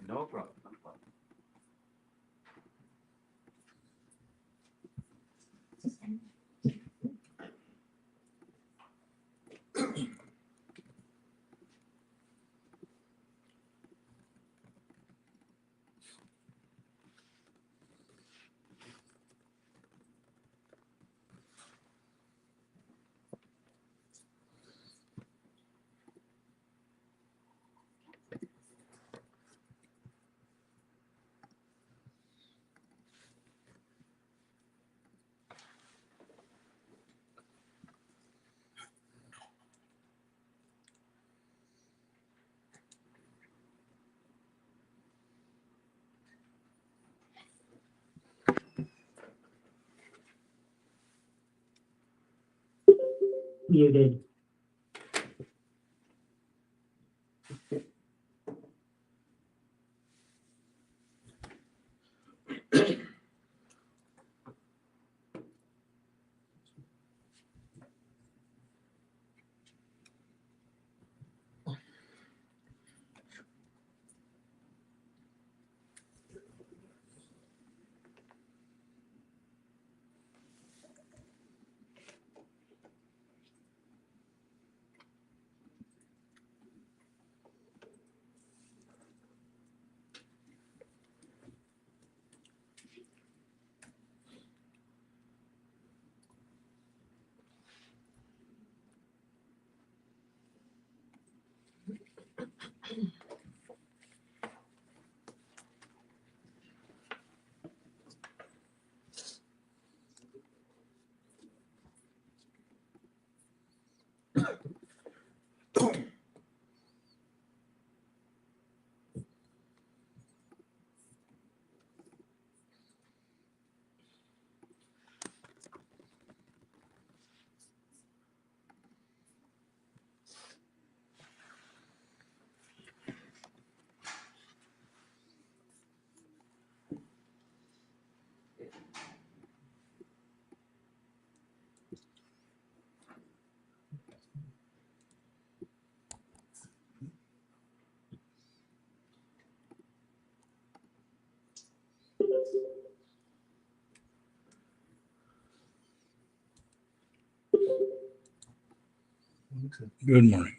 No problem. No problem. Muted. Good morning.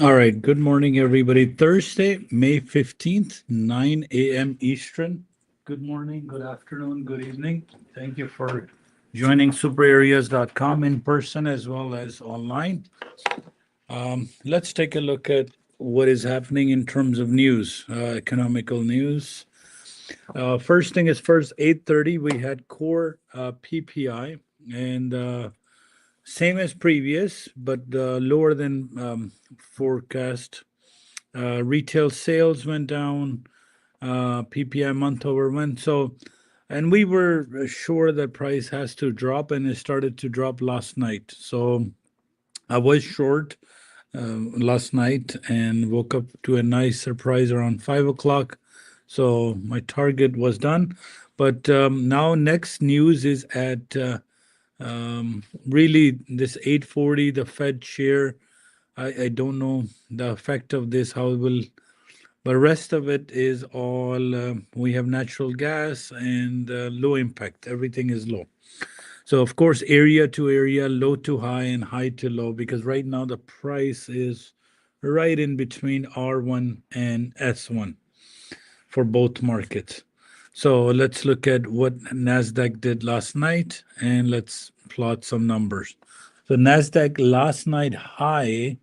All right. Good morning, everybody. Thursday, May 15th, 9 a.m. Eastern. Good morning, good afternoon, good evening. Thank you for joining superareas.com in person as well as online. Let's take a look at what is happening in terms of news, economical news. First thing is first, 8:30, we had core PPI and same as previous, but lower than forecast. Retail sales went down, PPI month over month. So, and we were sure that price has to drop, and it started to drop last night. So I was short last night and woke up to a nice surprise around 5 o'clock. So my target was done. But now next news is at really this 8:40, the Fed chair. I don't know the effect of this, how it will, but rest of it is all we have natural gas and low impact. Everything is low. So of course, area to area, low to high, and high to low, because right now the price is right in between R1 and S1 for both markets. So let's look at what Nasdaq did last night, and let's plot some numbers. So Nasdaq last night high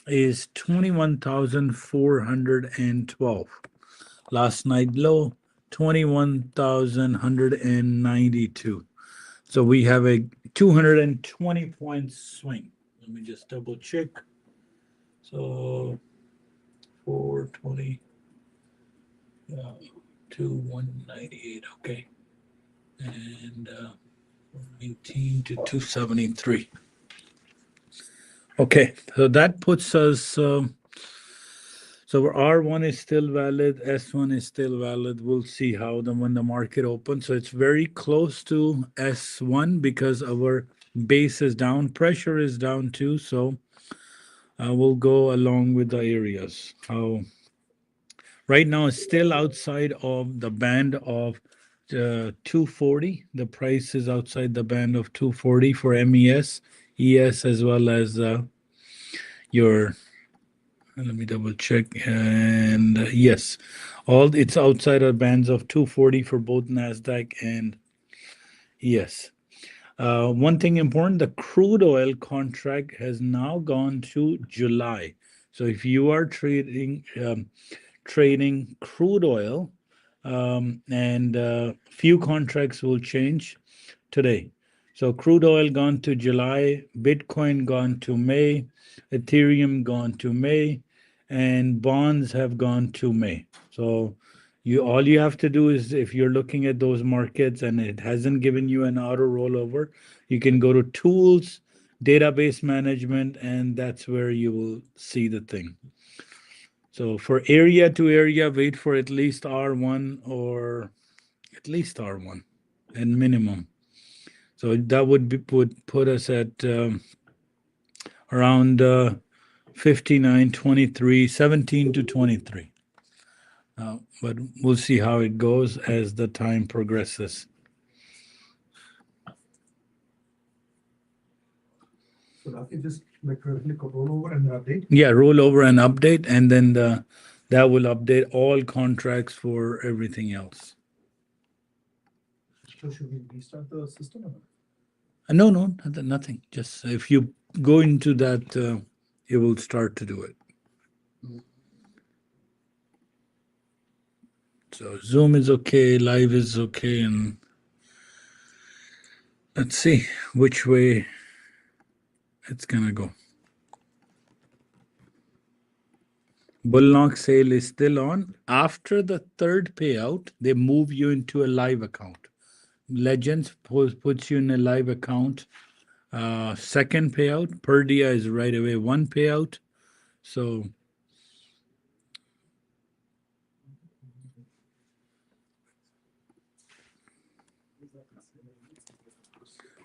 is 21,412. Last night low, 21,192. So we have a 220 point swing. Let me just double check. So 420 to 198. Okay. And 19 to 273. Okay. So that puts us. So R1 is still valid, S1 is still valid. We'll see how when the market opens. So it's very close to S1 because our base is down, pressure is down too. So we'll go along with the areas. How right now it's still outside of the band of 240. The price is outside the band of 240 for MES, ES, as well as your. Let me double check. And yes, all it's outside of bands of 240 for both Nasdaq and yes. One thing important: the crude oil contract has now gone to July. So if you are trading crude oil, and few contracts will change today. So crude oil gone to July, Bitcoin gone to May, Ethereum gone to May, and bonds have gone to May. So you all you have to do is, if you're looking at those markets and it hasn't given you an auto rollover, you can go to tools, database management, and that's where you will see the thing. So for area to area, wait for at least R1 or at least R1 and minimum. So that would put us at around 59, 23, 17 to 23. But we'll see how it goes as the time progresses. So that can just like roll over and update. Yeah, roll over and update, and then that will update all contracts for everything else. So should we restart the system or not? No, no, nothing. Just if you go into that, it will start to do it. So Zoom is okay, live is okay, and let's see which way it's gonna go. Bullknot sale is still on. After the third payout, they move you into a live account. Legends puts you in a live account. Second payout, per dia is right away one payout. So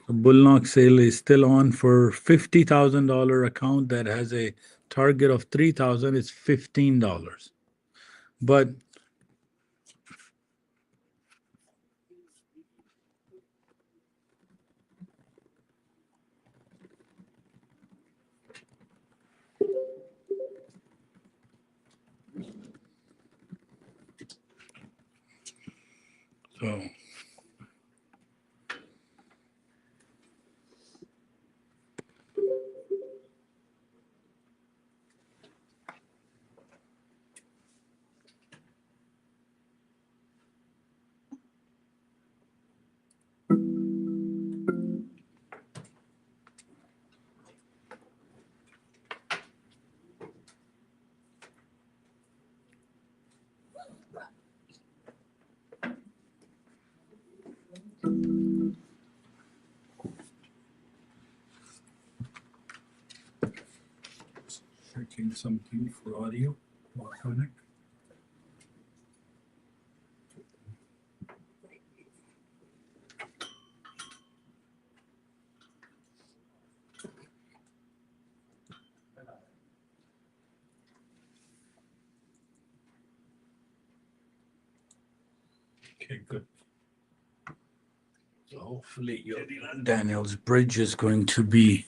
the Bullknot sale is still on for $50,000 account that has a target of 3,000. It's $15. But So checking something for audio. Connect. Okay, good. So hopefully Daniel's bridge is going to be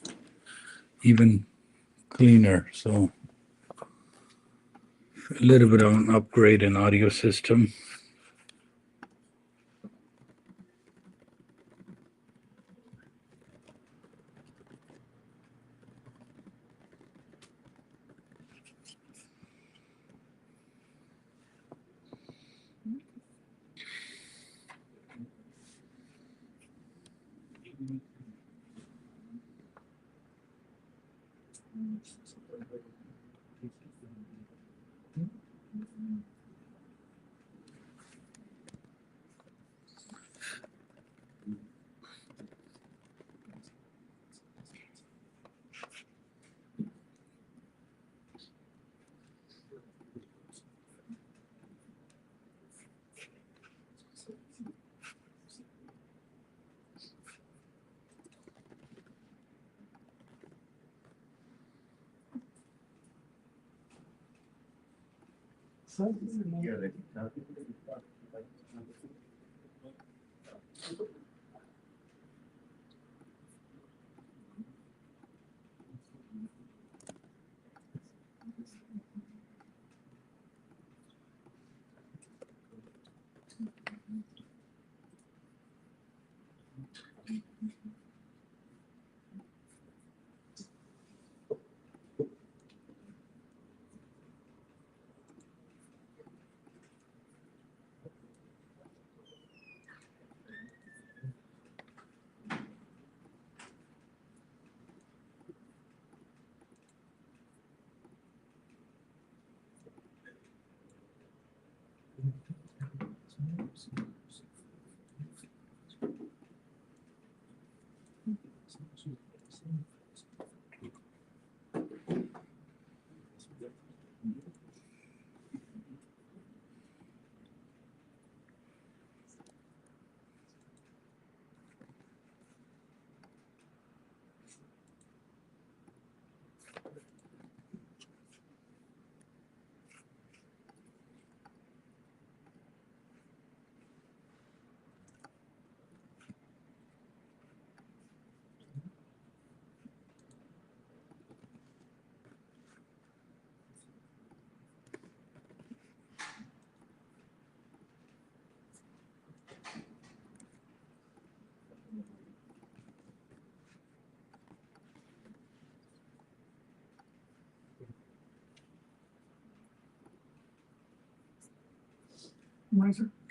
even cleaner. So a little bit of an upgrade in audio system.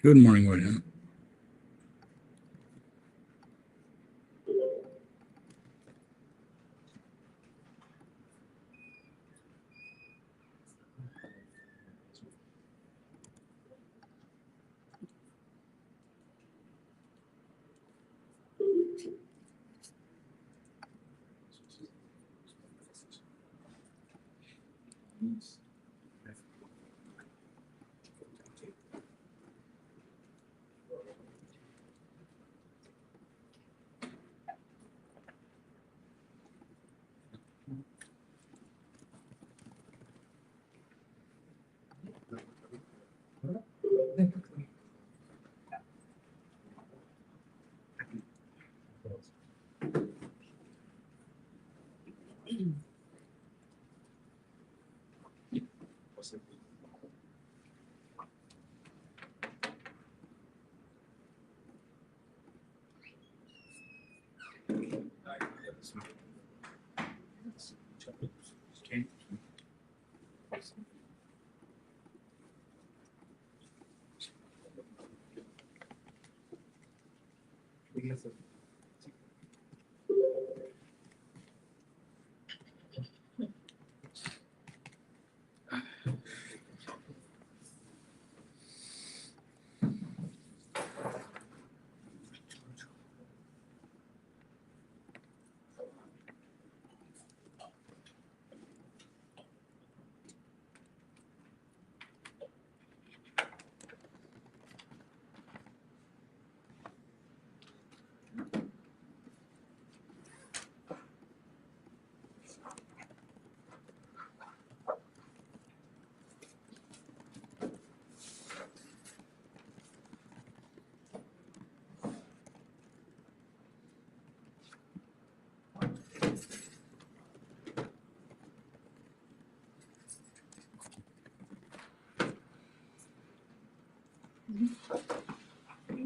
Good morning, William.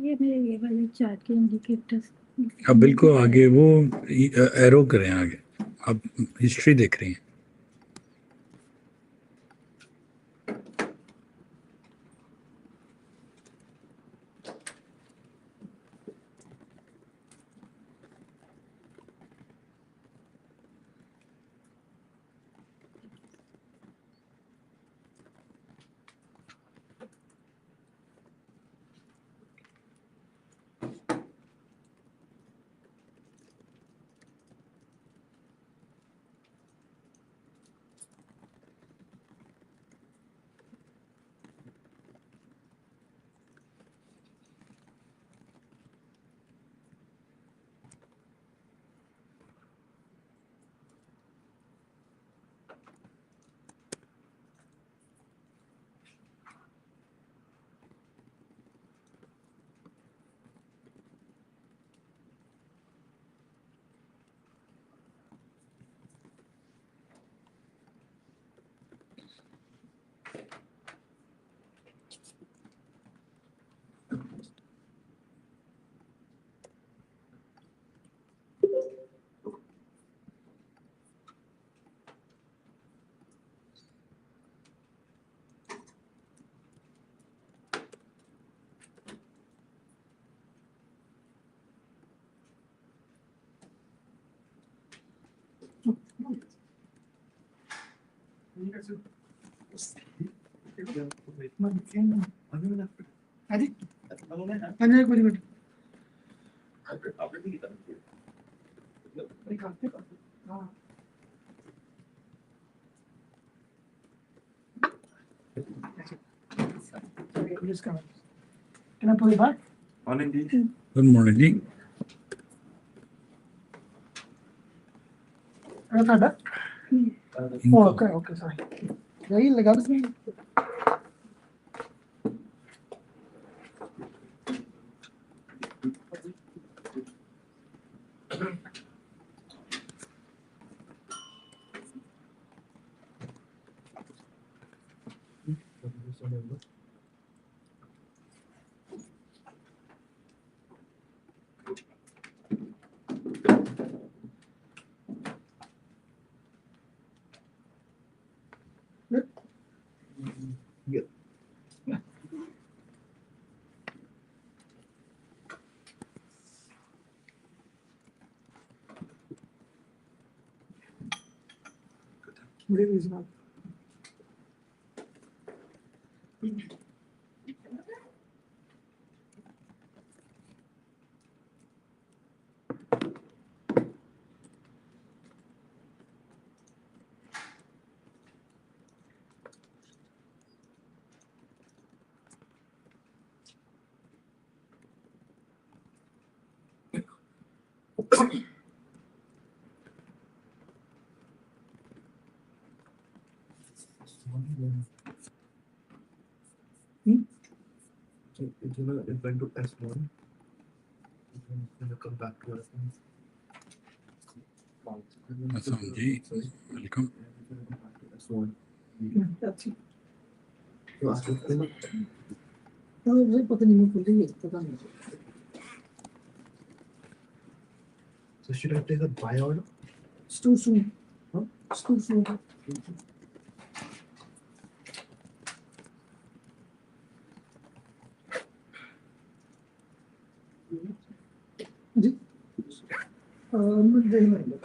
ये मेरे ये वाले chart के indicators अब बिल्कुल आगे वो arrow करें आगे, आप हिस्ट्री देख रही हैं। Can I pull it back? Good morning जी। Oh, okay, sorry. यही लगा उसमें। So it's going to S1. Then come back to S1. Assam ji, welcome. S1. that's it. So after that, पता नहीं मैं भूल गई पता नहीं so should I take a buy order? it's too soon Huh? it's too soon मुझे नहीं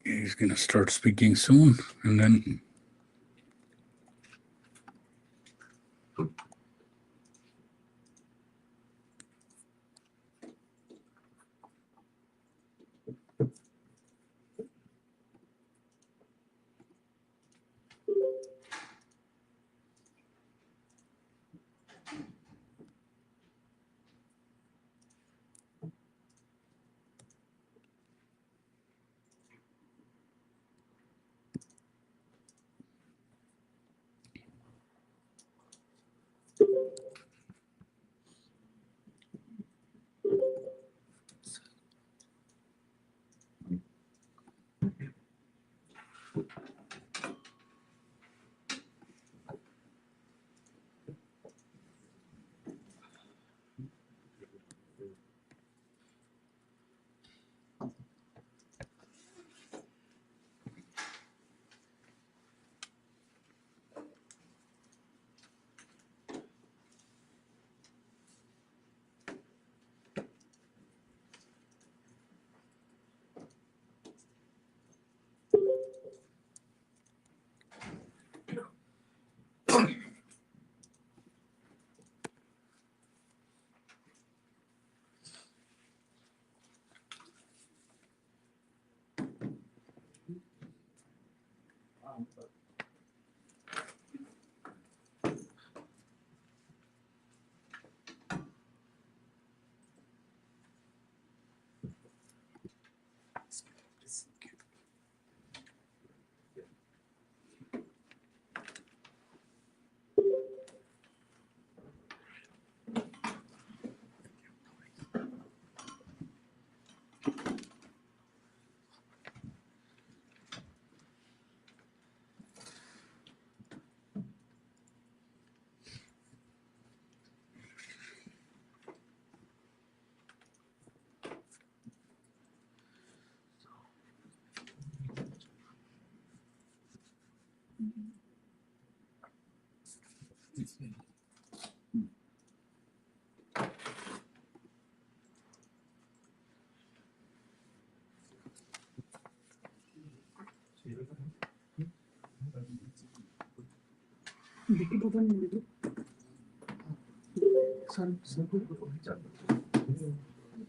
He's going to start speaking soon, and then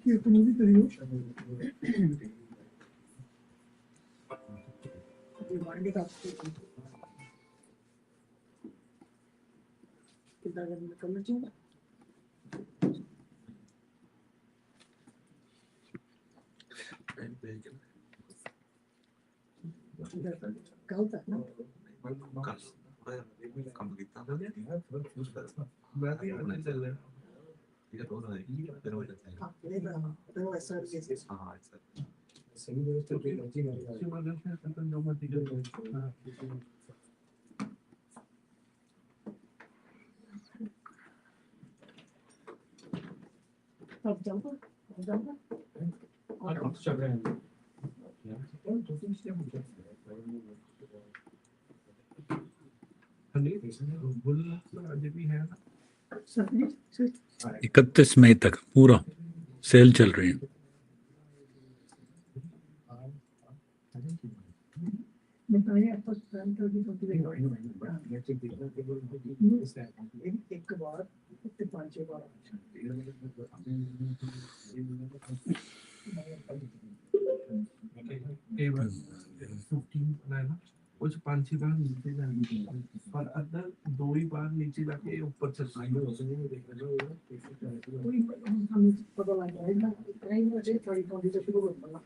ये तो नहीं करी हो ये मांगे था कितना करना चाहिए क्या होता है ना चल रहे हैं भी है 31 मई तक पूरा सेल चल रही है। बताइए आपको 30 एक बार 5 बार कुछ 5 बार नीचे जाने और अगर 2 ही बार नीचे जाके ऊपर चल कोई पता लग रहा है ना कहीं मुझे 30 से शुरू करना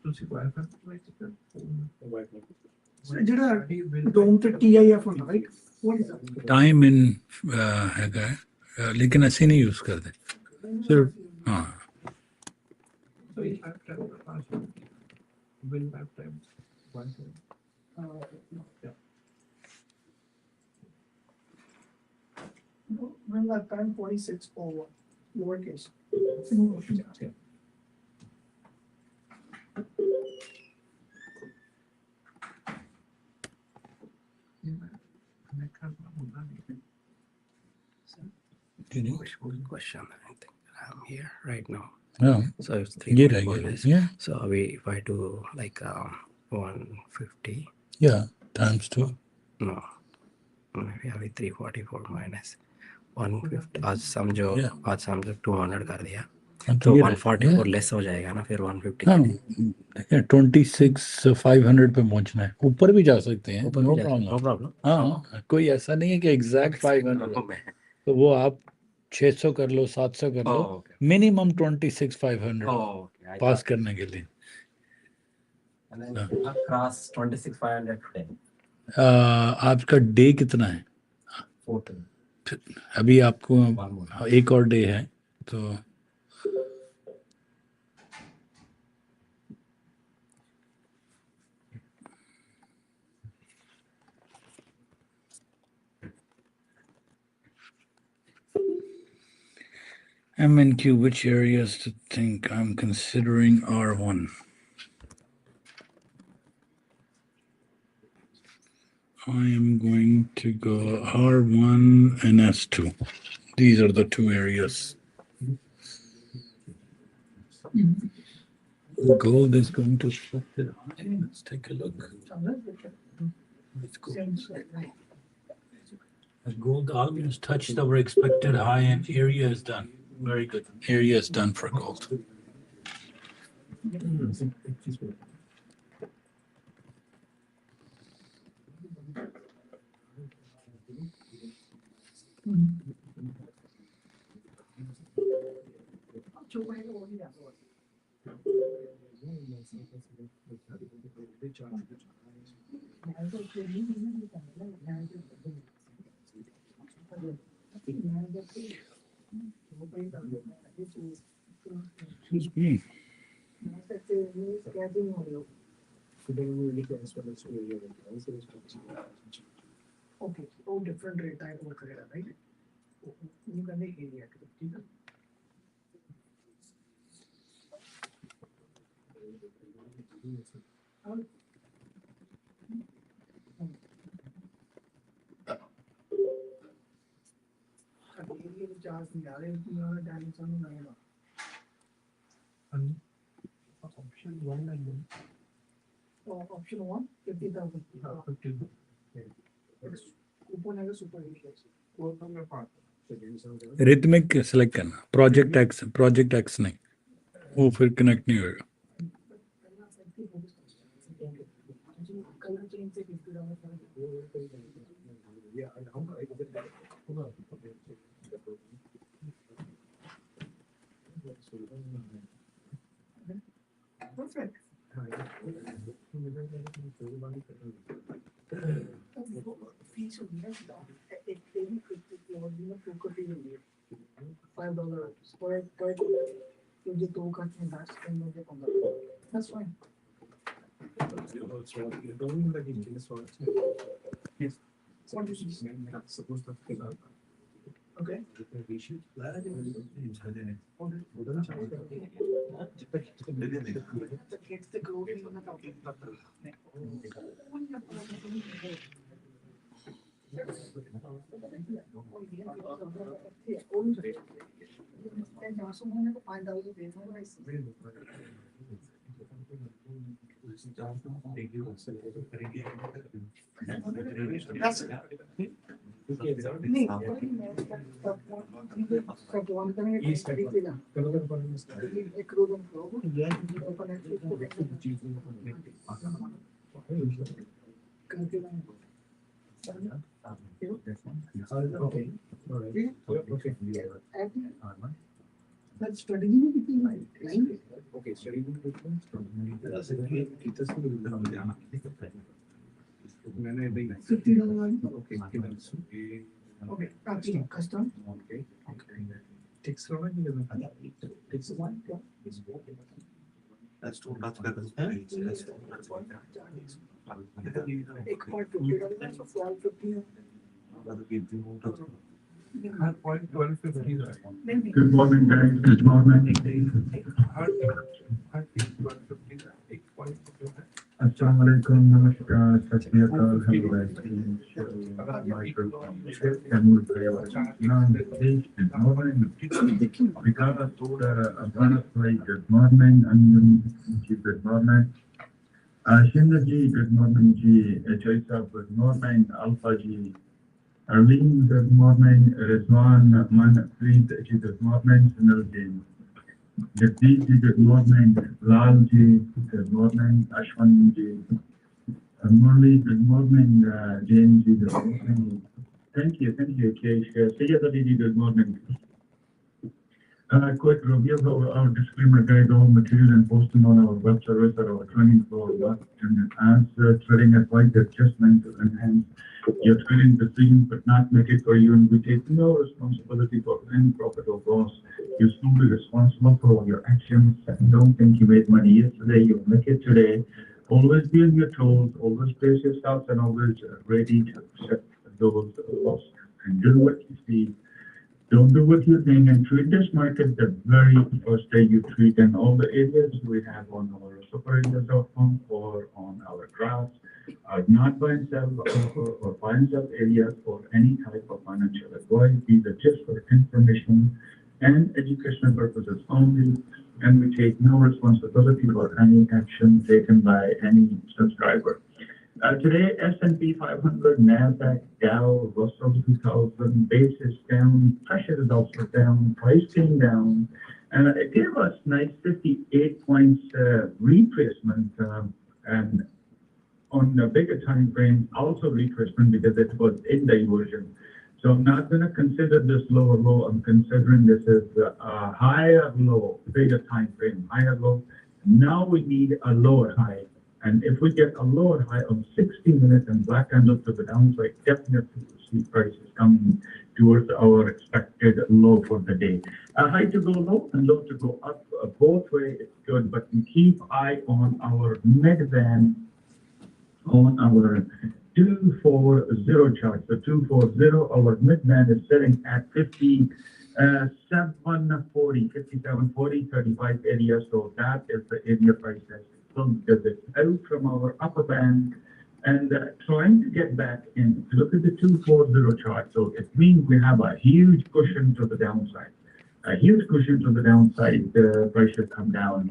ਤੁਸੀਂ ਕੋਈ ਫਰਕ ਜਿਹੜਾ ਡੋਮ ਤੇ TIF ਹੁੰਦਾ ਰਾਈਟ टाइम इन हैगा है, लेकिन ਅਸੀਂ नहीं यूज करते सिर्फ हाँ so you have to will have time one time when that time 46 over lowercase Question. I think I'm here right now. हाँ So it's ये 3.4 रहेगा less. yeah So if I do like 150, yeah times 2 no, maybe अभी 344 minus 150. आज समझो Yeah. आज समझो 200 कर दिया हाँ, तो ये 144 लेस हो जाएगा ना फिर 150 हाँ के लिए। 26,500 पे पहुंचना है ऊपर भी जा सकते हैं ऊपर नो भी जा सकते हैं, प्रॉब्लम no problem. हाँ कोई ऐसा नहीं है कि एग्जैक्ट 500 मैं- तो वो आप 600 कर लो 700 कर लो Oh, okay. Minimum 26,500 Oh, okay. I pass thought- करने के लिए And then across 26,500 today. आपका डे कितना है 14. अभी आपको One more. एक और डे है तो MNQ, which areas to think I'm considering R1? I am going to go R1 and S2. These are the two areas. Gold is going to reflect it high. Let's take a look. Let's go. Gold almost touched our expected high and area is done. Very good. Area is done for gold. Excuse me. Okay, all different rate type work करेगा right? You can make area ठीक है? Charge निकाले इन्होंने dimension में नहीं option 1 and option 1 50,000 coupon है super hit वो तो मैं पाता Rhythmic select करना. Project X नहीं. वो फिर connect नहीं होगा. कलर चेंज से 50,000 perfect fees of $5 per मुझे 2 का 10 मुझे 15 that's fine yes what do you see supposed to fill out okay it's the growing one find out the invoice. That's नहीं one करने एक crude and flow But strategy में कितनी line Okay, study मैंने $50 okay Okay, custom. Okay. Takes a while. Takes a while. That's too much better. एक point $50 so $12.50 Good morning, guys. Good morning. Assalamu alaikum. Namaskar. Sat Shri Akal. Hello, guys. Good morning. Because good morning. Good morning. Shinda ji, good morning ji. Choisa, good morning. Alpha ji. Arlene, good morning. Rizwan, Manpreet, good morning. Sunil ji. Jagdeep ji, good morning. Lal ji, good morning. Ashwan ji. Murli, good morning. James ji, good morning. Thank you, Kesh. Sayyid ji, good morning. Quick review of our disclaimer guide, all material and posting on our web service or our training floor. And as trading advice adjustment to enhance your trading decisions, but not make it for you, and we take no responsibility for any profit or loss. You're solely responsible for all your actions. Don't think you made money yesterday, you'll make it today. Always be on your toes, always place yourself, and always ready to accept those losses. And do what you see. Don't do what you think, and treat this market the very first day you treat in all the areas we have on our superareas.com or on our graphs. Not buy and sell or buy and sell areas or any type of financial advice. These are just for information and educational purposes only, and we take no responsibility for any action taken by any subscriber. Today, S&P 500, Nasdaq, Dow, Russell 2000, base is down, pressure is also down, price came down, and it gave us nice 58 points retracement, and on the bigger time frame, also retracement because it was in diversion. So I'm not going to consider this lower low. I'm considering this as a higher low, bigger time frame, higher low. Now we need a lower high. And if we get a lower high of 60 minutes and black candle to the downside, definitely we'll see prices coming towards our expected low for the day. A high to go low and low to go up, both ways it's good, but we keep eye on our mid-band on our 240 chart. The 240, our mid-band is sitting at 5740, 35 area. So that is the area price that's because it's out from our upper band and trying to get back in. Look at the 240 chart. So it means we have a huge cushion to the downside. A huge cushion to the downside. The price should come down.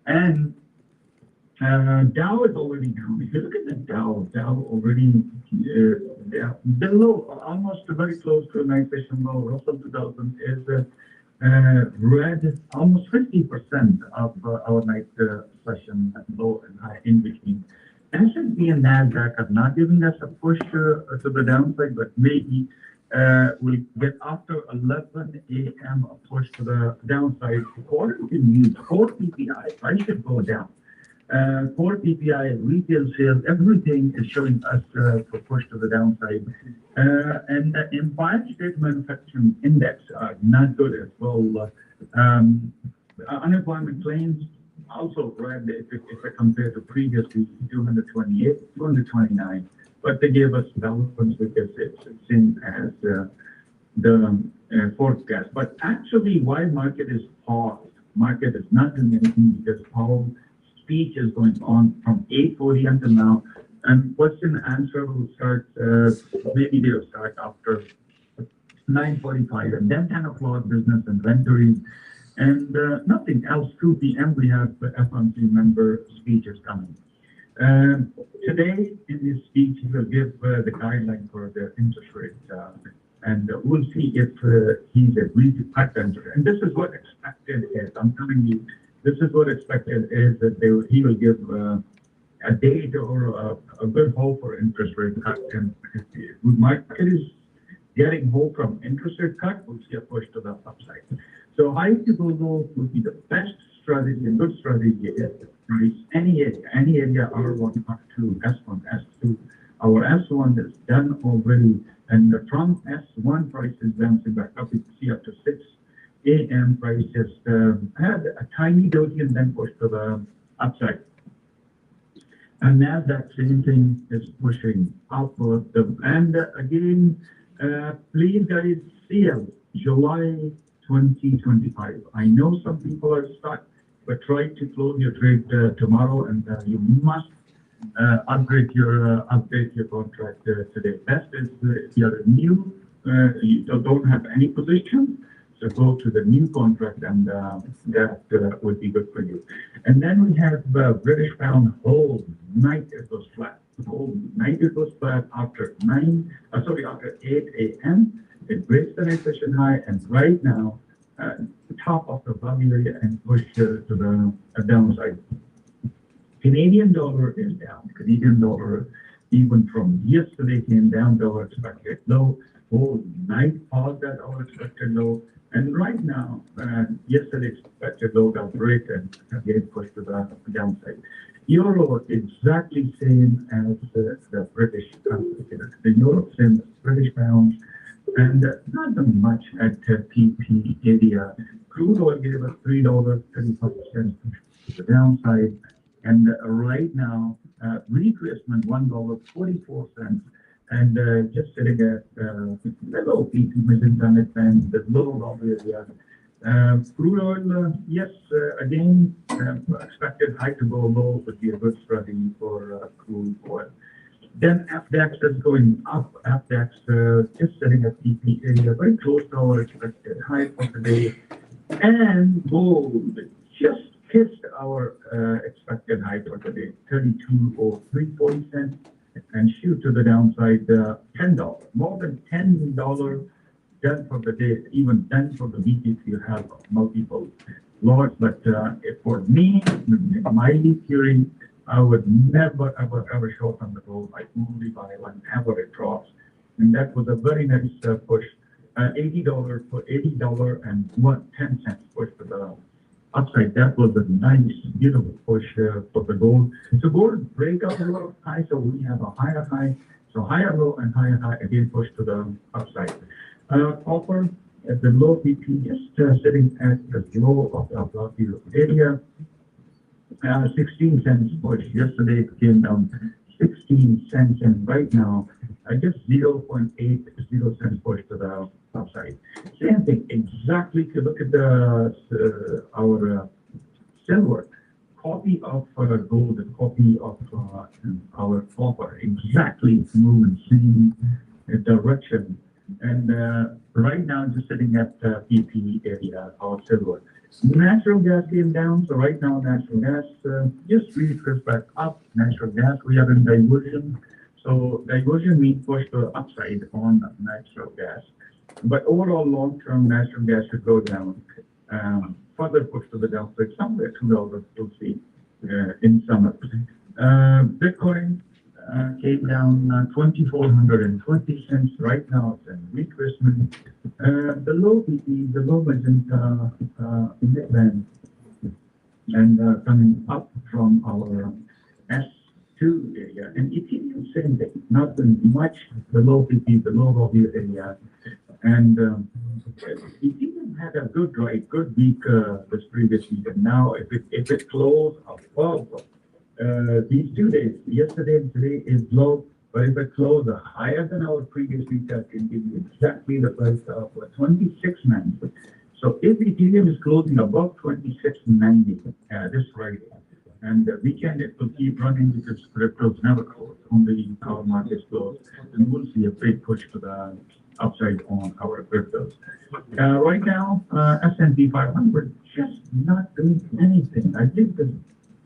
And Dow is already down. If you look at the Dow already below, almost very close to a nice session low. Russell 2000 is red, almost 50% of our night session low and high in between. S&P and Nasdaq are not giving us a push to the downside, but maybe we'll get after 11 a.m. a push to the downside. According to news, core PPI, price should go down. Core PPI, retail sales, everything is showing us for push to the downside. And the Empire State Manufacturing Index are not good as well. Unemployment claims also red if I compare to previously 228, 229. But they gave us developments because it's seen as the forecast. But actually, why market is paused? Market is not doing anything because Powell's speech is going on from 8:40 until now, and question and answer will start. Maybe they'll start after 9:45, and then 10 o'clock business inventories. And nothing else. 2 p.m. we have the FOMC member speeches coming. Today, in his speech, he will give the guideline for the interest rate, and we'll see if he's agreed to cut the interest. And this is what expected is. I'm telling you, this is what expected is that he will give a date or a good hope for interest rate cut. And if the market is getting hope from interest rate cut, we'll see a push to the upside. So high to go low would be the best strategy, a good strategy is any area R1, R2, S1, S2. Our S1 is done already, and from S1 price is bouncing back up. You can see up to 6 a.m. price just had a tiny doji and then pushed to the upside. And Nasdaq, same thing, is pushing upward. And again, please guys, see July 2025. I know some people are stuck, but try to close your trade tomorrow, and you must update your contract today. Best is if you are new, you don't have any position, so go to the new contract, and that would be good for you. And then we have British pound whole night it was flat. Whole night it was flat after 8 a.m. It breaks the night session high, and right now, top of the value area and push to the downside. Canadian dollar is down. Canadian dollar, even from yesterday, came down to our expected low. Whole night paused at our expected low. And right now, yesterday expected low down break and again pushed to the downside. Euro exactly same as the British pound. The euro same as British pound, and not that much at PP area. Crude oil gave us $3.35 to the downside, and right now retracement $1.44, and just sitting at the low PP Mesonomic band, the low value area. Crude oil, yes, again, expected high to go low would be a good strategy for crude oil. Then FDAX is going up. FDAX just sitting at PP area, very close to our expected high for today. And gold just kissed our expected high for today, 32.03 cents, and shoot to the downside $10, more than $10 done for the day, even done for the week if you have multiple lots. But for me, my theory, I would never, ever short on the gold. I only buy whenever it drops. And that was a very nice push. $80 for $80 and 10 cents push for the upside. That was a nice, beautiful push for the gold. So gold break up a lot of high, so we have a higher high. So higher low and higher high again push to the upside. Copper at the low PP just sitting at the low of the value area. 16 cents push. Yesterday it came down 16 cents, and right now just 0.80 cents push to the upside. Same thing, exactly. If you look at our silver, copy of gold and copy of our copper, exactly moving same direction. And right now just sitting at PP area of silver. Natural gas came down, so right now natural gas just retraced back up. Natural gas, we are in diversion. So diversion means push to the upside on natural gas. But overall long-term natural gas should go down. Further push to the downside, somewhere $2 we'll see in summer. Bitcoin came down 2,420 cents. Right now it's in retracement. The low BP, the low magenta midband, and coming up from our S2 area. And Ethereum same thing, nothing much. The low BP, the low value area. And Ethereum had a good ride, good week this previous week. And now if it closed above these 2 days, yesterday and today is low, but if it closes higher than our previous week, that can give you exactly the price of 26.90. So if Ethereum is closing above 26.90 this Friday, and the weekend it will keep running because cryptos never close, only our markets close, and we'll see a big push to the upside on our cryptos. Right now, S&P 500 just not doing anything. I think that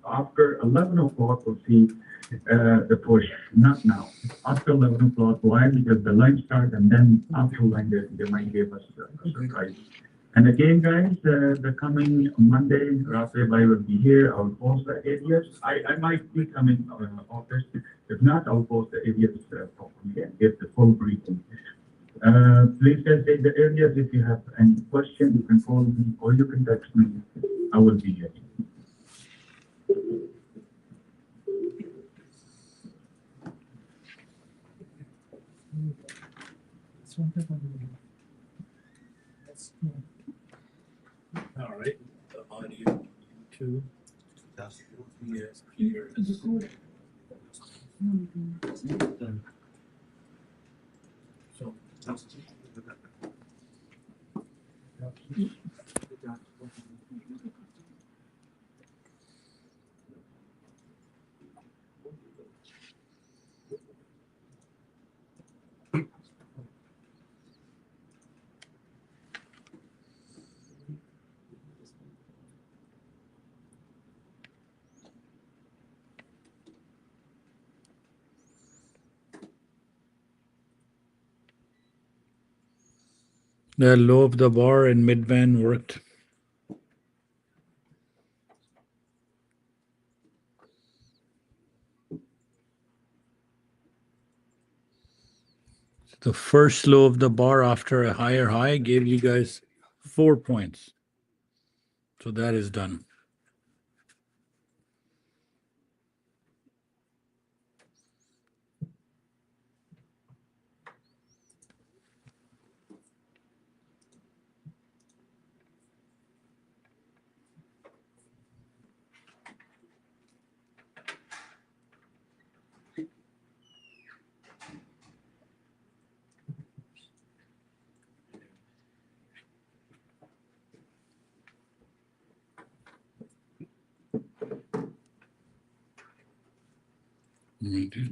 after 11 o'clock, we'll see the push. Not now. After 11 o'clock, why? Because the line start, and then after when they might give us a surprise. And again, guys, the coming Monday, Rafael will be here. I'll post the areas. I might be coming office. If not, I'll post the areas properly and get the full briefing. Please guys take the areas. If you have any question, you can call me or you can text me. I will be here. All right, the audio, YouTube. Yes, here is. So, the low of the bar and mid band worked. The first low of the bar after a higher high gave you guys 4 points. So that is done. Okay.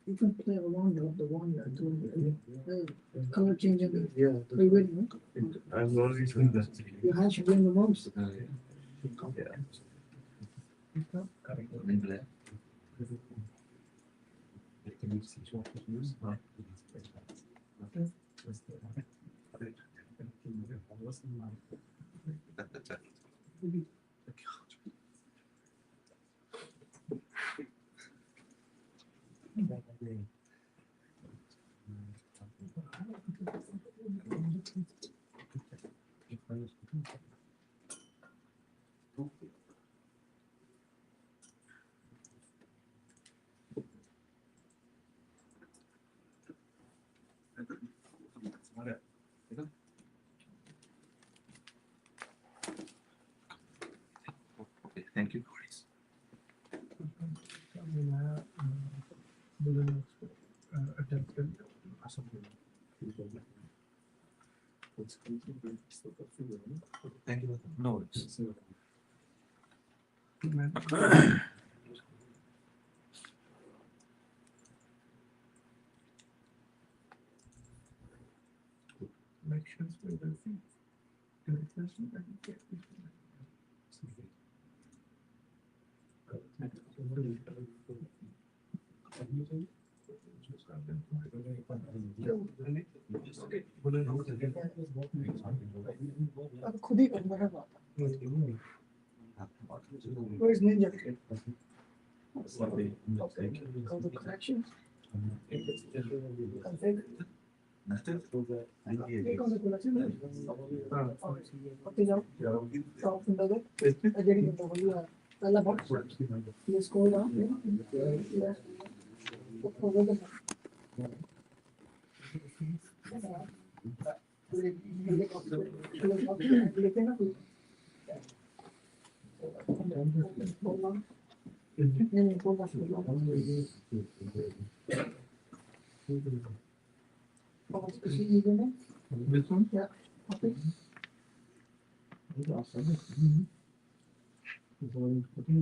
You can play along with the one you're doing. Color changing. Yeah. Are you waiting? I'm already doing that. Your hands should be in the most. Thank you. Thank you. No worries. अब खुद ही करना है बात. Where's Ninja? Okay, go to corrections. Config. Click on the collection. Okay, जाओ. Top window पे. Edit window वही है. पहला box. ये scroll down. Yes. Forward the. लेते हैं ना कोई. नहीं बोल रहा हूँ. This one? Yeah. Okay. Okay.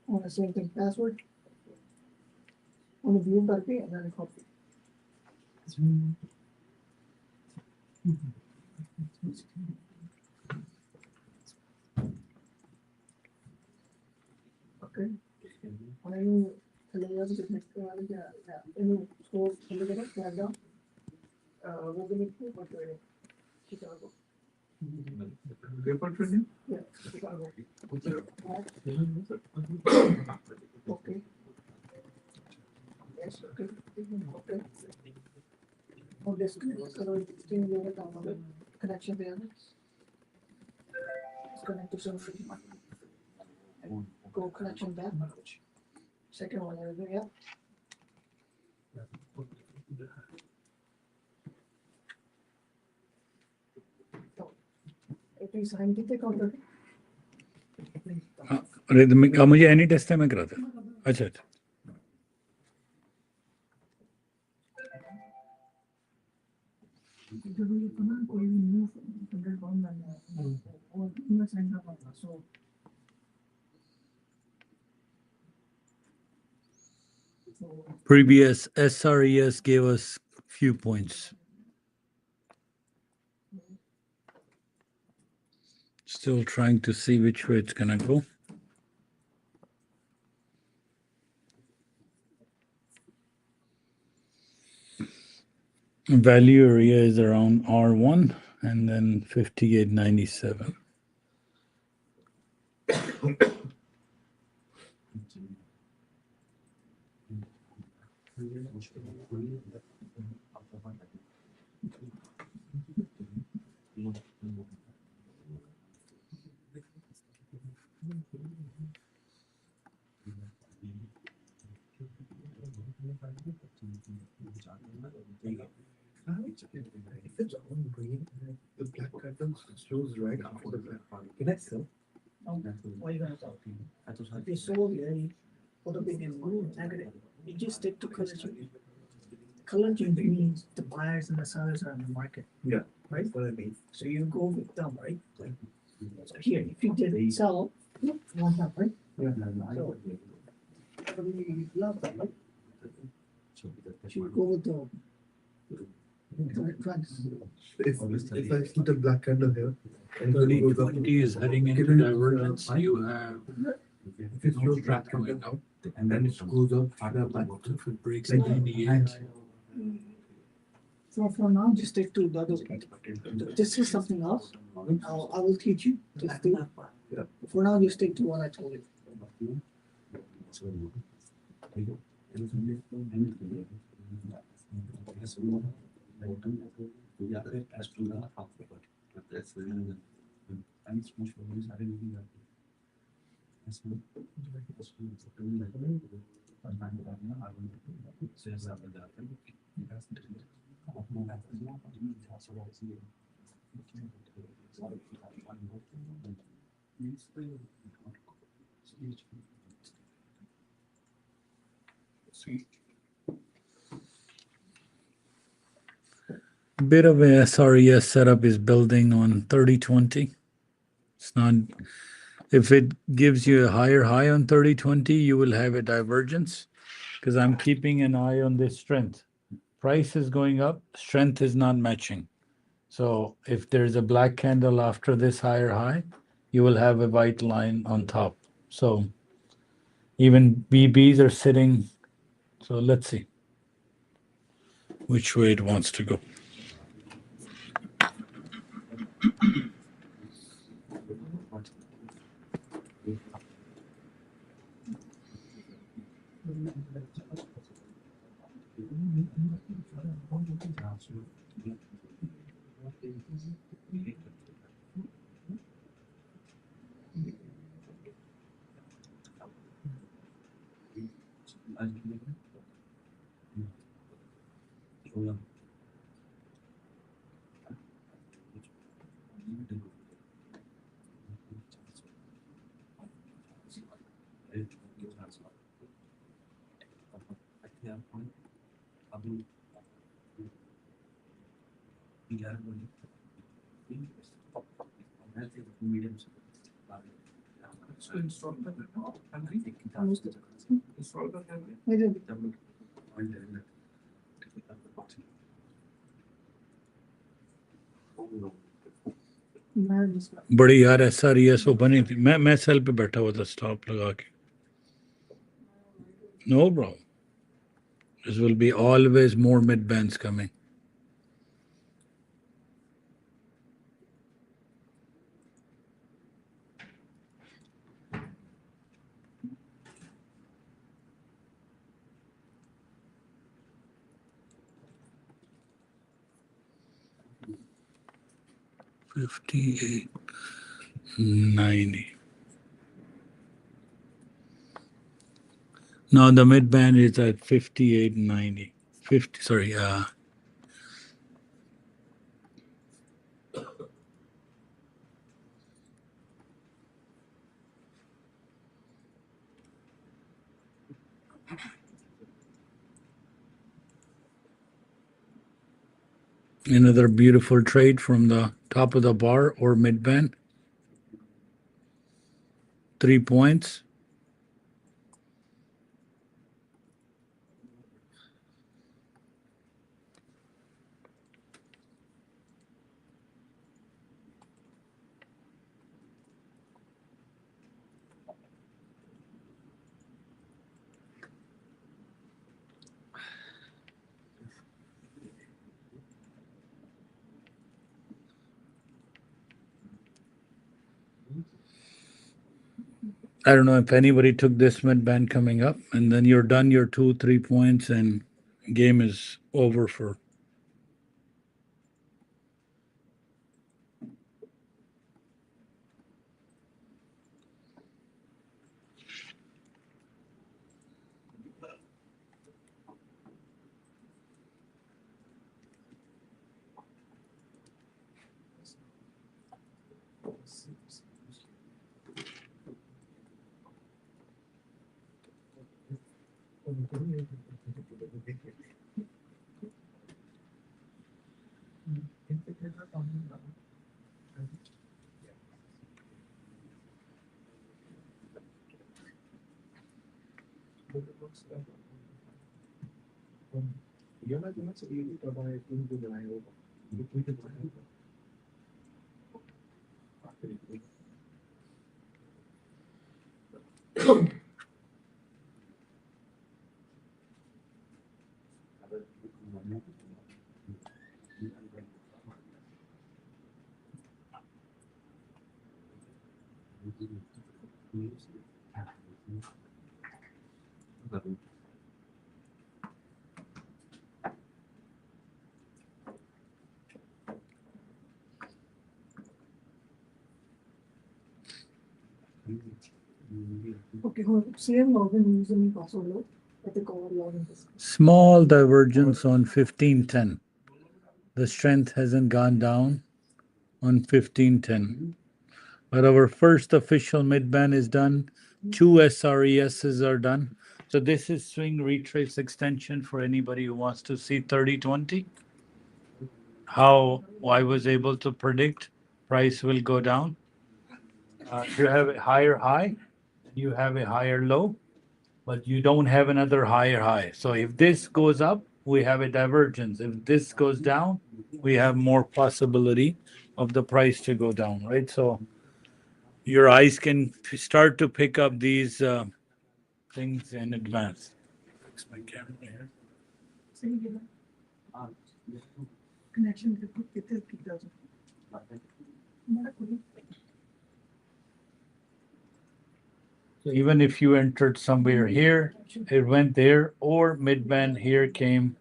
On the same thing, password. On the view करके and then a copy. Okay. When you layers with next in score look at it, drag down. We're going to put Chicago. Paper trading? Yeah, Chicago. Okay. Yes, okay. Okay. Oh, this connection there. It's connected to some go connection back. Second one, everything, yeah. If you sign the counter. अरे मुझे any test में करा था. अच्छा अच्छा. So Previous SRES gave us few points. Still trying to see which way it's gonna go. Value area is around R1 and then 58.97. If it's on green, the black candle shows right after the black part. Can I sell? what are you gonna talk? If you sold it, for the big and blue negative, you just stick to color change. Color change means the buyers and the sellers are in the market. Yeah. Right? That's what I mean. So you go with them, right? Like, so here, if you did sell, you want that, right? Yeah. So, everybody love that, right? So you go with the trends. If I see the black candle here, and if it goes up, 3020 is heading into Given, divergence. You have if it's no black candle out, and then it goes up, if it breaks like 98. So for now, just stick to the other. This is something else. I will teach you. Just do. Yeah. For now, just stick to what I told you. Bit of a SRES setup is building on 3020. It's not, if it gives you a higher high on 3020, you will have a divergence because I'm keeping an eye on this strength. Price is going up, strength is not matching. So if there's a black candle after this higher high, you will have a white line on top. So even BBs are sitting. So let's see which way it wants to go. इसको install करना install करना बड़ी यार SRES बनी थी, मैं cell पे बैठा हुआ था स्टॉप लगा के. No bro, this will be always more mid bands coming. $58.90. Now the mid band is at 58.90. 50, sorry, another beautiful trade from the top of the bar or mid band. 3 points. I don't know if anybody took this mid band coming up, and then you're done your 2-3 points and game is over for. Okay, same login using password. I think our login is Small divergence on 1510. The strength hasn't gone down on 1510. But our first official mid band is done. 2 SRESs are done. So this is swing retrace extension for anybody who wants to see 30-20. How I was able to predict price will go down. You have a higher high, you have a higher low, but you don't have another higher high. So if this goes up, we have a divergence. If this goes down, we have more possibility of the price to go down, right? So your eyes can start to pick up these things in advance. Fix my camera here. connection to put it doesn't. So even if you entered somewhere here, it went there, or mid band here came.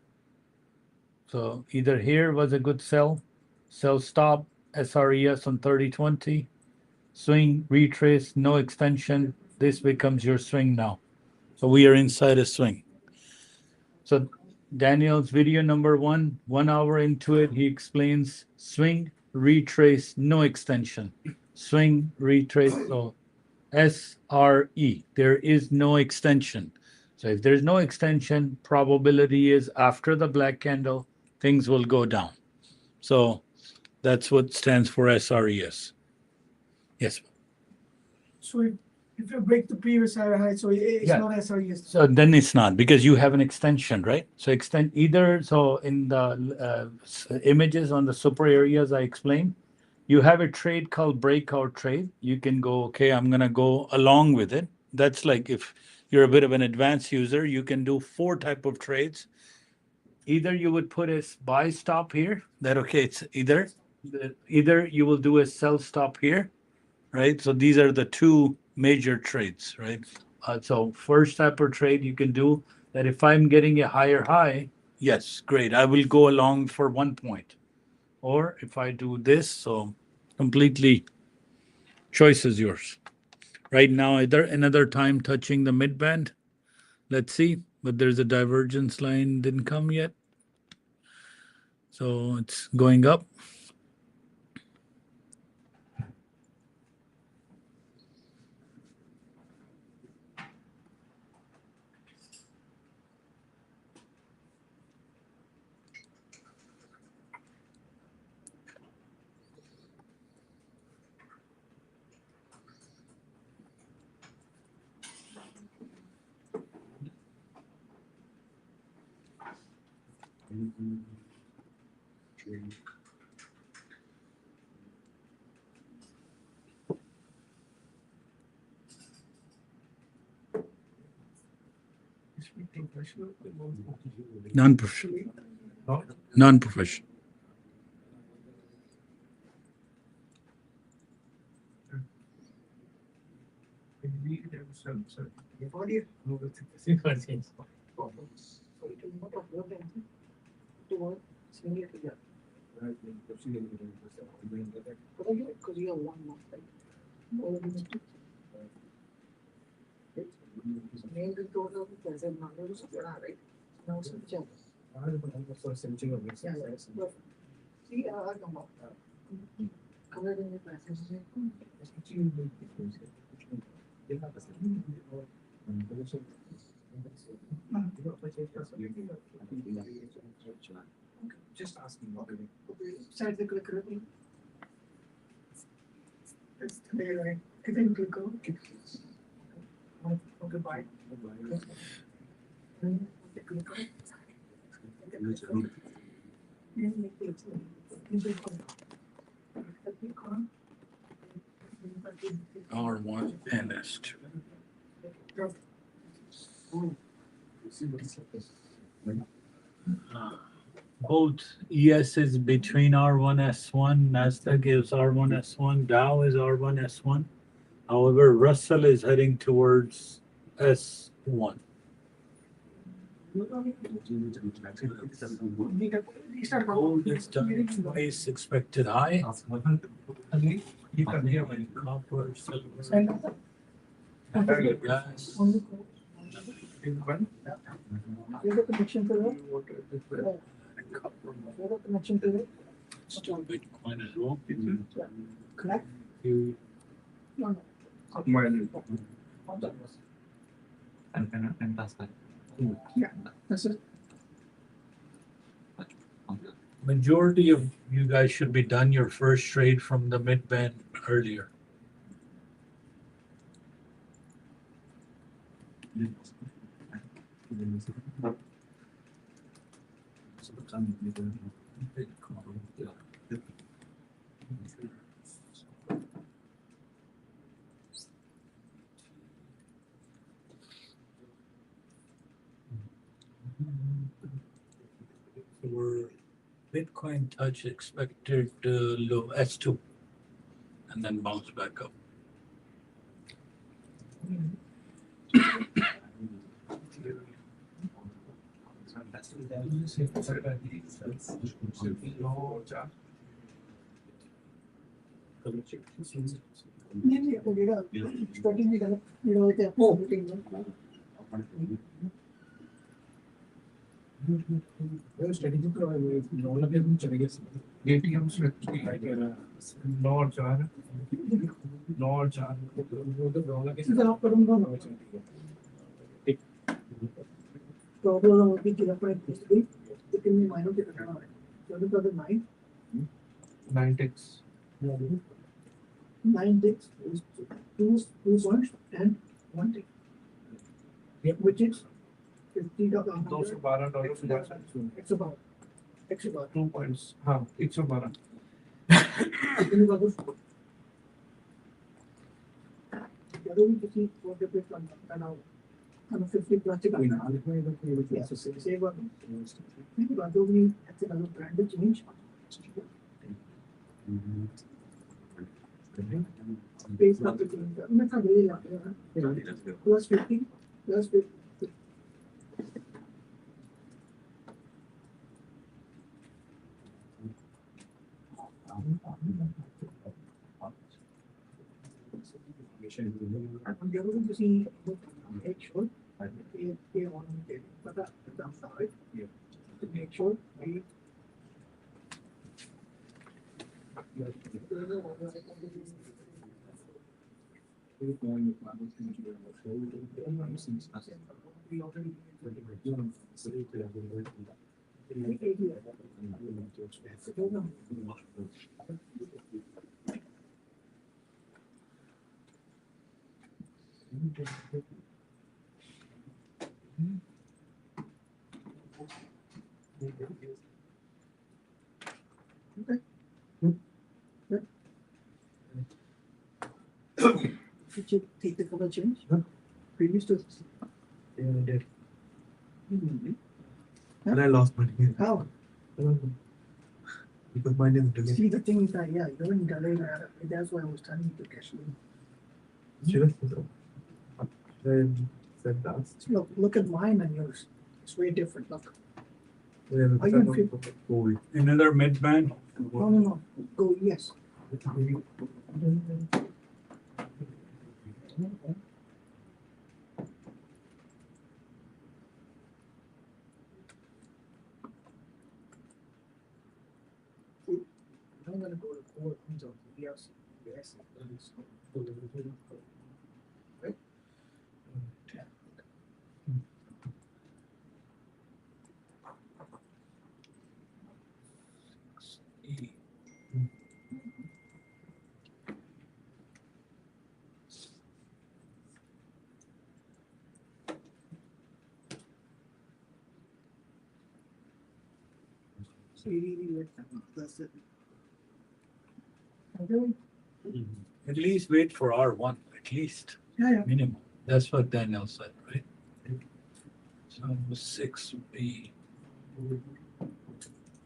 So So either here was a good sell stop, SRES on 3020, swing, retrace, no extension. This becomes your swing now. So we are inside a swing. So Daniel's video number 1 hour into it, he explains swing, retrace, no extension. Swing, retrace, so SRE. There is no extension. So if there's no extension, probability is after the black candle, things will go down. So that's what stands for SRES. Yes. So if you break the previous high, so it's Yeah. not SRES. So then it's not, because you have an extension, right? So extend either, so in the images on the super areas I explained, you have a trade called breakout trade. You can go, okay, I'm gonna go along with it. That's like if you're a bit of an advanced user, you can do 4 type of trades. Either you would put a buy stop here, that okay, it's either you will do a sell stop here, right? So these are the 2 major trades, right? So first type of trade you can do that if I'm getting a higher high, yes, great, I will go along for 1 point. Or if I do this, so completely choice is yours. Right now, either another time touching the mid band. Let's see, but there's a divergence line, didn't come yet. So it's going up. Non-professional. Non-professional. Because you have 1 month, right? Main total present number is right? Now it's yeah. See, come on. Color in the passage. Just asking what Side the clicker. It's there, right? Can click on? Okay, bye. R1 and S2. Both ES is between R1 S1, Nasdaq is R1 S1, Dow is R1 S1. However, Russell is heading towards S1. Gold is done twice expected high. You can hear me. Copper, silver, gas. There's a connection to the connection to the Still Bitcoin as well. connect. You No. Yeah, that's it. majority of you guys should be done your first trade from the mid band earlier. For Bitcoin touch expected low S2 and then bounce back up. नहीं नहीं लगेगा starting में गलत ये होते हैं वो meeting में स्ट्रेटेजी तो नॉलेज भी चलेगा एटीएम स्ट्रेटजी नौ और चार वो तो डॉलर के इसे आप करूंगा प्रॉब्लम होगी कि अपने हिस्ट्री लेकिन ये माइनर के करना है तो तो 9 takes 9 ticks is 2 points and 1 tick. Yep. Which is 50 का $212 112 2 points हाँ 112 कितने का कुछ जरूरी किसी को डिपेंड करना हो हम 50 प्लस का सेव बात नहीं बात होगी ऐसे ना brand change Base up the change. मैं था ले लाते हैं plus 50 plus 50 हम जरूर किसी एक शोर ये ऑन के पता है एक शोर Did you take the color change? Previous to yeah I did Hmm. and I lost money How? because mine is doing See the thing is that yeah, you're in delay. That's why I was telling you to cash in. should I said that Look at mine and yours. It's way different. Look. yeah Are you in favor? gold Another mid-band. No. Go yes. I'm gonna go to 4 points on yes. Yes. Right? 10. So you really that's it. Okay. At least wait for R1, at least, Yeah. minimum. That's what Daniel said, right? So 6 would be,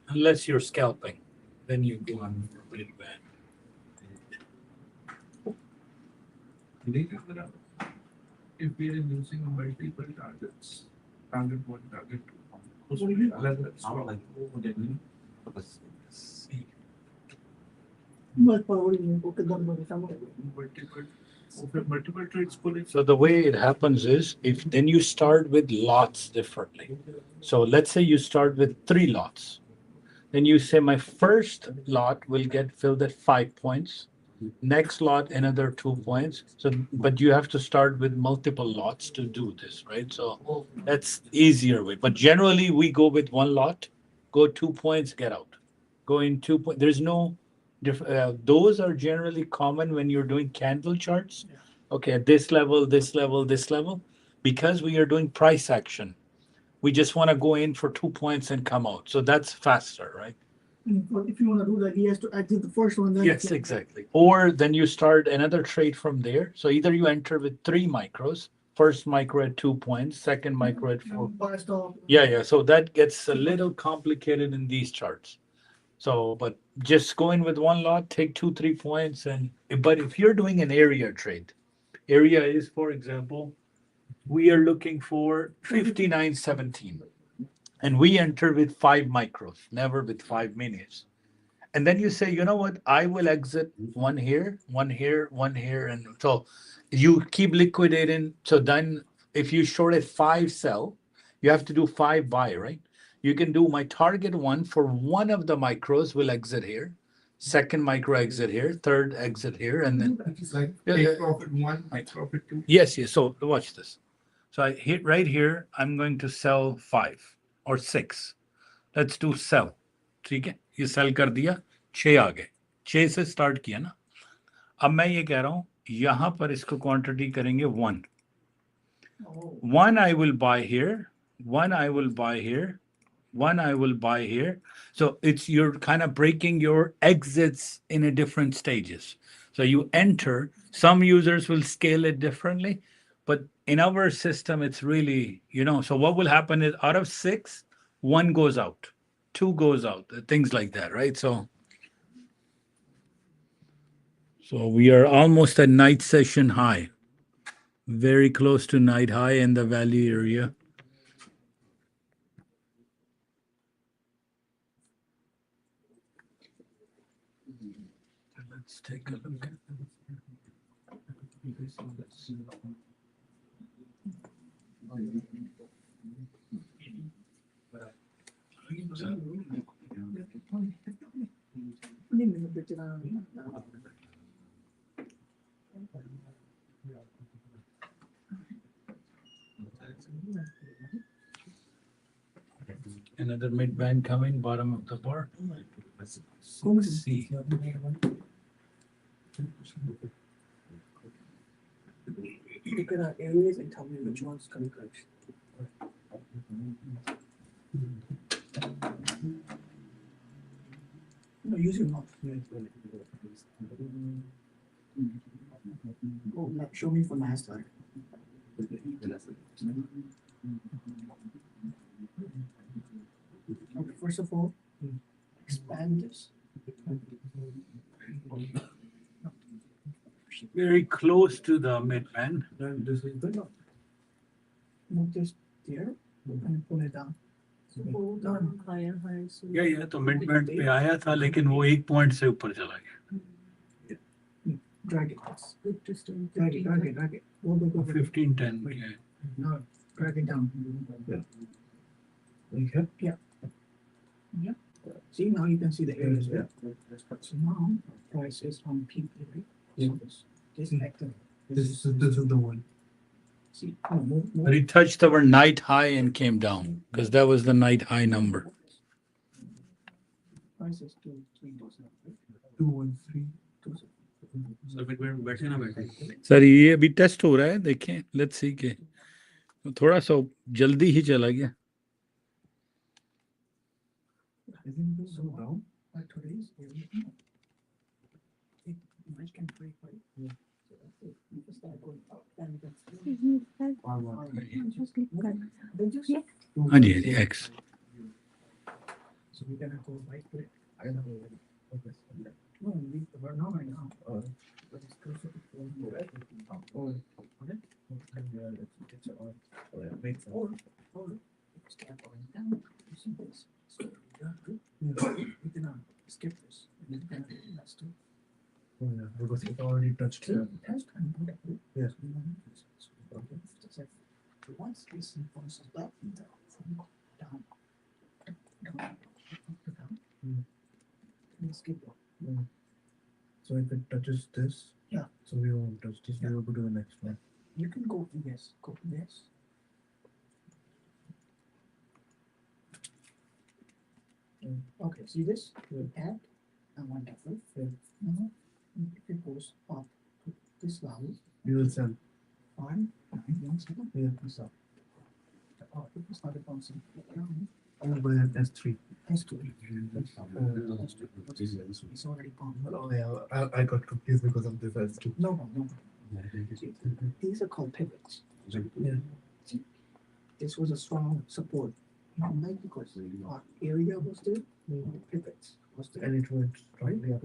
unless you're scalping, then you go on for mid-band. if we are using multiple targets target 1 target 2 What do you See. But probably you could done by some multiple trades pulling So the way it happens is, if then you start with lots differently. So let's say you start with 3 lots. Then you say my first lot will get filled at 5 points. Next lot, another 2 points. So, but you have to start with multiple lots to do this, right? So that's easier way. But generally, we go with 1 lot, go 2 points, get out. Go in 2 points. There's no, those are generally common when you're doing candle charts. Okay, at this level, this level, this level. Because we are doing price action, we just want to go in for 2 points and come out. So that's faster, right? if you want to do that, he has to exit the first one. Then Yes, exactly. Or then you start another trade from there. So either you enter with 3 micros, first micro at 2 points, second micro at 4. Buy stop. Yeah. So that gets a little complicated in these charts. So, but just go in with 1 lot, take 2, 3 points. But if you're doing an area trade, area is, for example, we are looking for 59.17. And we enter with 5 micros, never with 5 minis. And then you say, you know what? I will exit one here, one here, one here. And so you keep liquidating. So then if you shorted 5 sell, you have to do 5 buy, right? You can do my target one for one of the micros will exit here, second micro exit here, third exit here, and then It's like Yeah, take yeah. profit one, take profit two. yes, yes. So watch this. So I hit right here, I'm going to sell 5 or 6. Let's do sell. ठीक है, ये cell कर दिया, 6 आ गए, 6 से start किया ना. अब मैं ये कह रहा हूं यहां पर इसको क्वांटिटी करेंगे 1. 1 I will buy here, 1 I will buy here, 1 I will buy here. So it's you're kind of breaking your exits in a different stages. So you enter, some users will scale it differently, but in our system, it's really, so what will happen is out of 6, 1 goes out, 2 goes out, things like that, right? So we are almost at night session high, very close to night high in the value area. Let's take a look. Another mid band coming, bottom of the bar. Let's see. Look at our areas and tell me which one's coming first. No, use your mouth. Oh, no, show me for Nasdaq. Okay, first of all, expand this. Very close to the mid band. This is good. Move this there and pull it down. Pull down. या तो mid band पे आया था लेकिन वो 1 point से ऊपर चला गया. Drag it. Drag it. Go. 15-10 के. No, drag it down. Yeah. See, now you can see the areas. So now price is on peak, right? Yeah. This active. This is the one. See, move. But it touched our night high and came down because that was the night high number. Price is 2-3%. 213. Sir ये अभी test हो रहा है, देखें, let's see के थोड़ा सा जल्दी ही चला गया. Isn't this so down? Like today's area? It might can break, right? Yeah. So that's it. You can start going up, then you can see. Then just हाँ जी हाँ जी X. So we're gonna go right click. I don't know. No, we're not right now. But it's closer to 4. Okay. Or start going down. You see this? So we can skip this. That's too. Because it already touched here. Test and put it. Yes. Once this forces back down. Let's skip it. So if it touches this, Yeah. So we won't touch this. We will go to the next one. You can go to this. Go to this. Okay, see this? Add and one different. Now, if it goes up to this value, We will sell. 5, 9, 1 second, Yeah. we sell. It was not a bouncing. I will buy at S3. That's two. It's already gone. Oh yeah, I got confused because of this S2. No. These are called pivots. Yeah. See, this was a strong support. Like because our area was there, pivots was there. And it went right. Yeah.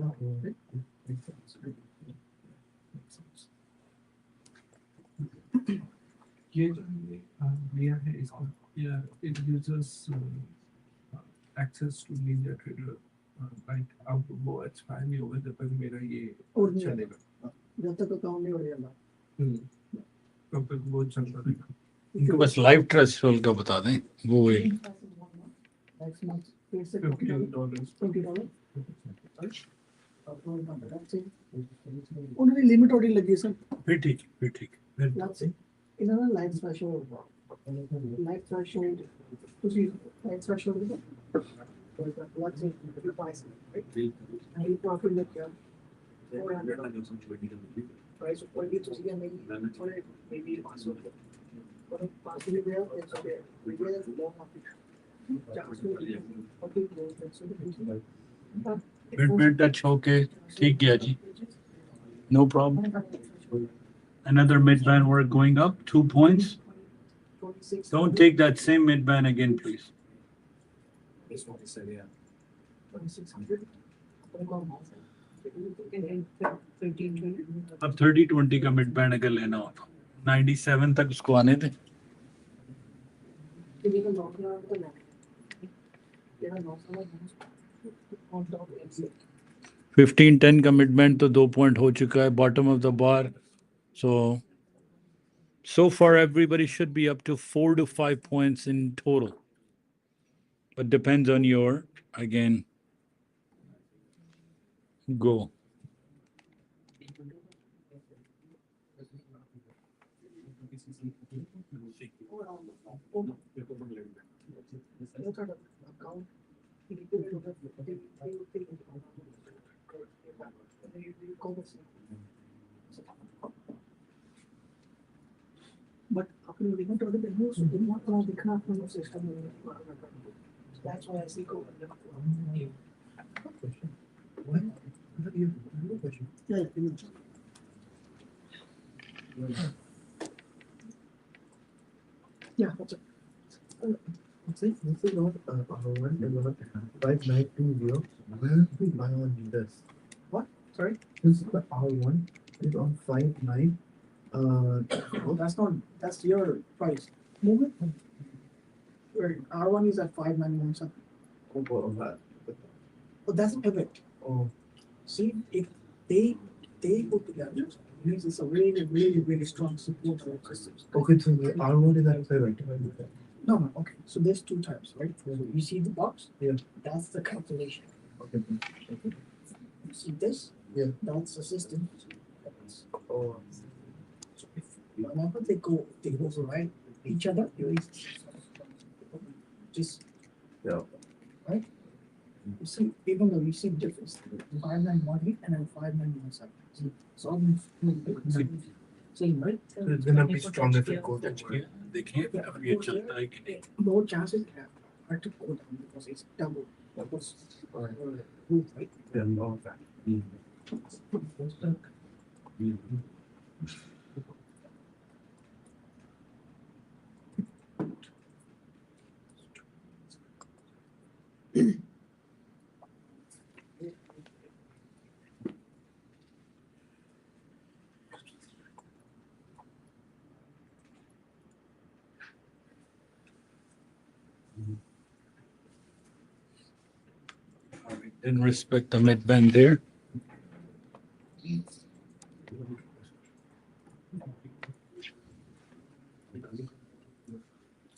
Makes sense. ये जो भैया है इसको Yeah, it gives us access to linear trader, like how to go expand over the पर मेरा ये और नहीं चलेगा. जब तक अकाउंट नहीं हो जाएगा तब तक वो चलता रहेगा. इनको बस लाइव ट्रस्ट रोल का बता दें वो एक नेक्स्ट मंथ फिर से $50. $20 उन्होंने लिमिट ऑर्डर लगी सर फिर ठीक that's it इन्होंने लाइव थ्रेशोल्ड लाइव थ्रेशोल्ड ਤੁਸੀਂ ਲਾਈਵ ਥ੍ਰੈਸ਼ੋਲਡ ਦੇਖੋ let's say you buy something right and you profit look here price of quality to see maybe possible but possibly there it's okay we get long market mid touch होके ठीक गया जी no problem another mid band we're going up 2 points don't take that same mid band again please 2600 अब 30-20 का mid band अगर लेना हो तो 97 तक उसको आने दें 15-10 का मिड बैंड तो 2 पॉइंट हो चुका है bottom of the bar so far everybody should be up to 4 to 5 points in total but depends on your again go but अपने लिमिट ऑर्डर पे वो सुनना थोड़ा दिखना अपने सिस्टम में that's why I see go yeah that's it This is not one and not 5920. Where we buy on this? what sorry This is the R1 is on 59. well that's your price move it where R1 is at 591 something Oh, that. but that's pivot Oh, see if they put together means it's a really strong support for systems okay. So the R1 is at 7. no okay so there's two types right so you see the box Yeah. that's the calculation Okay. you see this Yeah. that's the system Oh, so if whenever they override each other you just yeah. right you see even though you see the difference 5918 and then 5917 so almost same right So it's gonna be strong if it goes over. देखिए अब ये चलता है कि नहीं more chances are to go down because it's double right Then all that. didn't respect the mid band there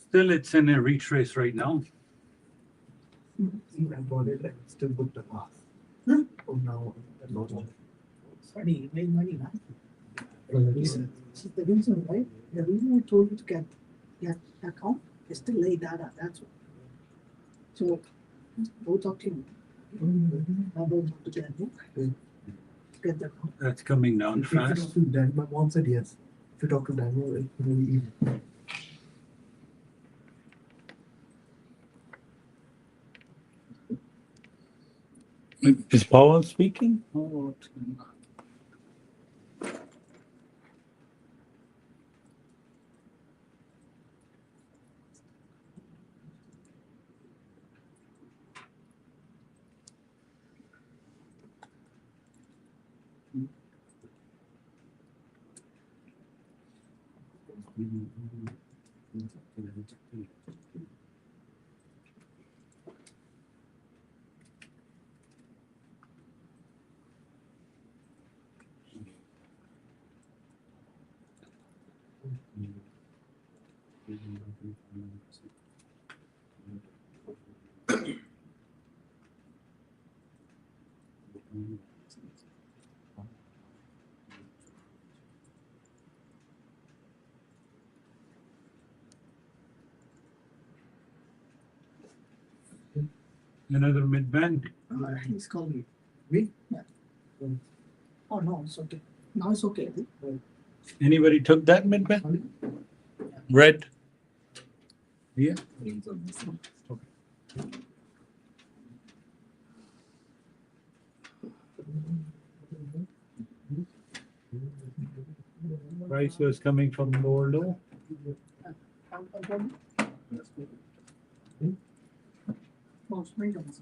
still it's in a retrace right now See, I bought it and still booked a loss. Oh, now I lost it. sorry you made money man This this is the reason right the reason I told you to get account is to lay data that's why so go talk to him I don't talk to Daniel get the account that's coming down If you talk fast to Dan, my mom said yes. If you talk to Daniel, it's really easy. is Powell speaking oh, what's going on? Another mid-band. He's calling. Me? Yeah. Oh, no, it's okay. Now it's okay. Anybody took that mid-band? Red? Yeah. Price was coming from lower low. Oh, spring comes.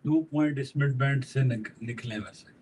दो point इस mid band से निकले वैसे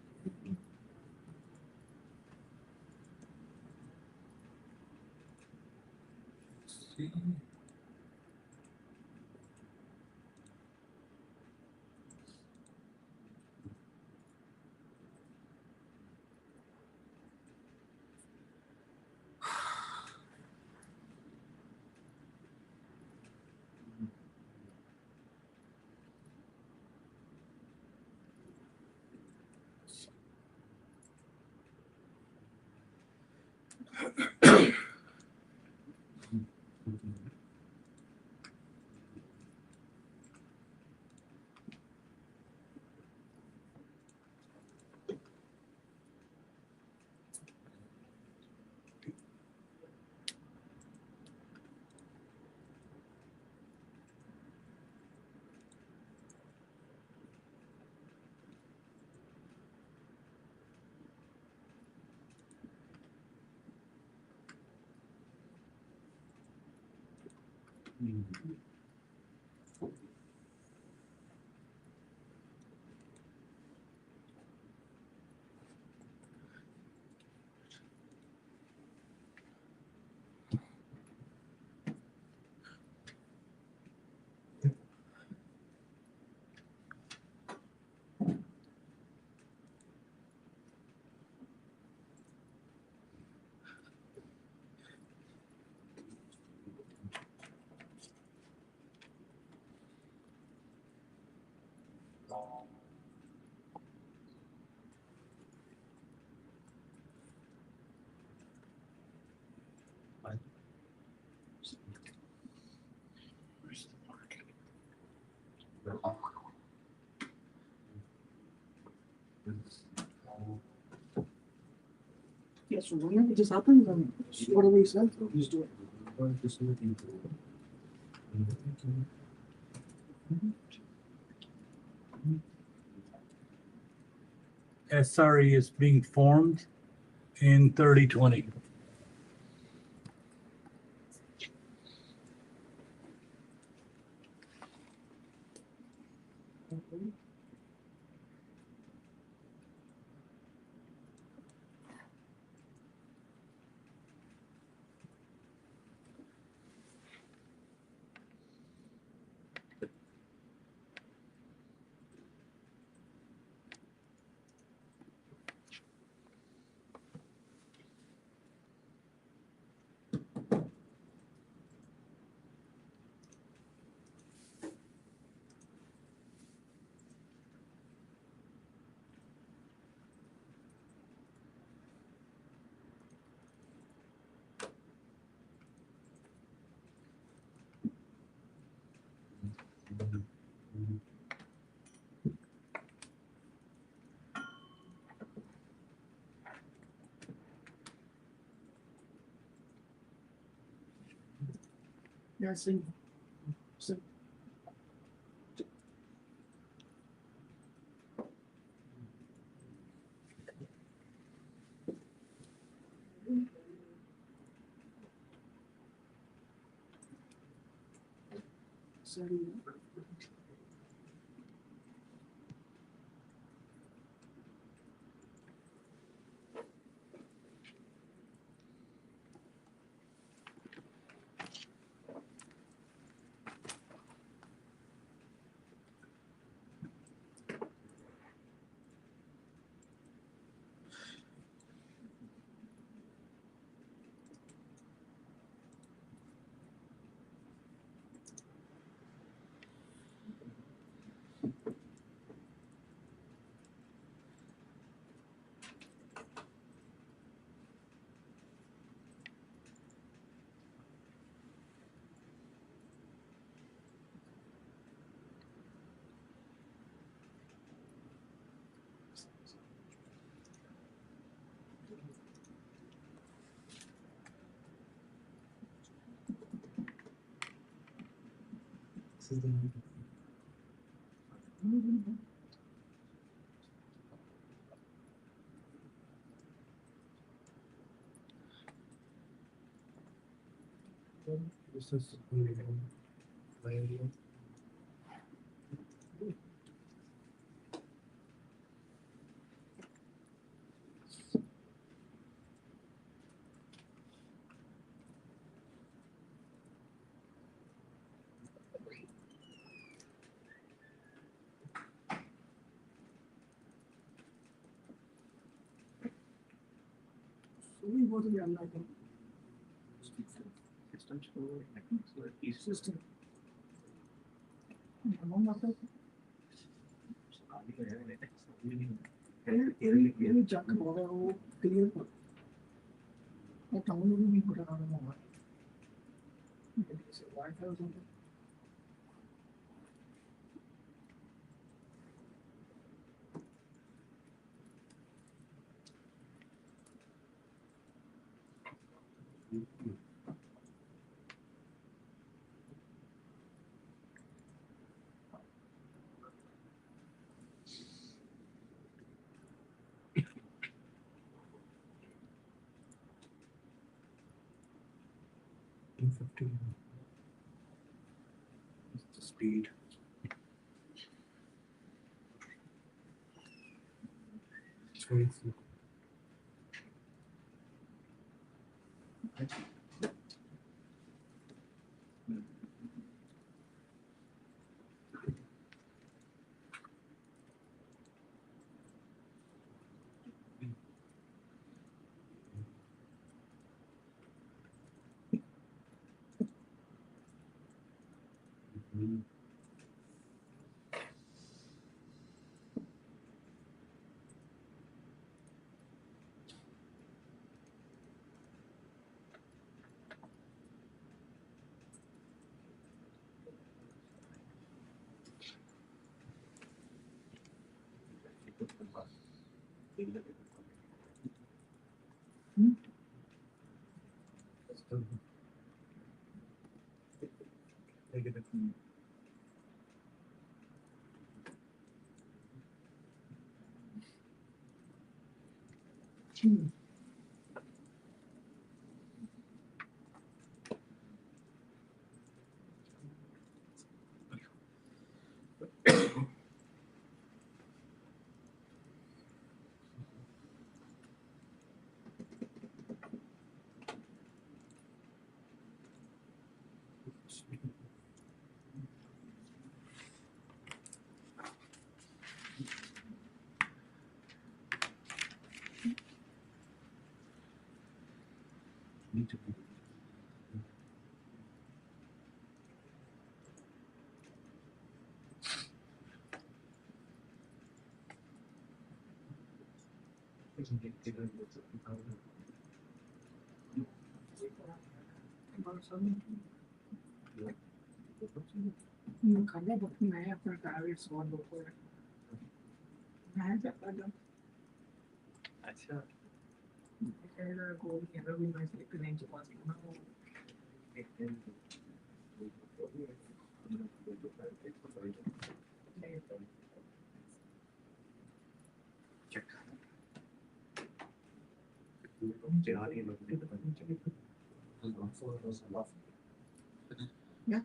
Yes, so whenever this happens, then whatever he says, just do it. SRE is being formed in 3020. Yeah, see. So, so, This is the this is my area. we go to the unlocking system. ये चक होगा वो clear कर वो town में भी पता नहीं होगा जैसे वाईफाई हो जाता The speed. It's very slow. Negative. Need to be. खाने वक्त मैं अपना टारगेट सॉल्व होता है मैं जाता जब अच्छा मेरा गोल है अभी मैं सिलेक्ट नहीं चुका सकता हूँ Yeah.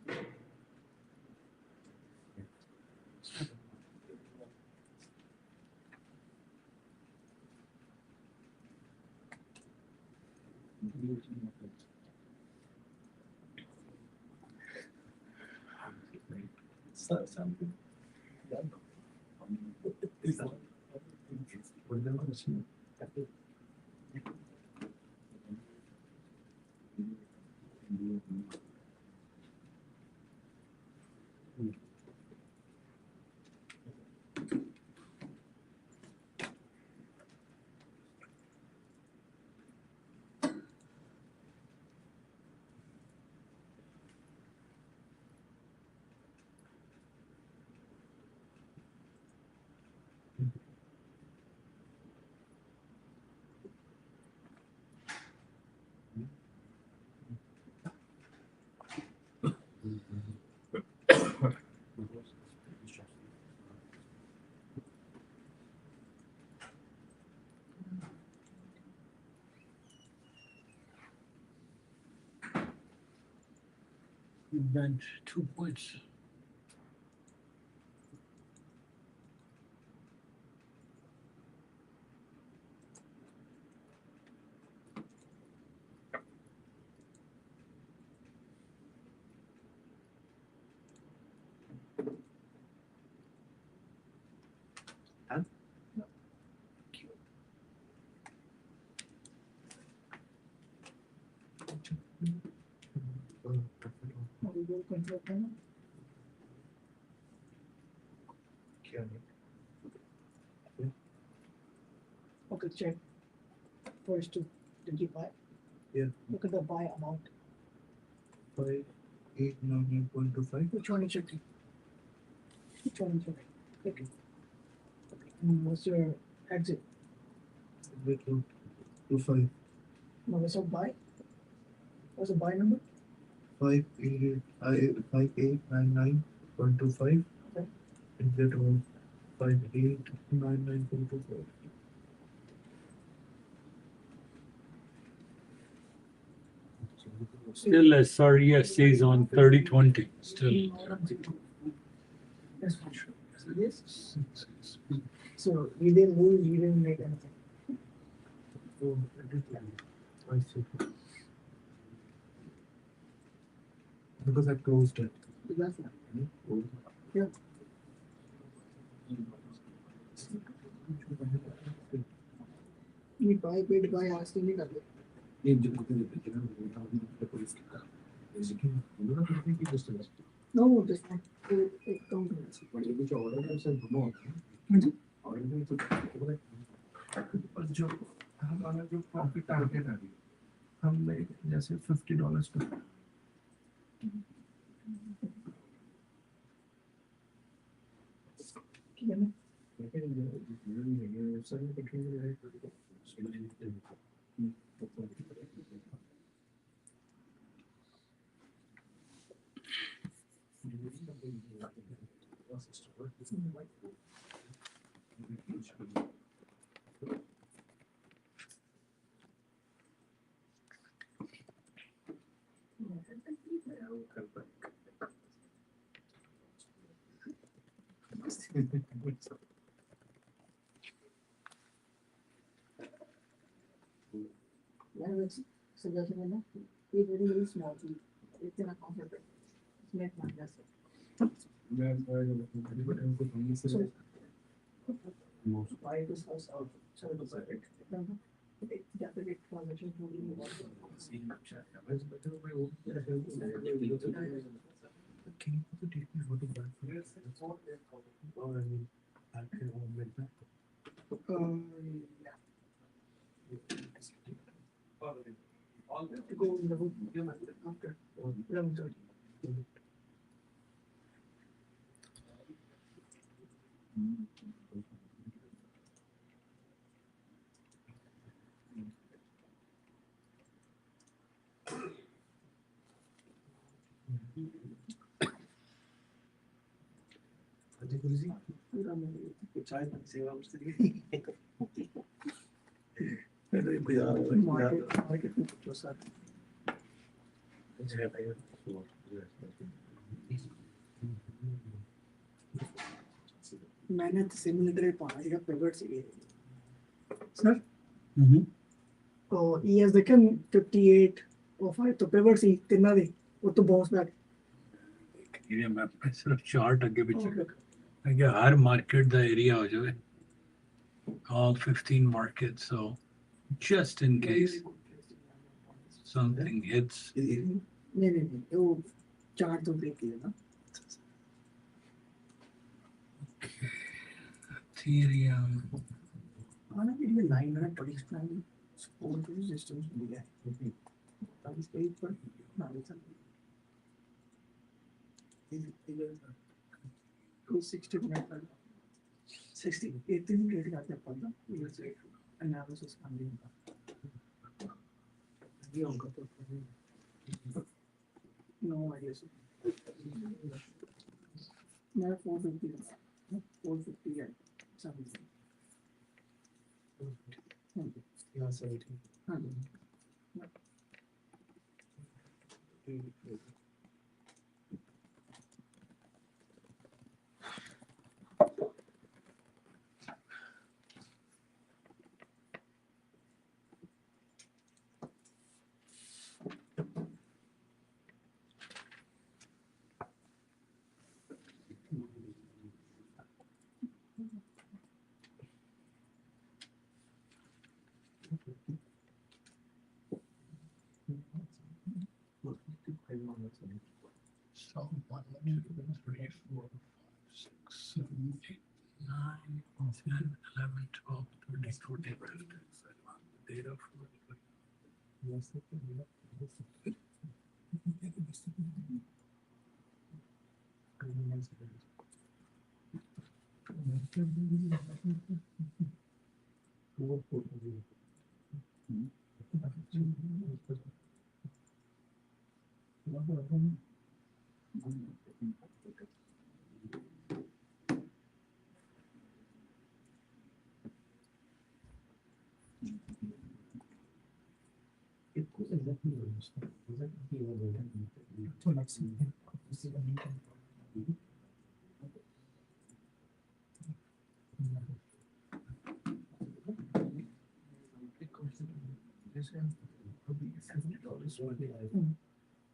You bent 2 points. Okay, check. First to 25. Yeah. Look at the buy amount. 5899.25. Which one is checking? Which one is checking? Okay. And what's your exit? Wait, 25. No, what's your buy? What's the buy number? 5899.25. Okay. And that was 5899.25. Still, SRES says on 30/20. Still. That's for sure. Yes. So we didn't lose, we didn't make anything. So, I see. Because I closed it. That's not. Yeah. We buy, bid, buy, asking me nothing. No, just not. It don't do it. और जो हमारा जो profit target है हमने जैसे $50 का ठीक है ना? Yeah, that's suggestion है ना? ये very small thing. इतना complicated. It's not just it. So, buy this house out. 7%. Definitely transaction to Can you also teach me how to buy? Or I mean, I can make that. yeah. To go in the room after 11:30. पूरा मेरे चाय की सेवा उससे market में तो sir मैंने तो सिमुलेटर पढ़ा है पिवट से सर तो ईएस देखें 58 और 5 तो पिवट से कितना दे वो तो बाउंस बैक एरिया मैप पे सिर्फ चार्ट आगे पीछे ताकि हर मार्केट दा एरिया हो जाए all 15 markets so just in case something hits नहीं वो चार्ट तो देख लिया ना Ethereum आना भी 9 मिनट 29 सपोर्ट रेजिस्टेंस दिया है अब इस पेज पर ना लिखा 260 मिनट पर 60 18 मिनट का क्या पता ये से एनालिसिस करने का ये होगा तो नो आईडिया सर मैं 450 है समझ यहाँ से हाँ so 1 2 3 4 5 6 7 8 9 10 11 12 13 14 15 data for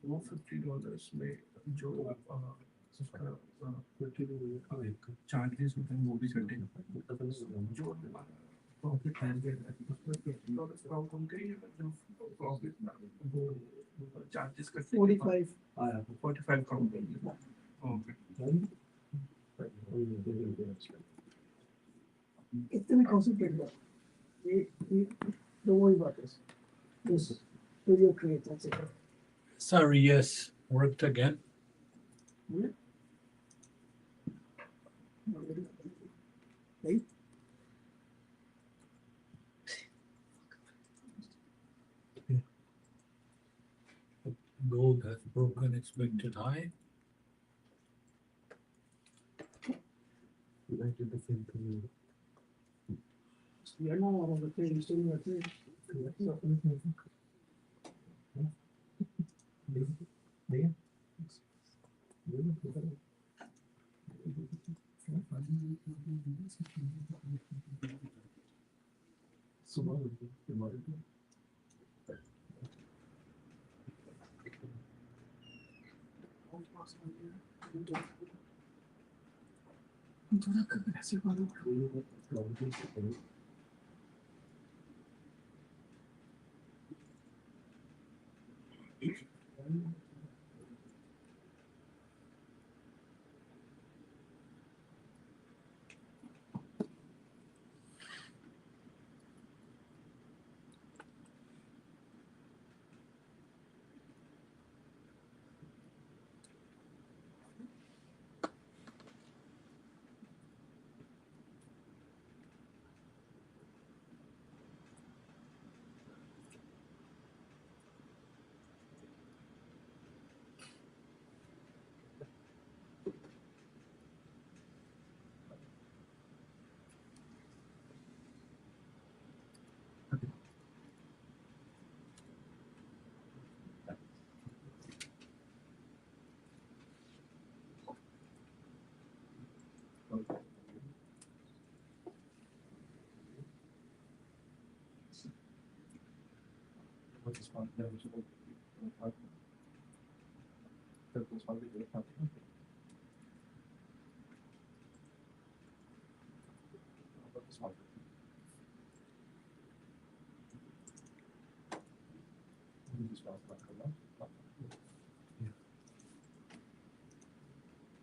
वो $50 में जो उसका चार्जेस होते हैं वो भी कटेगा जो प्रॉफिट प्रॉफिट वो चार्जेस कटते 45 45 काउंट ओके इतने कॉन्सेंट्रेट कर ये दो वही बात है this video create that's it sorry yes worked again right gold has broken expected high United the same thing. we are now on the page still not थोड़ा कर ऐसे वाला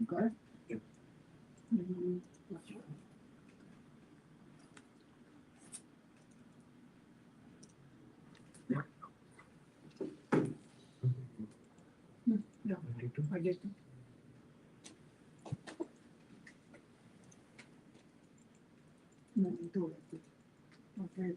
Got it? Yeah, I get it. No, do it. Okay,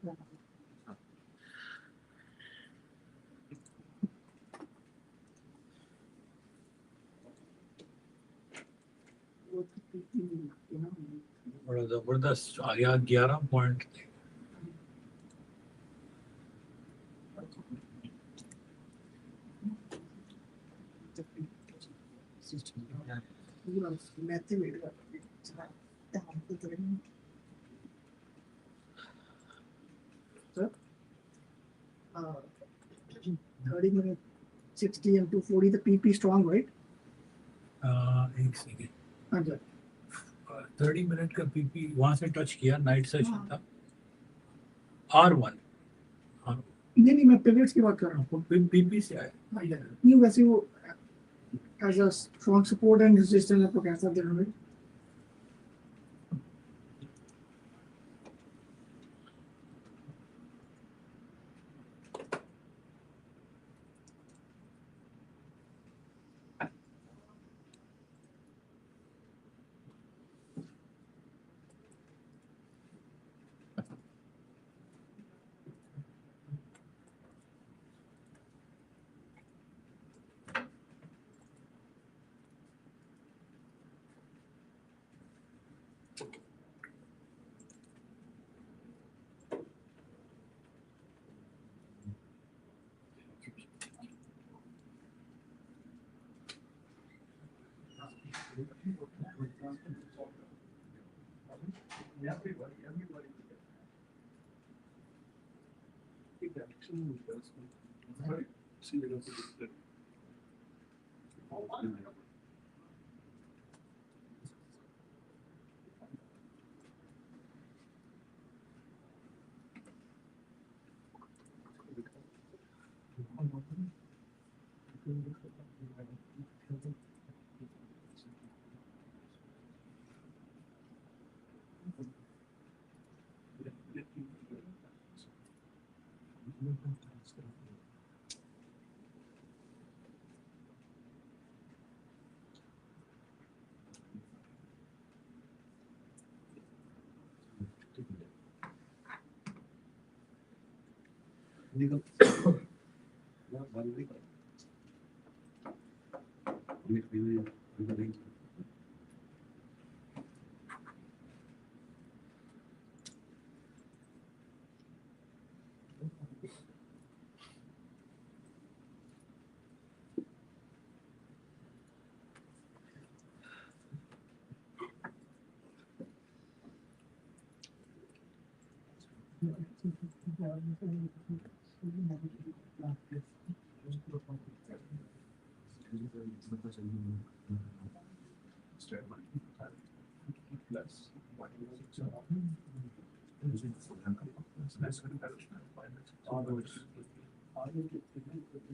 बड़ा जबरदस्त आ गया 11 point Sir, 30 minute 60 and 240 the PP strong, right? एक second हाँ जी 30 minute का पीपी वहां से टच किया नाइट सेशन था R1 नहीं मैं पिवट्स की बात कर रहा हूँ पीपी से आया नहीं वैसे वो as a strong support and resistance आपको कैसा दे रहा है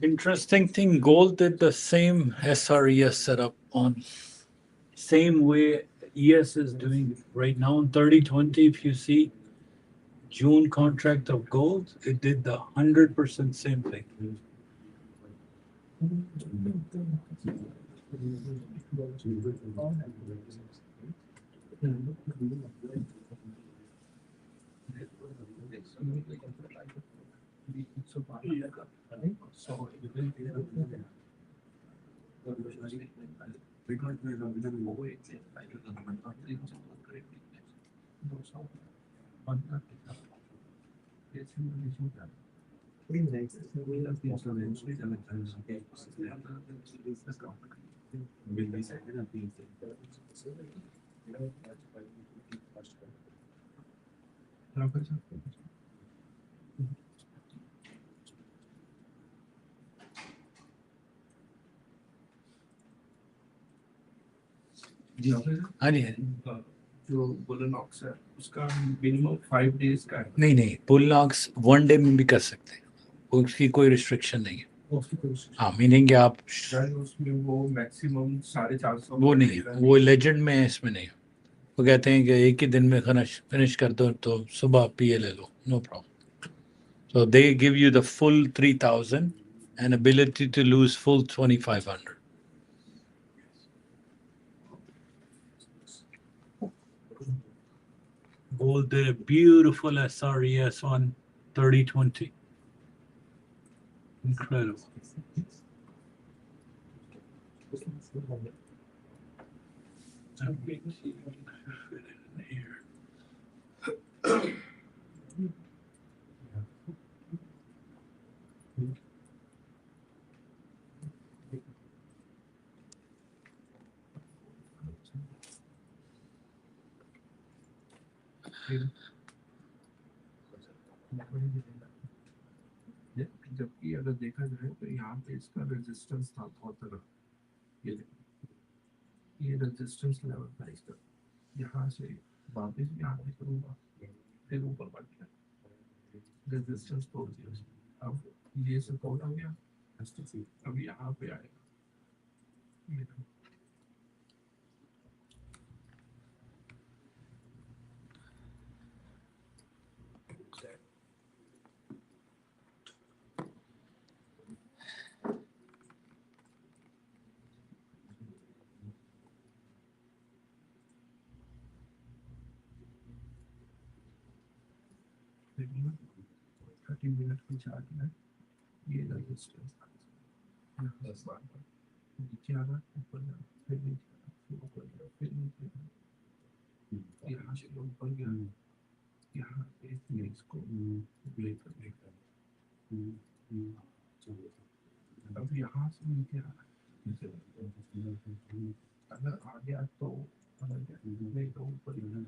Interesting thing, gold did the same SRES setup on same way ES is doing right now in 3020. If you see June contract of gold, it did the 100% same thing. जी हाँ जी जो बुलनॉक्स है उसका minimum 5 days का है। नहीं पुल locks 1 day में भी कर सकते हैं, उसकी कोई रिस्ट्रिक्शन नहीं है। हाँ मीनिंग कि आप उसमें वो मैक्सिमम 450 वो नहीं है, वो लेजेंड में है, इसमें नहीं है। वो कहते हैं कि एक ही दिन में फिनिश कर दो तो सुबह पिए ले लो, no problem. So they give you the full 3,000 and ability to lose full 2,500. Gold did a beautiful SRES on 3020. Incredible. जबकि अगर देखा जाए तो यहाँ पे इसका रेजिस्टेंस था बहुत तरह, ये रेजिस्टेंस लेवल था इसका, यहाँ से वापस भी आने करूँगा फिर ऊपर बढ़ गया, रेजिस्टेंस तोड़ दिया। अब ये सपोर्ट हो गया, अब यहाँ पे आएगा। देखिए 30 मिनट की चार्ट में ये रेजिस्टेंस नीचे आ रहा, ऊपर जा, फिर नीचे आ, फिर ऊपर गया, फिर नीचे आ, यहाँ से ऊपर गया, यहाँ पे इसको ब्रेक कर देगा। अब यहाँ से नीचे आ रहा है, अगर आ गया तो नहीं तो ऊपर गया।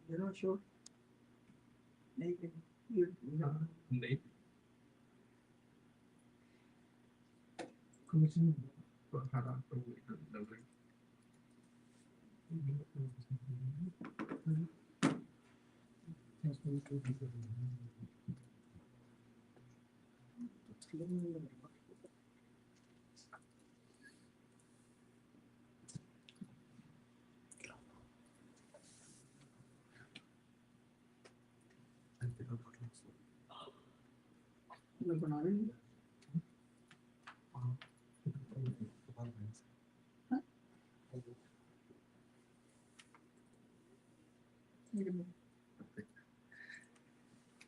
You're not sure? नहीं नहीं कुछ नहीं हरा तो लग रही मैं बना रही हूँ।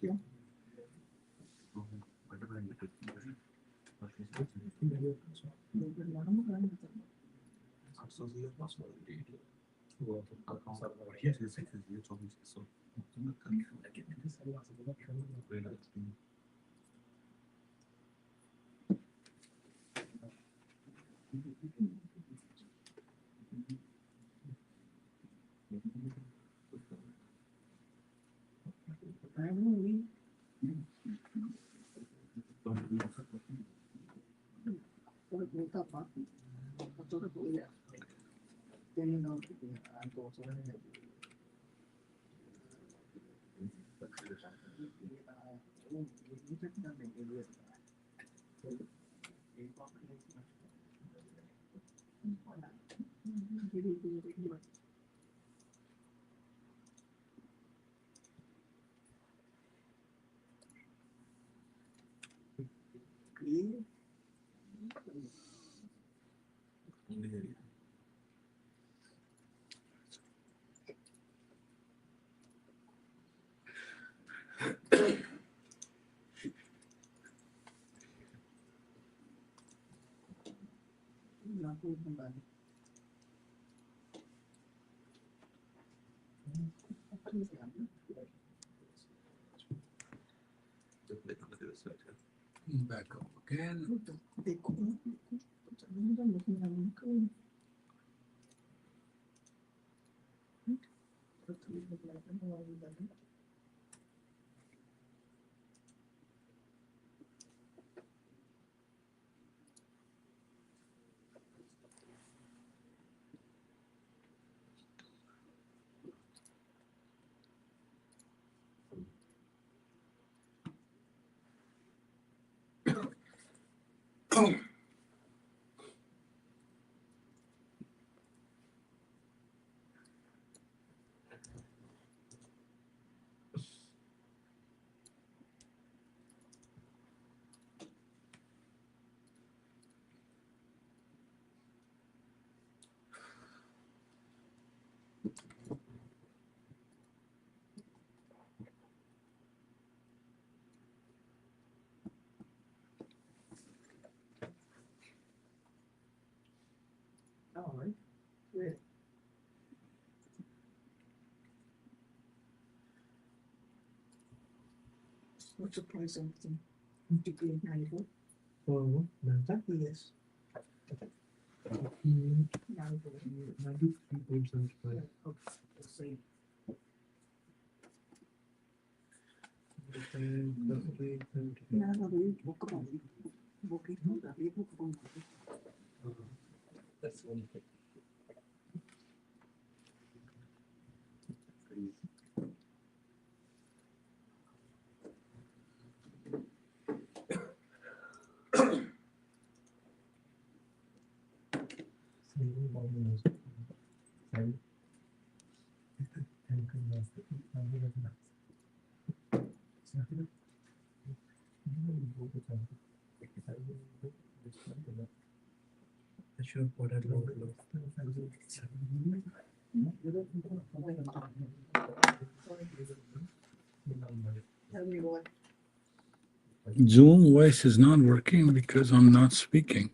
क्यों? Back up again. All right. Great. What's the price of the degree 94? Oh, Nasdaq? Yes. 93.75. Okay. Let's see. That's one thing. Sure, what I love. Tell me what. Zoom voice is not working because I'm not speaking.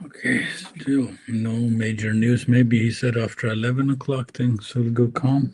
Okay, still no major news. Maybe he said after 11 o'clock things will go calm.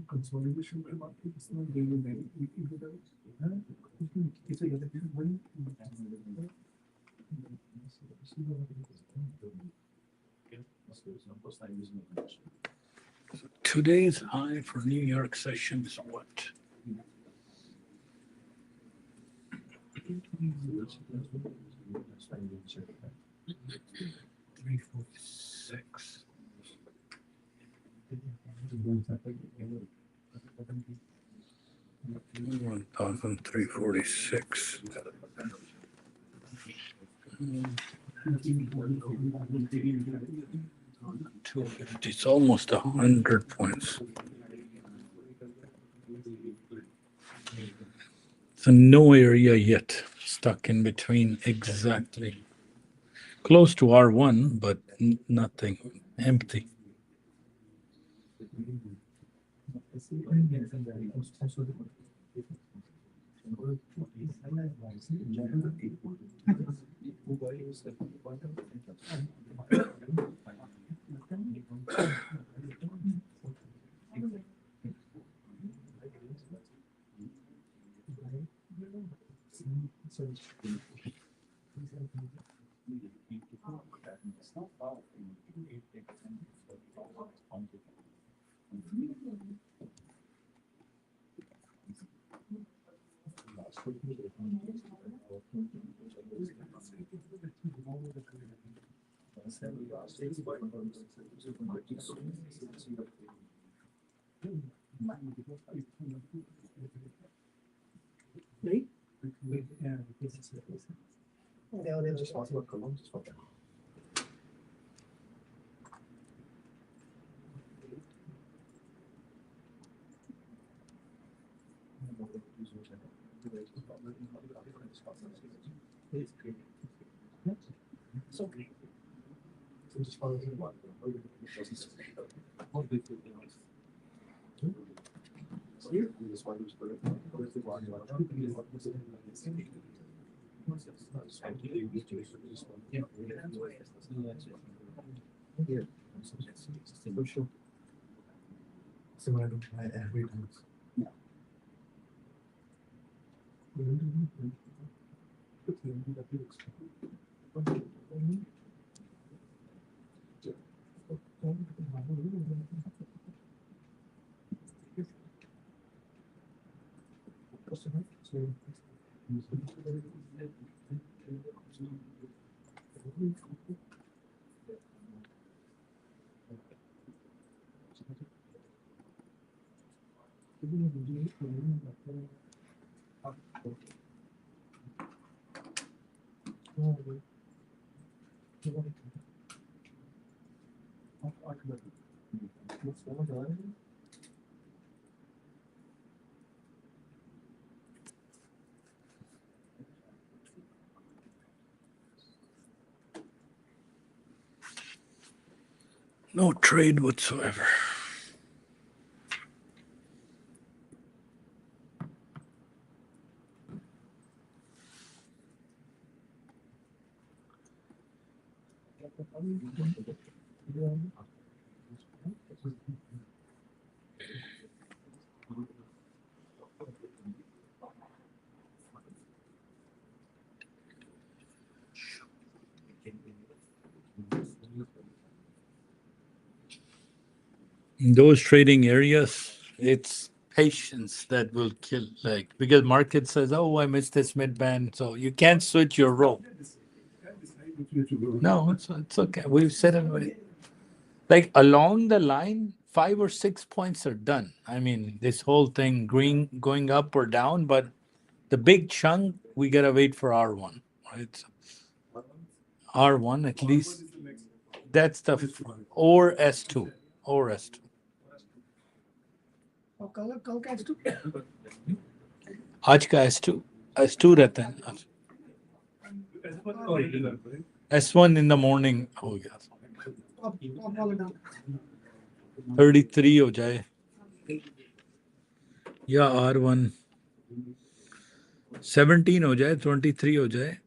Consolidation market is not doing very Today's high for New York session is what? 346. 1,346. 250. It's almost 100 points. So no area yet, stuck in between exactly. Close to R1, but nothing, empty. Right? They are just so great. So just follow the one. Similar to my every time. No trade whatsoever. In those trading areas, it's patience that will kill, like, because market says, oh, I missed this mid band, so you can't switch your role. No, it's okay. We've said it. Like along the line, 5 or 6 points are done. I mean, this whole thing green going up or down, but the big chunk, we gotta wait for R1, right? R1 at least. That's the or S2. Or S2. और कल का S2 आज का S2 रहता है. S1 in the morning हो गया, आप वाला डाल 33 हो जाए या R1 17 हो जाए, 23 हो जाए.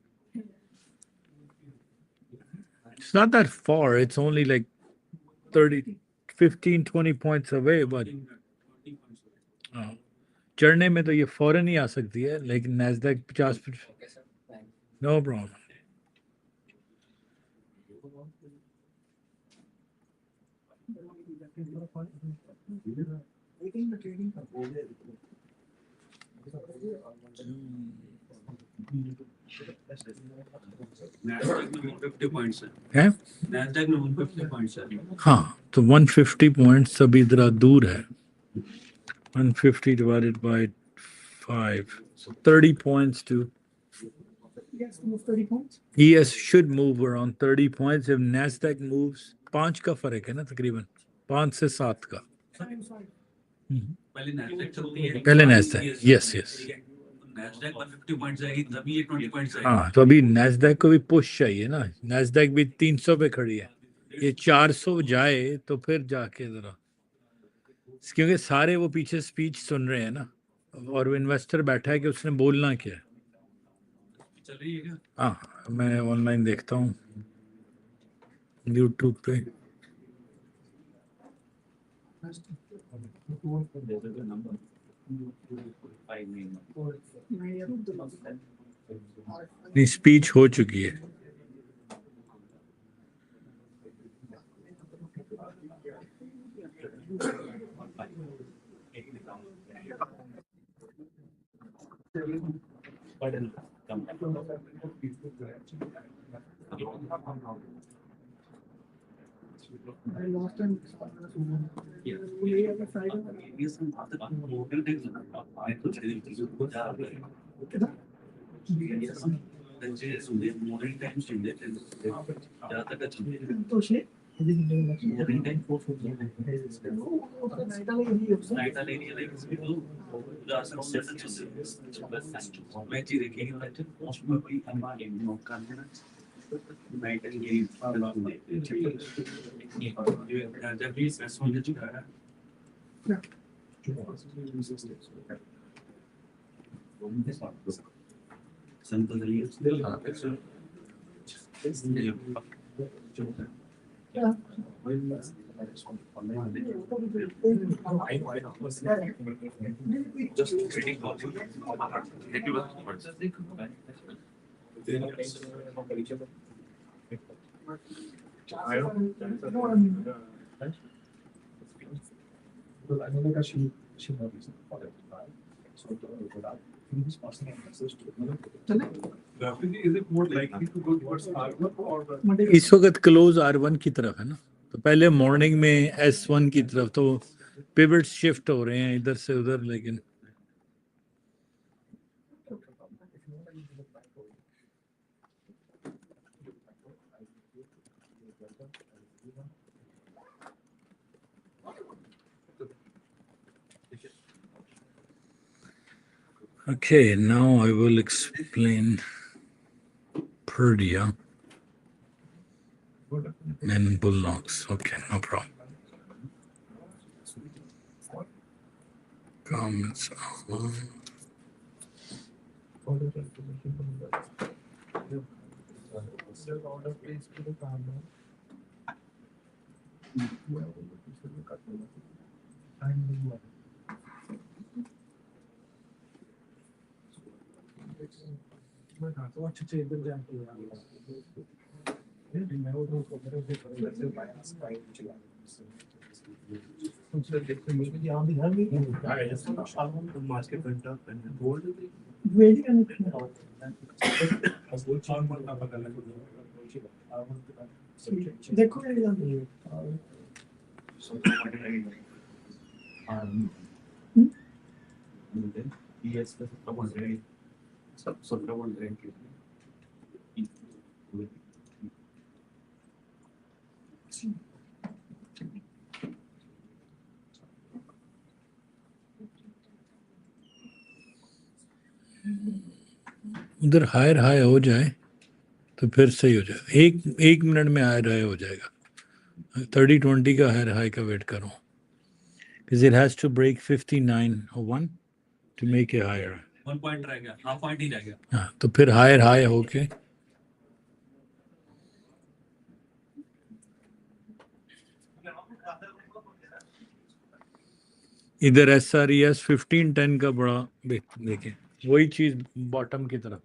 It's not that far. It's only like 30, 15, 20 points away, but चढ़ने में तो ये फौरन ही आ सकती है, लेकिन Nasdaq 50%. No problem. है Nasdaq में 150 पॉइंट्स है. हाँ, तो 150 पॉइंट्स अभी इधर दूर है. 150 divided by 5, so 30 points to yes move 30 points ES should move around 30 points. If Nasdaq moves, 5 का फर्क है ना तकरीबन, 5 से 7 का. times 5 पहले Nasdaq चलती है. पहले Nasdaq, yes. Nasdaq 150 पॉइंट्स आएगी तभी ये 20 पॉइंट्स आएगी. हाँ, तो अभी Nasdaq को भी पुश चाहिए ना. Nasdaq भी 300 पे खड़ी है, ये 400 जाए तो फिर जाके जरा, क्योंकि सारे वो पीछे स्पीच सुन रहे हैं ना, और वो इन्वेस्टर बैठा है कि उसने बोलना क्या है. चल रही है क्या? हाँ, मैं ऑनलाइन देखता हूँ यूट्यूब पे. मैं ये रुक दूंगा नहीं, स्पीच हो चुकी है. I lost time ये अगर फ्राइडे ये सब होटल टैक्स आए तो चलिए किधर ये सब तंजे सुने मॉर्निंग टाइम सुने ज्यादा तक अच्छी तो शे मॉर्निंग टाइम नाइट वाले ये नाइट वाले नहीं लाइक जा सकते हैं मैं चीज देखी है उसमें कोई हमारे नो कर देना नाइट ये जब भी स्ट्रेस हो जाता है इस वक्त क्लोज R1 की तरफ है ना, तो पहले मॉर्निंग में S1 की तरफ, तो पिवट शिफ्ट हो रहे हैं इधर से उधर. लेकिन okay, now I will explain Perdia and Bulldogs. Okay, no problem. Comments on. देखो उधर हायर हाई हो जाए तो फिर सही हो जाएगा, एक मिनट में हायर हाई हो जाएगा। 30-20 का हायर हाई का वेट करो, because it has to break 59.01 to make it higher. 1 point रह गया, हाफ पॉइंट ही रह गया। हाँ, तो फिर हायर हाई होके इधर SRES 1510 का बड़ा देखें, वही चीज बॉटम की तरफ।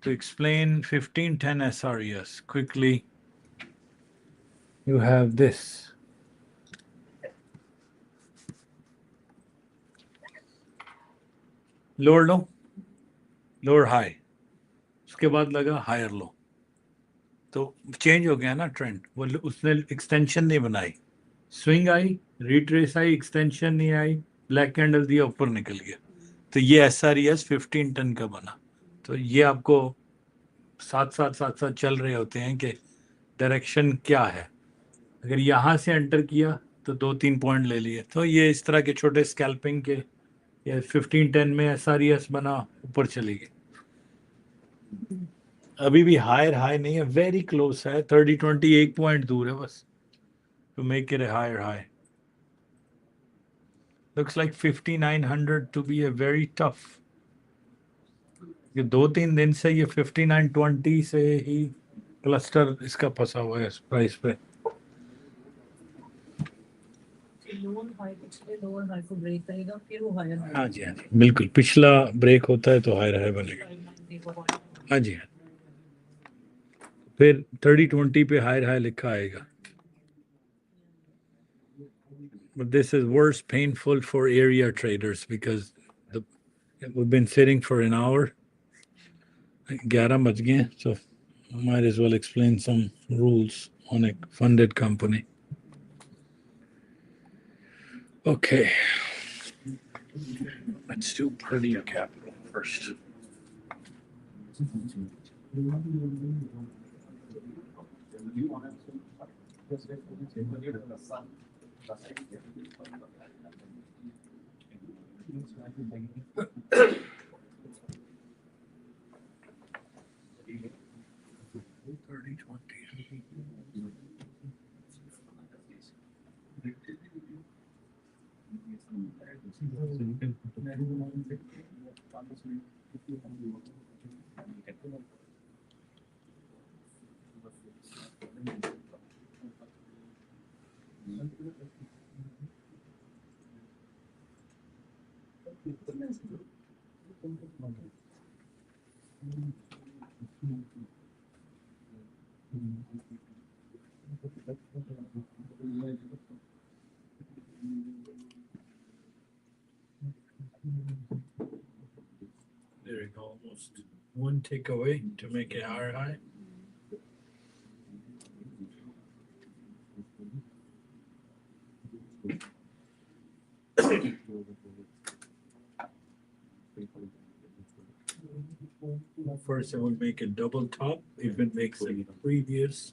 To explain 1510 SRES quickly, you have this. Lower low, lower high, उसके बाद लगा हायर लो, तो चेंज हो गया ना ट्रेंड। वो उसने एक्सटेंशन नहीं बनाई, स्विंग आई, रिट्रेस आई, एक्सटेंशन नहीं आई, ब्लैक कैंडल दिया, ऊपर निकल गया। तो ये SRES 1510 का बना। तो ये आपको साथ साथ चल रहे होते हैं कि डायरेक्शन क्या है। अगर यहाँ से एंटर किया तो 2-3 पॉइंट ले लिए। तो ये इस तरह के छोटे स्कैल्पिंग के, ये 1510 में SRES बना, ऊपर चली गई। अभी भी हायर हाई नहीं है, वेरी क्लोज है, 30-20 1 पॉइंट दूर है बस to make it a higher high. Looks like 5900 to be a very tough. ये 2-3 दिन से ये 5920 से ही क्लस्टर इसका फंसा हुआ है इस प्राइस पे। लोअर हाई पिछले लोअर हाई को ब्रेक करेगा, फिर वो हायर हाई। हाँ जी, हाँ जी, बिल्कुल। पिछला ब्रेक होता है तो हायर हाई बनेगा। हाँ जी, हाँ। फिर 30-20 पे हायर हाई लिखा आएगा। But this is worse painful for area traders because we've been sitting for an hour. 11 बज गए, so might as well explain some rules on a funded company. Okay, let's do Perdia Capital first. There you go, almost one tick away to make it higher high. First, I will make a double top if it makes a previous.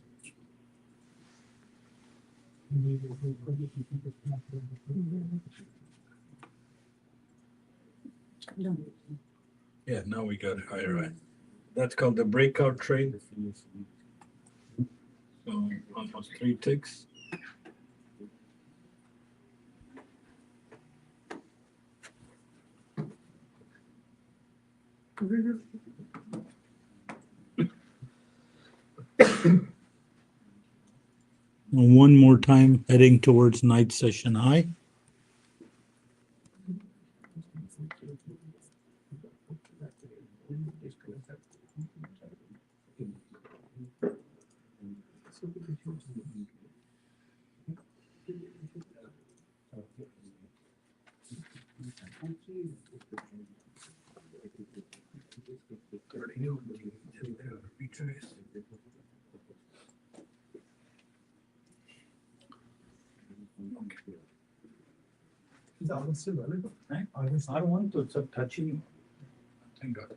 Yeah, now we got it higher high. That's called the breakout trade. So almost 3 ticks. One more time, heading towards night session high. I don't want to, it's a touchy. Thank God.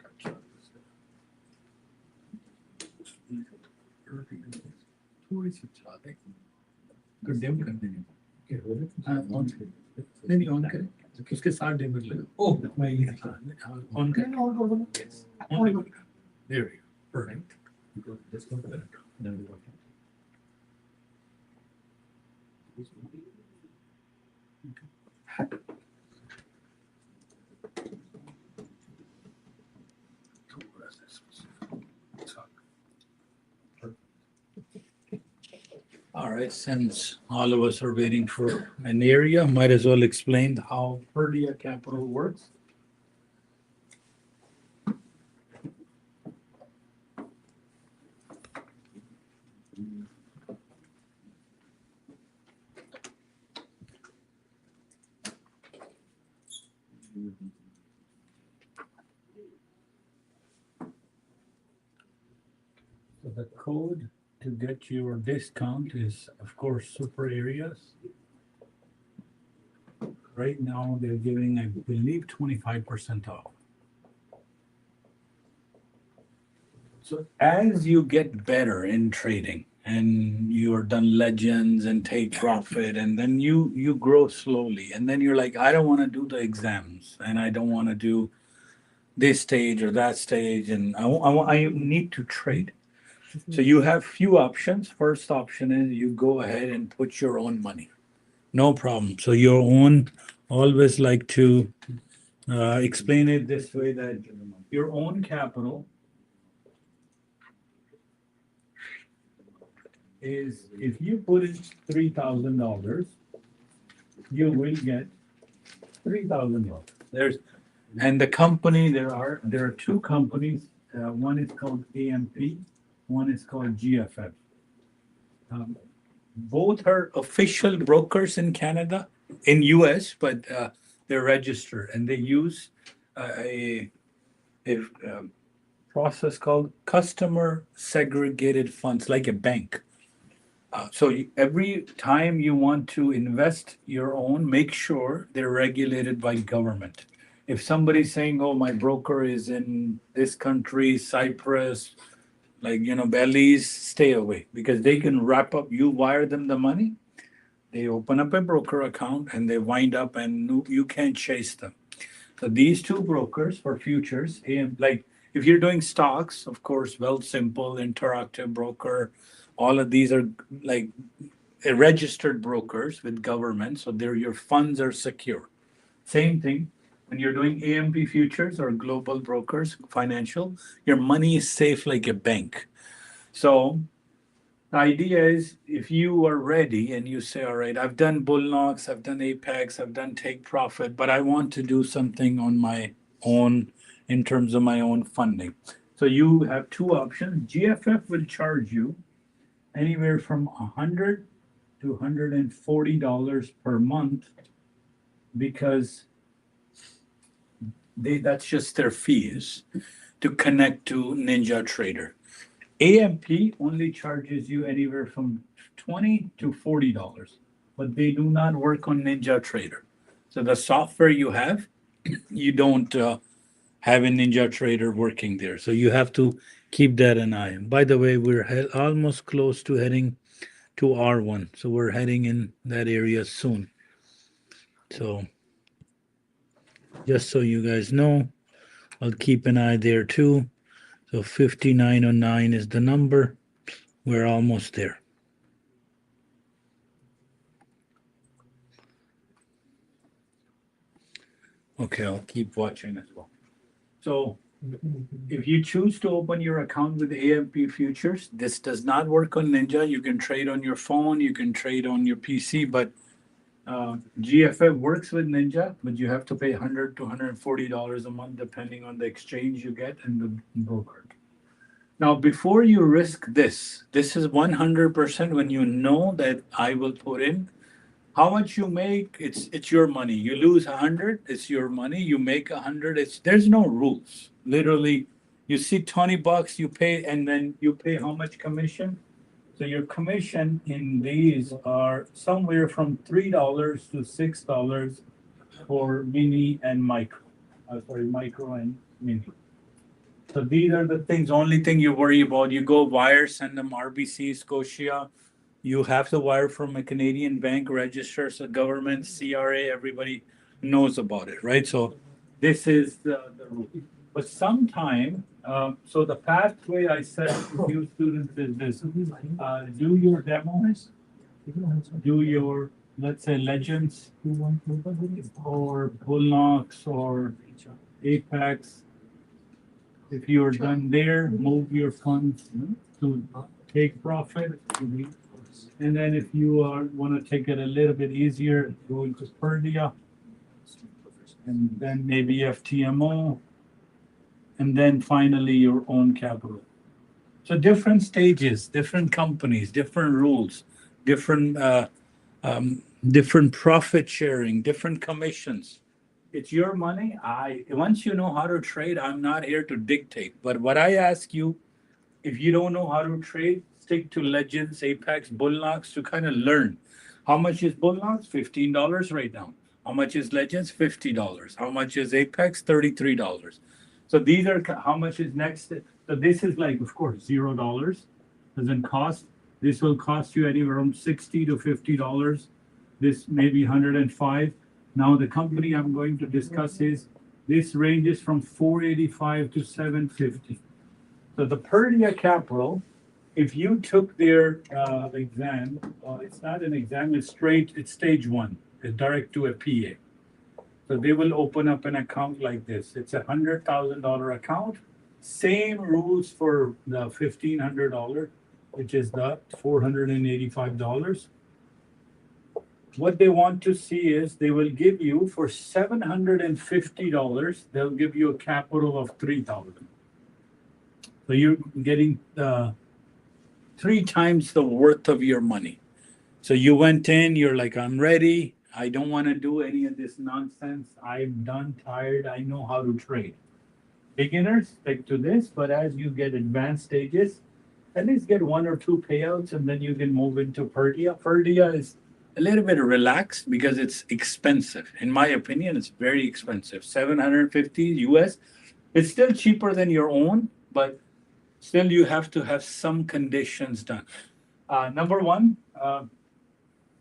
Good day, नहीं on करें, उसके साथ debit लगा। ओह, मैं on करें। There we go. Perfect. Just go to that. Then we go. All right, since all of us are waiting for an area, might as well explain how Perdia Capital works. So the code to get your discount is, of course, super areas. Right now, they're giving, I believe, 25% off. So as you get better in trading and you're done legends and take profit, and then you grow slowly, and then you're like, I don't want to do the exams, and I don't want to do this stage or that stage, and I need to trade. So you have few options. First option is you go ahead and put your own money. No problem. So your own, always like to explain it this way, that your own capital is, if you put in $3,000, you will get $3,000. And the company, there are two companies. One is called AMP, one is called GFF. Both are official brokers in Canada, in US, but they're registered, and they use a process called customer segregated funds, like a bank. So every time you want to invest your own, make sure they're regulated by government. If somebody's saying, oh, my broker is in this country, Cyprus, like, Belize, stay away, because they can wrap up, you wire them the money, they open up a broker account, and they wind up, and you can't chase them. So these two brokers for futures, like if you're doing stocks, of course, Wealthsimple, Interactive Broker, all of these are like registered brokers with government, so your funds are secure. Same thing when you're doing AMP futures or global brokers, financial, your money is safe like a bank. So the idea is, if you are ready and you say, all right, I've done bull knocks, I've done apex, I've done take profit, but I want to do something on my own in terms of my own funding. So you have two options. GFF will charge you anywhere from $100 to $140 per month, because that's just their fees to connect to NinjaTrader. AMP only charges you anywhere from $20 to $40, but they do not work on NinjaTrader. So the software you have, you don't have a NinjaTrader working there. So you have to keep that an eye. And by the way, we're almost close to heading to R1. So we're heading in that area soon. So just so you guys know, I'll keep an eye there too. So 5909 is the number. We're almost there. Okay, I'll keep watching as well. So if you choose to open your account with AMP Futures, this does not work on Ninja. You can trade on your phone, you can trade on your PC, but GFF works with Ninja, but you have to pay $100 to $140 a month, depending on the exchange you get and the broker. Now, before you risk this is 100% when you know that I will put in. How much you make, it's your money. You lose 100, it's your money. You make 100, there's no rules. Literally, you see $20, you pay, and then you pay how much commission? So your commission in these are somewhere from $3 to $6 for mini and micro. Micro and mini. So these are the things, only thing you worry about. You go wire, send them RBC, Scotia. You have to wire from a Canadian bank register, so government, CRA, everybody knows about it, right? So this is the rule. But sometime, so the pathway I said to few students is this, do your demos, do your, let's say, legends, or bullknots, or apex. If you're done there, move your funds to take profit. And then if you want to take it a little bit easier, go into Perdia, and then maybe FTMO, and then finally your own capital. So different stages, different companies, different rules, different different profit sharing, different commissions. It's your money. Once you know how to trade, I'm not here to dictate. But what I ask you, if you don't know how to trade, stick to Legends, Apex, Bullknots to kind of learn. How much is Bullknots? $15 right now. How much is Legends? $50. How much is Apex? $33. So these are how much is next. So this is like, of course, $0 doesn't cost. This will cost you anywhere from $60 to $50. This may be 105. Now the company I'm going to discuss is this ranges from 485 to 750. So the Perdia Capital, if you took their exam, it's not an exam, it's stage one, it's direct to a PA. So they will open up an account like this. It's a $100,000 account. Same rules for the $1,500, which is the $485. What they want to see is they will give you for $750, they'll give you a capital of $3,000. So you're getting 3 times the worth of your money. So you went in, you're like, I'm ready. I don't want to do any of this nonsense. I'm done, tired. I know how to trade. Beginners stick to this, but as you get advanced stages, at least get 1 or 2 payouts, and then you can move into Perdia. Perdia is a little bit relaxed because it's expensive. In my opinion, it's very expensive. $750 US. It's still cheaper than your own, but still you have to have some conditions done. Number one,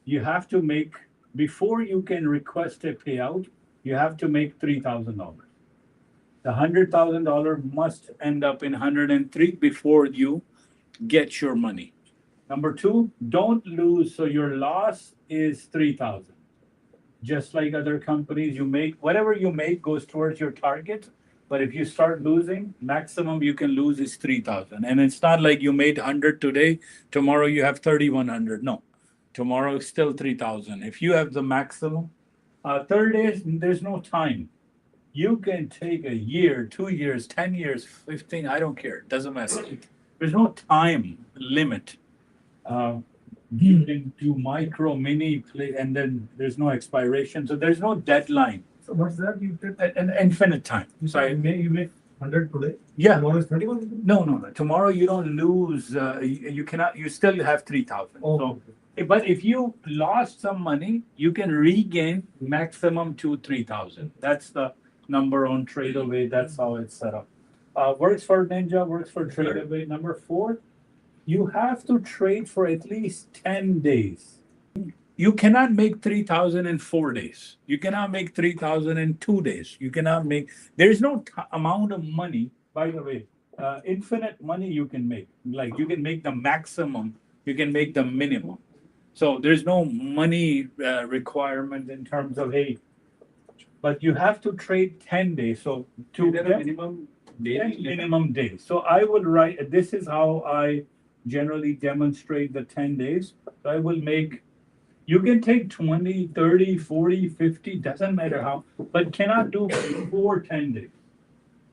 you have to make, before you can request a payout, you have to make $3,000. The $100,000 must end up in 103 before you get your money. Number two, don't lose. So your loss is 3,000. Just like other companies, you make whatever you make goes towards your target. But if you start losing, maximum you can lose is 3,000. And it's not like you made 100 today, tomorrow you have 3,100. No, tomorrow it's still 3,000. If you have the maximum, third is there's no time. You can take a year, 2 years, 10 years, 15. I don't care. It doesn't matter. There's no time limit. You can do micro, mini, play, and then there's no expiration. So there's no deadline. So what's that? You did An infinite time. you So you make 100 today. yeah, Tomorrow is 31. no. Tomorrow you don't lose. You cannot. You still have 3,000. Oh, So, but if you lost some money, you can regain maximum to 3,000. That's the number on TradeAway. That's how it's set up. Works for Ninja. Works for TradeAway. Number 4. You have to trade for at least 10 days. You cannot make 3,000 in 4 days. You cannot make 3,000 in 2 days. You cannot make, there's no amount of money, by the way, infinite money you can make. Like you can make the maximum, you can make the minimum. So there's no money requirement in terms of, hey, but you have to trade 10 days. So to get a minimum days. So I will write, this is how I generally demonstrate the 10 days. So I will make, you can take 20, 30, 40, 50, doesn't matter how, but cannot do before 10 days.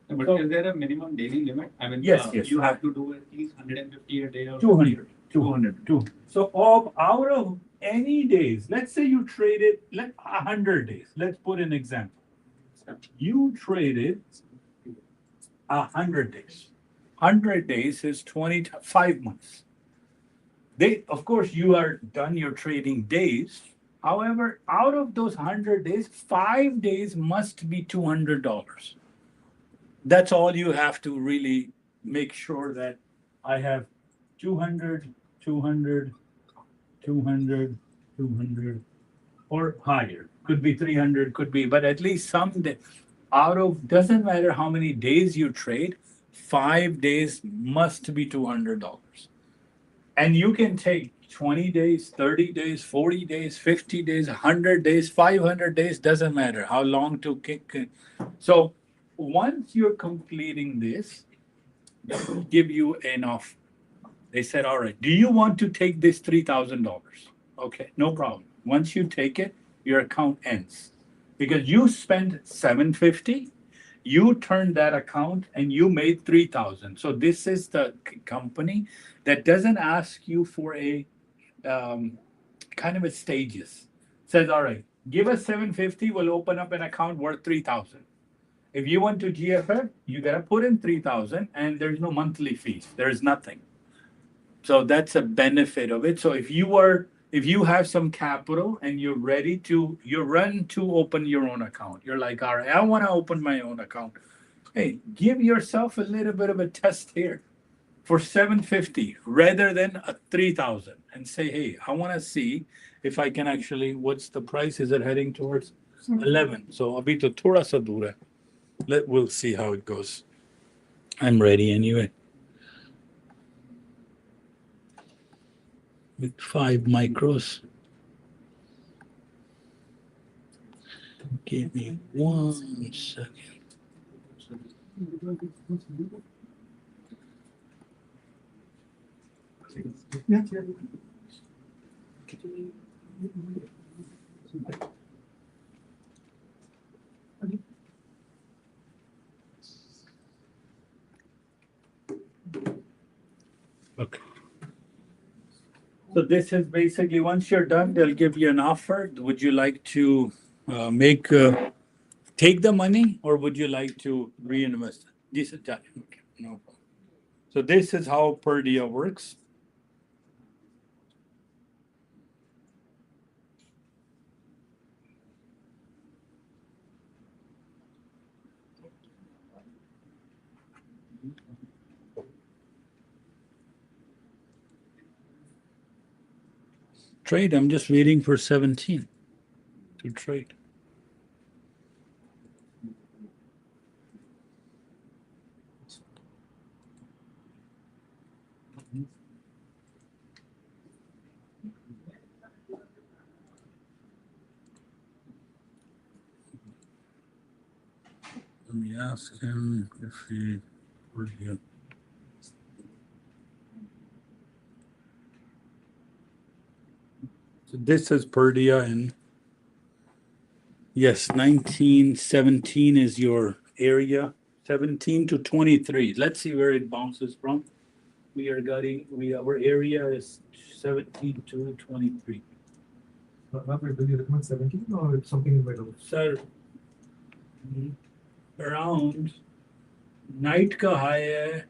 But So- is there a minimum daily limit? I mean, Yes, yes. you have to do at least 150 a day or 200. 200. So out of any days, let's say you traded 100 days. Let's put an example. You traded 100 days. 100 days is 25 months. Of course, you are done your trading days. However, out of those 100 days, 5 days must be $200. That's all you have to really make sure that I have 200, 200, 200, 200, or higher. Could be 300, could be, but at least some day. doesn't matter how many days you trade, 5 days must be $200. And you can take 20 days, 30 days, 40 days, 50 days, 100 days, 500 days, doesn't matter how long to kick it. So once you're completing this, that will give you an offer. They said, all right, do you want to take this $3,000? Okay, no problem. Once you take it, your account ends because you spent $750. You turned that account and you made 3,000. So this is the company that doesn't ask you for a kind of a stages. Says, all right, give us 750, we'll open up an account worth 3,000. If you want to GFF, you gotta put in 3,000 and there's no monthly fees. There's nothing. So that's a benefit of it. So if you have some capital and you're ready to, you run to open your own account. You're like, all right, I want to open my own account. Hey, give yourself a little bit of a test here for 750 rather than a 3,000 and say, hey, I want to see if I can actually, what's the price? Is it heading towards 11? So abhi to thoda sa dur hai. We'll see how it goes. I'm ready anyway. With 5 micros. Give me 1 second. Okay. So this is basically, once you're done, they'll give you an offer. Would you like to take the money or would you like to reinvest? This is that. Okay, no problem. So this is how Perdia works. Trade, I'm just waiting for 17 to trade. Let me ask him if he were here. So this is Perdia, and yes, 1917 is your area. 17 to 23. Let's see where it bounces from. Our area is 17 to 23. Do you recommend 17 or something in the middle? Sir, around night का high है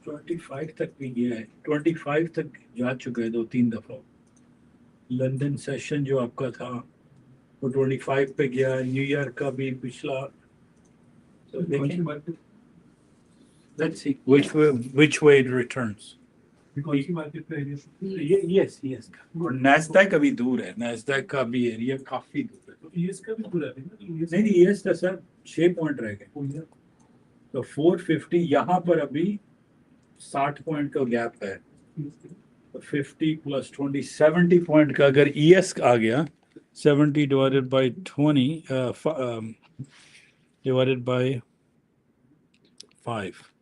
25 तक भी गया है 25 तक जा चुका है 2-3 दफा लंदन सेशन जो आपका था वो 25 पे गया न्यूयॉर्क का भी पिछला so देखें let's see which way it returns yes और Nasdaq अभी दूर है Nasdaq का भी एरिया काफी दूर है यूएस का भी पूरा है ना नहीं यूएस का सर 6 पॉइंट रह गए तो 450 यहाँ पर अभी 60 पॉइंट का गैप है तो 50 plus 20 70 पॉइंट का अगर ईएस आ गया 70 divided by 20 divided by 5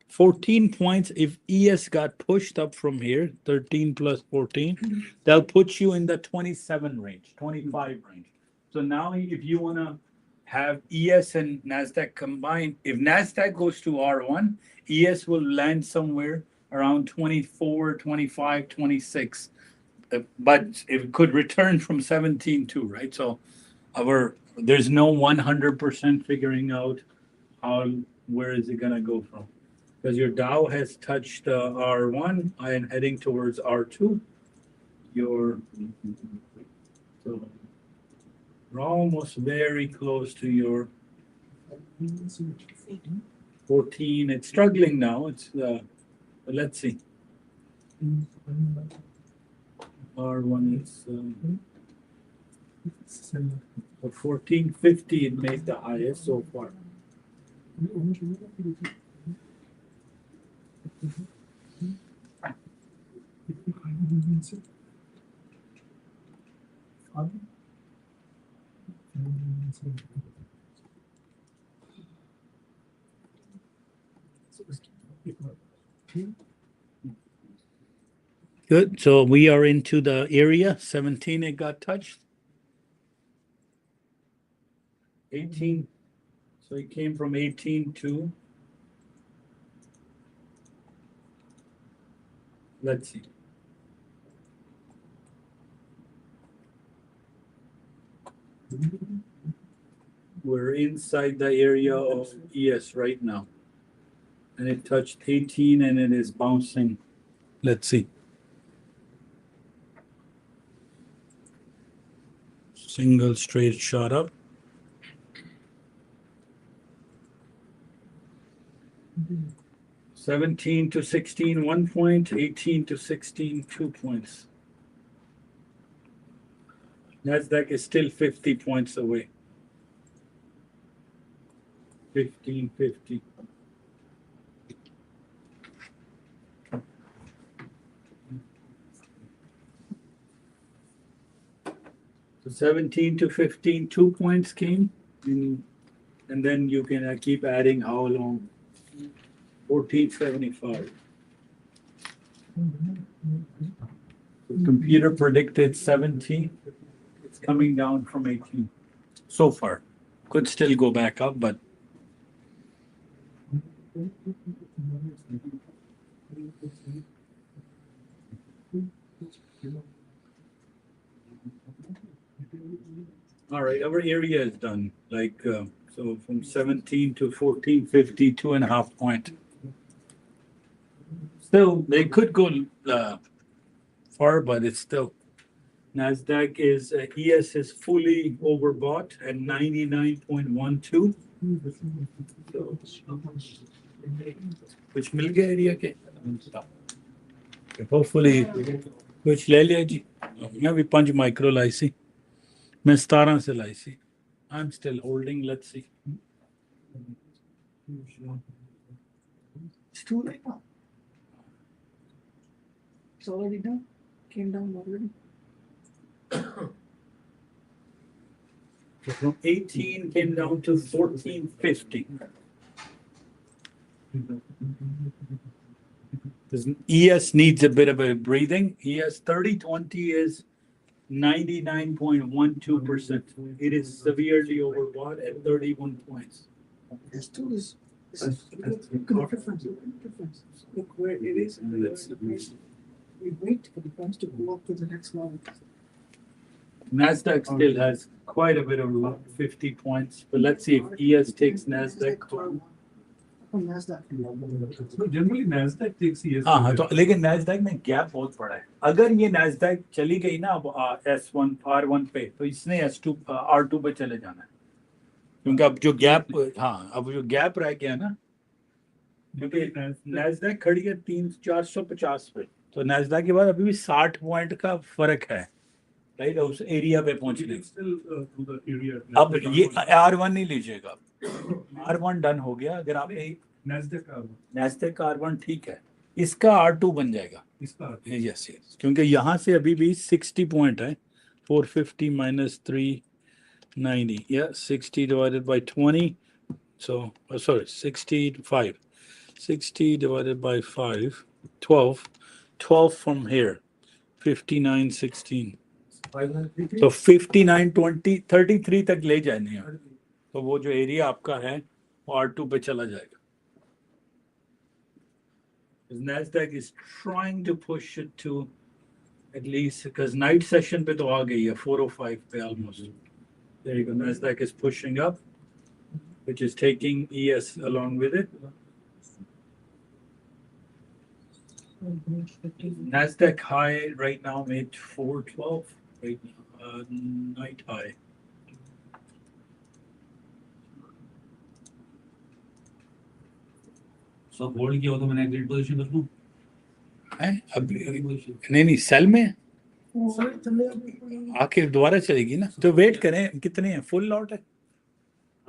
14 points if ES got pushed up from here 13 plus 14 they'll put you in the 27 range 25 range so now if you want to have ES and Nasdaq combined if Nasdaq goes to R1 ES will land somewhere around 24 25 26 but it could return from 17 too right so there's no 100% figuring out where is it going to go from because your Dow has touched R1 and heading towards R2. You're almost very close to your 14. It's struggling now. It's let's see. R1 is 1450. It made the highest so far. Good. So we are into the area 17. It got touched. 18. So it came from 18 to, let's see. We're inside the area of ES right now. And it touched 18 and it is bouncing. Let's see. Single straight shot up. (17 to 16, 1 point, 18 to 16, 2 points. Nasdaq is still 50 points away. 1550. So 17 to 15, 2 points came, and then you can keep adding how long? 1475. The computer predicted 17. It's coming down from 18 so far. Could still go back up, but all right, our area is done. So from 17 to 1450, 2.5 point. Still, they could go far, but it's still. Nasdaq is ES is fully overbought at 99.12. कुछ मिल गया area के hopefully कुछ ले लिया जी मैं भी 5 micro लाई सी मैं 17 से लाई सी I'm still holding. Let's see. It's too late now. It's already done. Came down already. So from 18 came down to 1450. ES needs a bit of a breathing. ES 3020 is 99.12%. It is severely overbought at 31 points. This too is look difference. Look where it is. And we wait for the price to go up to the next level. Nasdaq still has quite a bit of 50 points, but let's see if ES takes Nasdaq. Nasdaq. Generally Nasdaq takes ES. हाँ तो लेकिन Nasdaq में gap बहुत बड़ा है. अगर ये Nasdaq चली गई ना अब S1 R1 पे तो इसने S2 R2 पे चले जाना है क्योंकि अब जो गैप अब जो गैप रह गया ना क्योंकि Nasdaq खड़ी है 450 पे तो Nasdaq के बाद अभी भी 60 पॉइंट का फर्क है राइट उस एरिया पे पहुंचने अब ये R1 नहीं लीजिएगा R1 डन हो गया अगर आप Nasdaq का R1 ठीक है इसका R2 बन जाएगा यस क्योंकि यहाँ से अभी भी 60 पॉइंट है 450 minus 390 yeah 60 divided by 20 so sorry 65 60 divided by 5 12 from here 5916 तो 59 20 33 तक ले जाने हैं तो वो जो एरिया आपका है वो R2 पे चला जाएगा Nasdaq is trying to push it to at least because night session पे तो आ गई है 405 पे almost there you go Nasdaq is pushing up which is taking ES along with it Nasdaq high right now made 412 right now, night high So hold किया हो तो मैंने exit position रख लूं है अब नहीं सेल में आखिर दोबारा चलेगी ना तो वेट करें कितने हैं फुल लॉट है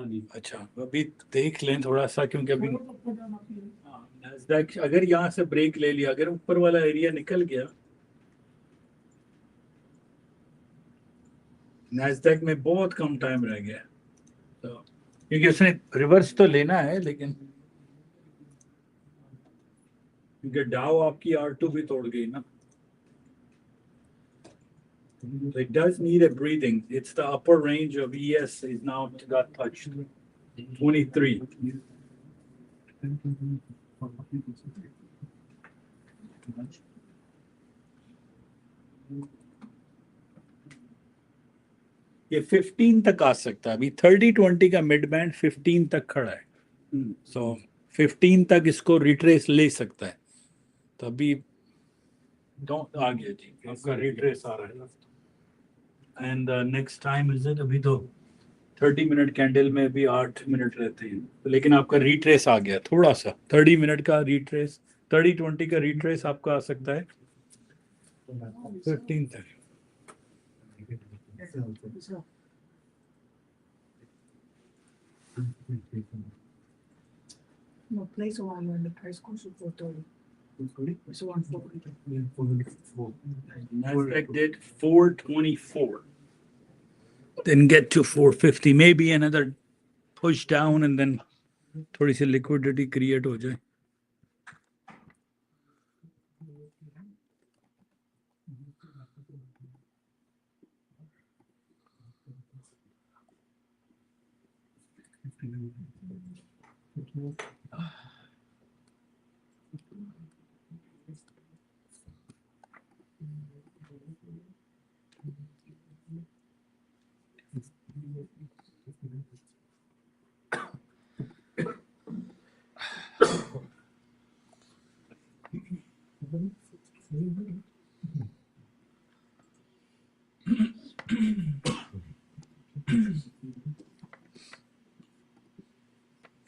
हाँ जी अच्छा, अभी देख लें थोड़ा सा, क्योंकि अभी Nasdaq अगर यहाँ से ब्रेक ले लिया, अगर ऊपर वाला एरिया निकल गया, Nasdaq में बहुत कम टाइम रह गया, तो क्योंकि उसने रिवर्स तो लेना है, लेकिन क्योंकि डाउ आपकी R2 भी तोड़ गई ना. So it does need a breathing. It's the upper range of ES is now got touched. 23. ये 15 तक आ सकता है. अभी 30-20 का मिड बैंड 15 तक खड़ा है. सो 15 तक इसको रिट्रेस ले सकता है. तो अभी आ गया जी, आपका रिट्रेस आ रहा है. And next time is it, अभी तो 30 मिनट कैंडल में भी 8 मिनट रहते हैं, तो लेकिन आपका रिट्रेस आ गया थोड़ा सा. 30 मिनट का रिट्रेस, 30-20 का रिट्रेस आपका आ सकता है 15 तक. No, place around when the price goes to 430. It's around 430. Nasdaq did 424. Then get to 450, maybe another push down and then थोड़ी सी liquidity create हो जाए.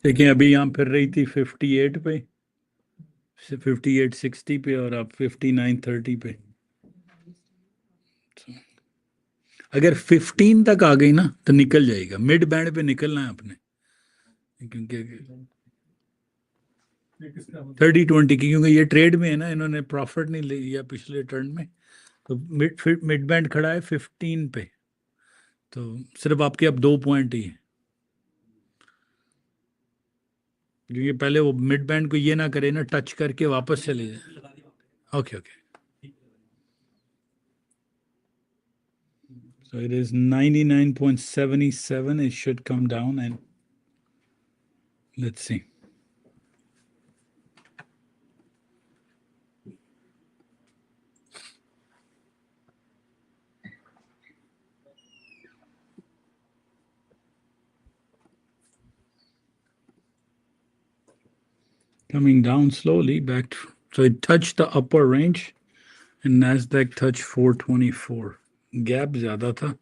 देखिए अभी यहाँ फिर रही थी 58 पे, 58.60 पे, और अब 59.30 पे. अगर 15 तक आ गई ना तो निकल जाएगा. मिड बैंड पे निकलना है अपने, क्योंकि 30-20 की, क्योंकि ये ट्रेड में है ना, इन्होंने प्रॉफिट नहीं लिया पिछले टर्न में, तो मिड बैंड खड़ा है 15 पे. तो सिर्फ आपके अब 2 पॉइंट ही है, क्योंकि पहले वो मिड बैंड को ये ना करे ना, टच करके वापस चले जाए. Okay okay. So it is 99.77. It should come down, and let's see. Coming down slowly back to, so it touched the upper range and Nasdaq touched 424. Gap ज़्यादा था.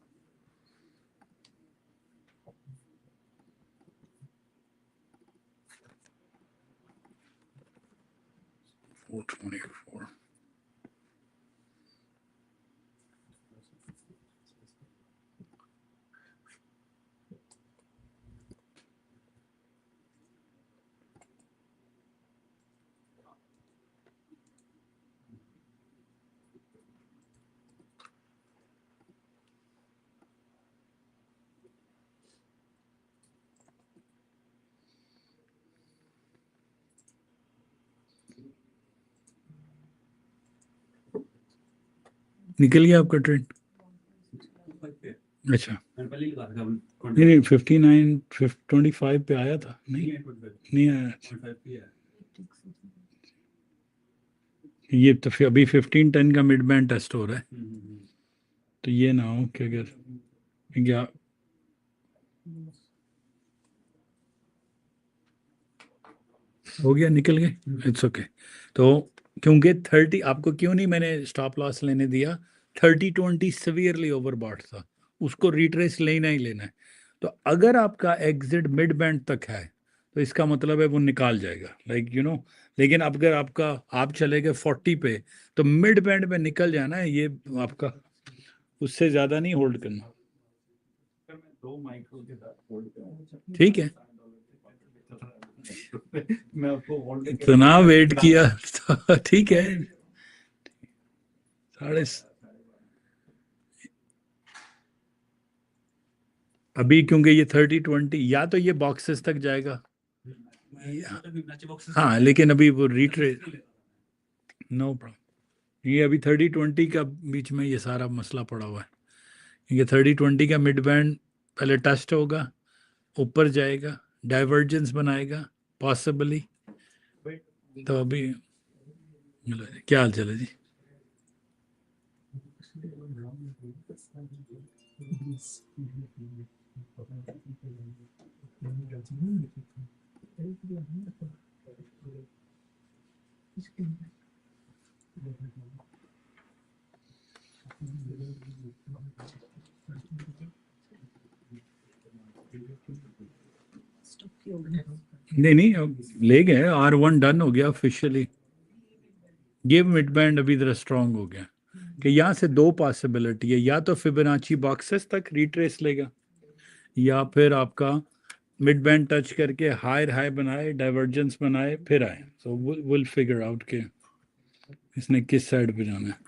$424. निकल गया आपका ट्रेड? अच्छा, पहले ही लगा था नहीं 59.25 पे आया था. नहीं आया. ये तो फिर अभी 15-10 का मिड बैंड टेस्ट हो रहा है, तो ये ना हो कि अगर क्या हो गया, निकल गए, इट्स ओके. तो क्योंकि 30 आपको क्यों नहीं मैंने स्टॉप लॉस लेने दिया, 30-20 सीवियरली ओवरबॉट था, उसको रिट्रेस लेना ही लेना है. तो अगर आपका एग्जिट मिड बैंड तक है तो इसका मतलब है वो निकाल जाएगा, लाइक यू नो. लेकिन अगर आपका आप चले गए 40 पे, तो मिड बैंड पे निकल जाना है, ये आपका उससे ज़्यादा नहीं होल्ड करना. ठीक है, इतना वेट किया तो ठीक है। साढ़े अभी क्योंकि ये 30-20 या तो ये बॉक्सेस तक जाएगा, हाँ, लेकिन अभी वो रिट्रेस, नो प्रॉब्लम। ये अभी 30-20 का बीच में ये सारा मसला पड़ा हुआ है। ये 30-20 का मिड बैंड पहले टेस्ट होगा, ऊपर जाएगा, डाइवर्जेंस बनाएगा पॉसिबली। तो अभी क्या हाल चल है जी? नहीं, अब ले गए, R1 डन हो गया ऑफिशियली। ये मिड बैंड अभी जरा स्ट्रांग हो गया कि यहाँ से दो पॉसिबिलिटी है, या तो फिबोनाची बॉक्सेस तक रिट्रेस लेगा, या फिर आपका मिड बैंड टच करके हायर हाई बनाए, डाइवर्जेंस बनाए, फिर आए। सो विल फिगर आउट के इसने किस साइड पे जाना है।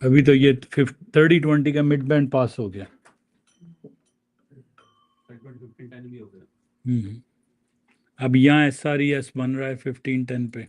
अभी तो ये 30-20 का मिड बैंड पास हो गया। अब यहाँ SRES बन रहा है 15-10 पे।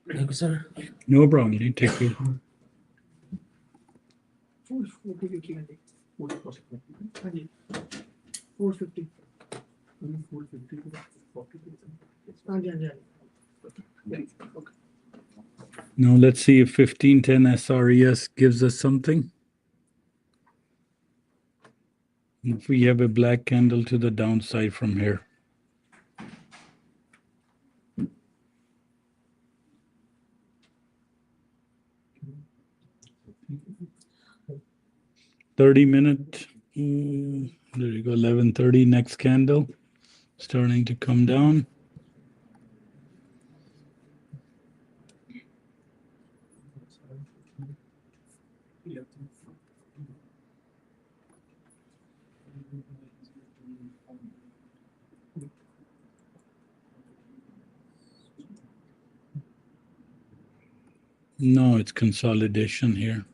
Thank you, sir. No problem, you take care. 450 हाँ जी 450 हाँ जी हाँ जी Now let's see if 1510 SRES gives us something. If we have a black candle to the downside from here. -30-minute, there you go, 11:30, next candle, starting to come down. No, it's consolidation here.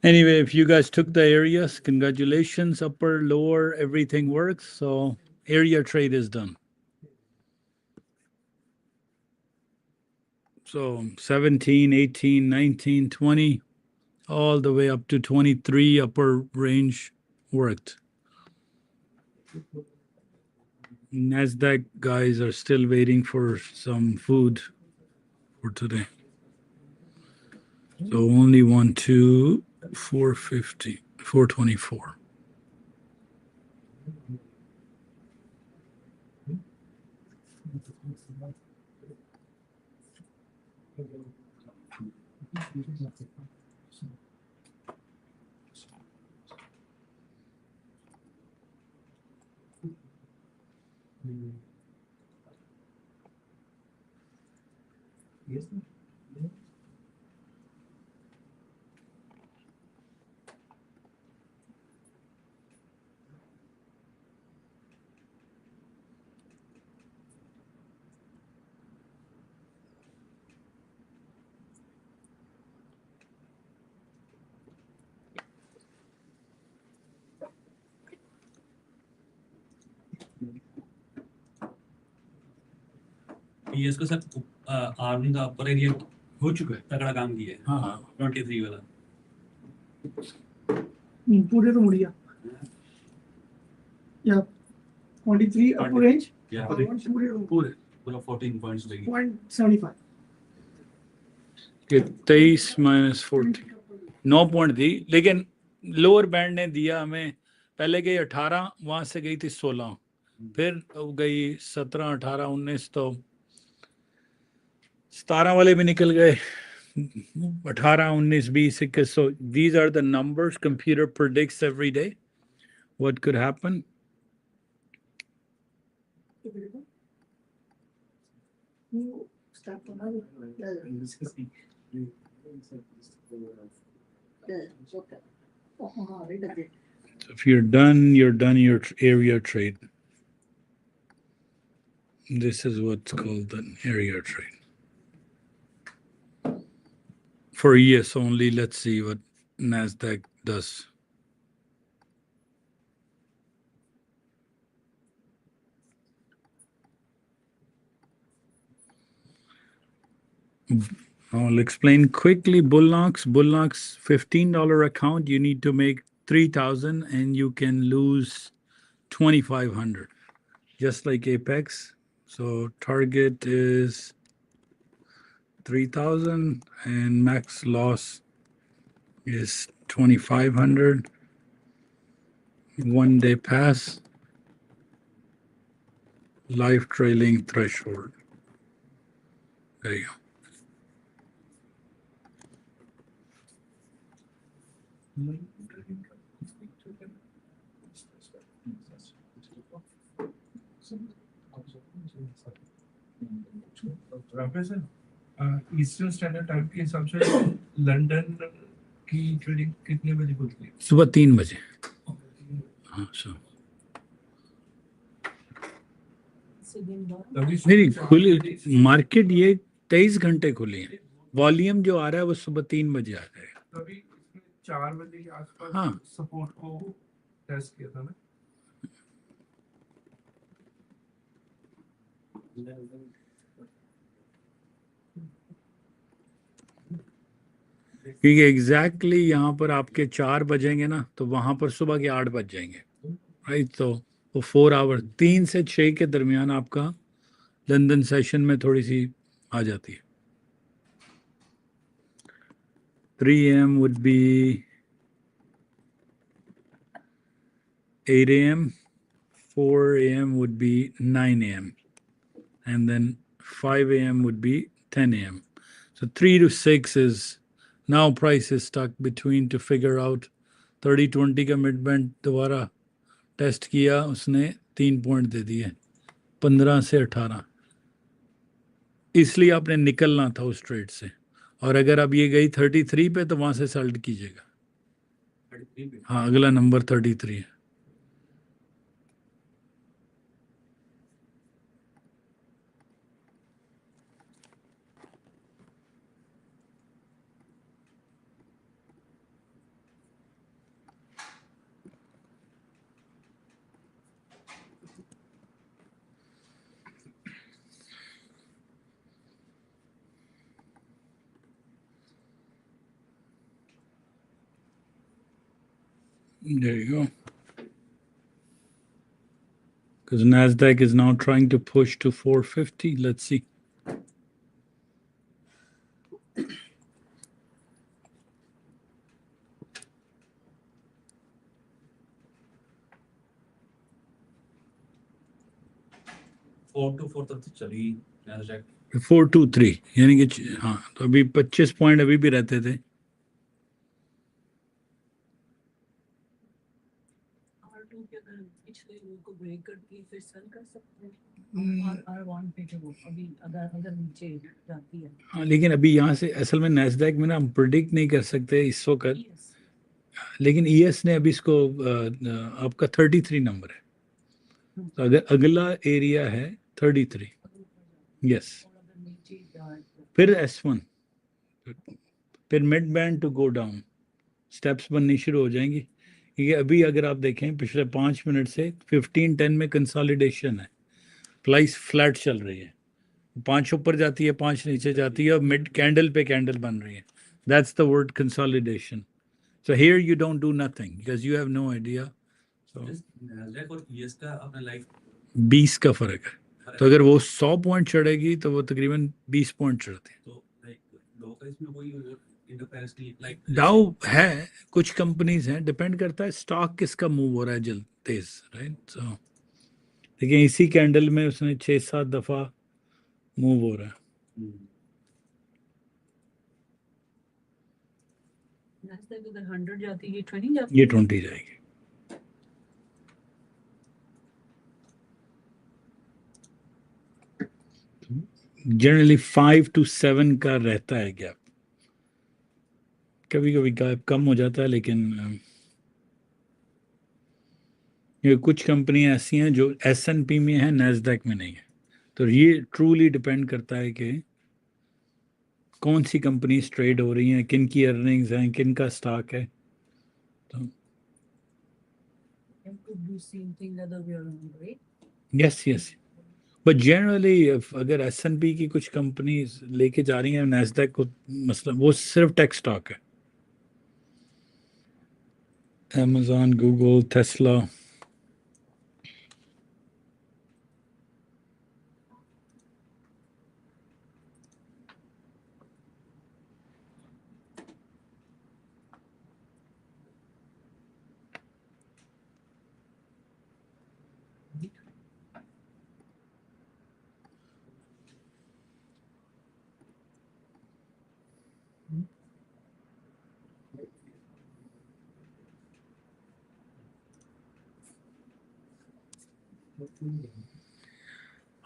Anyway, if you guys took the areas, congratulations, upper, lower, everything works. So area trade is done. So 17, 18, 19, 20, all the way up to 23 upper range worked. Nasdaq guys are still waiting for some food for today. So only 1, 2, 450, 424. Yes. ये इसका sir army का upper area हो चुका है तगड़ा काम किया है हाँ हाँ 23 वाला पूरे तो मुड़ गया या 23 upper range या पूरे पूरे पूरा 14 पॉइंट्स लगी 0.75 कि 23 माइनस 40 9 पॉइंट थी लेकिन लोअर बैंड ने दिया हमें पहले गई 18 वहां से गई थी 16 फिर गई 17 18 19 तो 17 वाले भी निकल गए 18 19 20 21 so these are the numbers computer predicts every day what could happen start for now okay right again so if you're done your area trade this is what's called an area trade for ES only. Let's see what Nasdaq does. I'll explain quickly. Bullnox $15 account. You need to make 3,000 and you can lose 2,500, just like Apex. So target is 3,000 and max loss is 2,500. 1 day pass. Live trailing threshold. There you go. Eastern standard time के हिसाब से London की trading कितने बजे खुलती है सुबह 3 बजे हाँ सर नहीं खुली मार्केट ये 23 घंटे खुली है वॉल्यूम जो आ रहा है वो सुबह 3 बजे आ जाएगा तभी इसमें 4 बजे के आसपास हाँ। सपोर्ट को टेस्ट किया था ना क्योंकि एग्जैक्टली यहाँ पर आपके 4 बजेंगे ना तो वहां पर सुबह के 8 बज जाएंगे राइट तो वो 4 आवर 3 से 6 के दरमियान आपका लंदन सेशन में थोड़ी सी आ जाती है 3 a.m. would be 8 a.m. 4 a.m. would be 9 a.m. and then 5 a.m. would be 10 a.m. So 3 to 6 is now price is stuck between to figure out 30-20 का मिड बैंड दोबारा टेस्ट किया उसने 3 पॉइंट दे दिए 15 से 18 इसलिए आपने निकलना था उस ट्रेड से और अगर अब ये गई 33 पे तो वहां से सेल्ट कीजिएगा हाँ अगला नंबर 33 है There you go. Because Nasdaq is now trying to push to 450. Let's see. 424 तक तो चली Nasdaq 423 यानी कि हाँ, तो अभी 25 पॉइंट अभी भी रहते थे। R2 के अगर पिछले लोगों को ब्रेक करके फिर सेल कर सकते हैं। R1 पे जो अभी अगर नीचे जाती है। हाँ, लेकिन अभी यहाँ से असल में नैस्डैक में ना हम प्रिडिक्ट नहीं कर सकते इस वक्त, Yes. लेकिन ईएस ने अभी इसको आपका 33 नंबर है, तो अगर अगला एरिया है 33, यस, और अगर नीचे जाए तो फिर S1, फिर mid band to go down, steps बननी शुरू हो जाएंगी। क्योंकि अभी अगर आप देखें पिछले 5 मिनट से 15-10 में कंसोलिडेशन है, प्राइस फ्लैट चल रही है, 5 ऊपर जाती है 5 नीचे जाती है और मिड कैंडल पे कैंडल बन रही है। That's the word consolidation. So here you don't do nothing because you have no idea. So Just Nasdaq और ES का अपना लाइक 20 का फर्क है, तो अगर वो 100 पॉइंट चढ़ेगी तो वो तकरीबन 20 पॉइंट चढ़ती है। तो लाइक लो का इसमें कोई इंटरफेरेंस नहीं लाइक डाउ है, कुछ कंपनीज हैं, डिपेंड करता है स्टॉक किसका मूव हो रहा है जल्द तेज, राइट। सो देखिए इसी कैंडल में उसने 6-7 दफा मूव हो रहा है। Nasdaq अगर 100 जाती है 20 जाती ये है। 20 जाएगी। जनरली 5 to 7 का रहता है गैप, कभी कभी गैप कम हो जाता है, लेकिन ये कुछ कंपनियां ऐसी हैं जो S&P में है, नैस्डैक में नहीं है। तो ये ट्रूली डिपेंड करता है कि कौन सी कंपनी ट्रेड हो रही हैं, किन की अर्निंग्स हैं, किन का स्टॉक है। तो It could do same thing the other way around, right? Yes yes, but generally अगर S&P की कुछ कंपनी लेके जा रही हैं नैस्डैक को, मतलब वो सिर्फ टेक स्टॉक है, Amazon, Google, Tesla.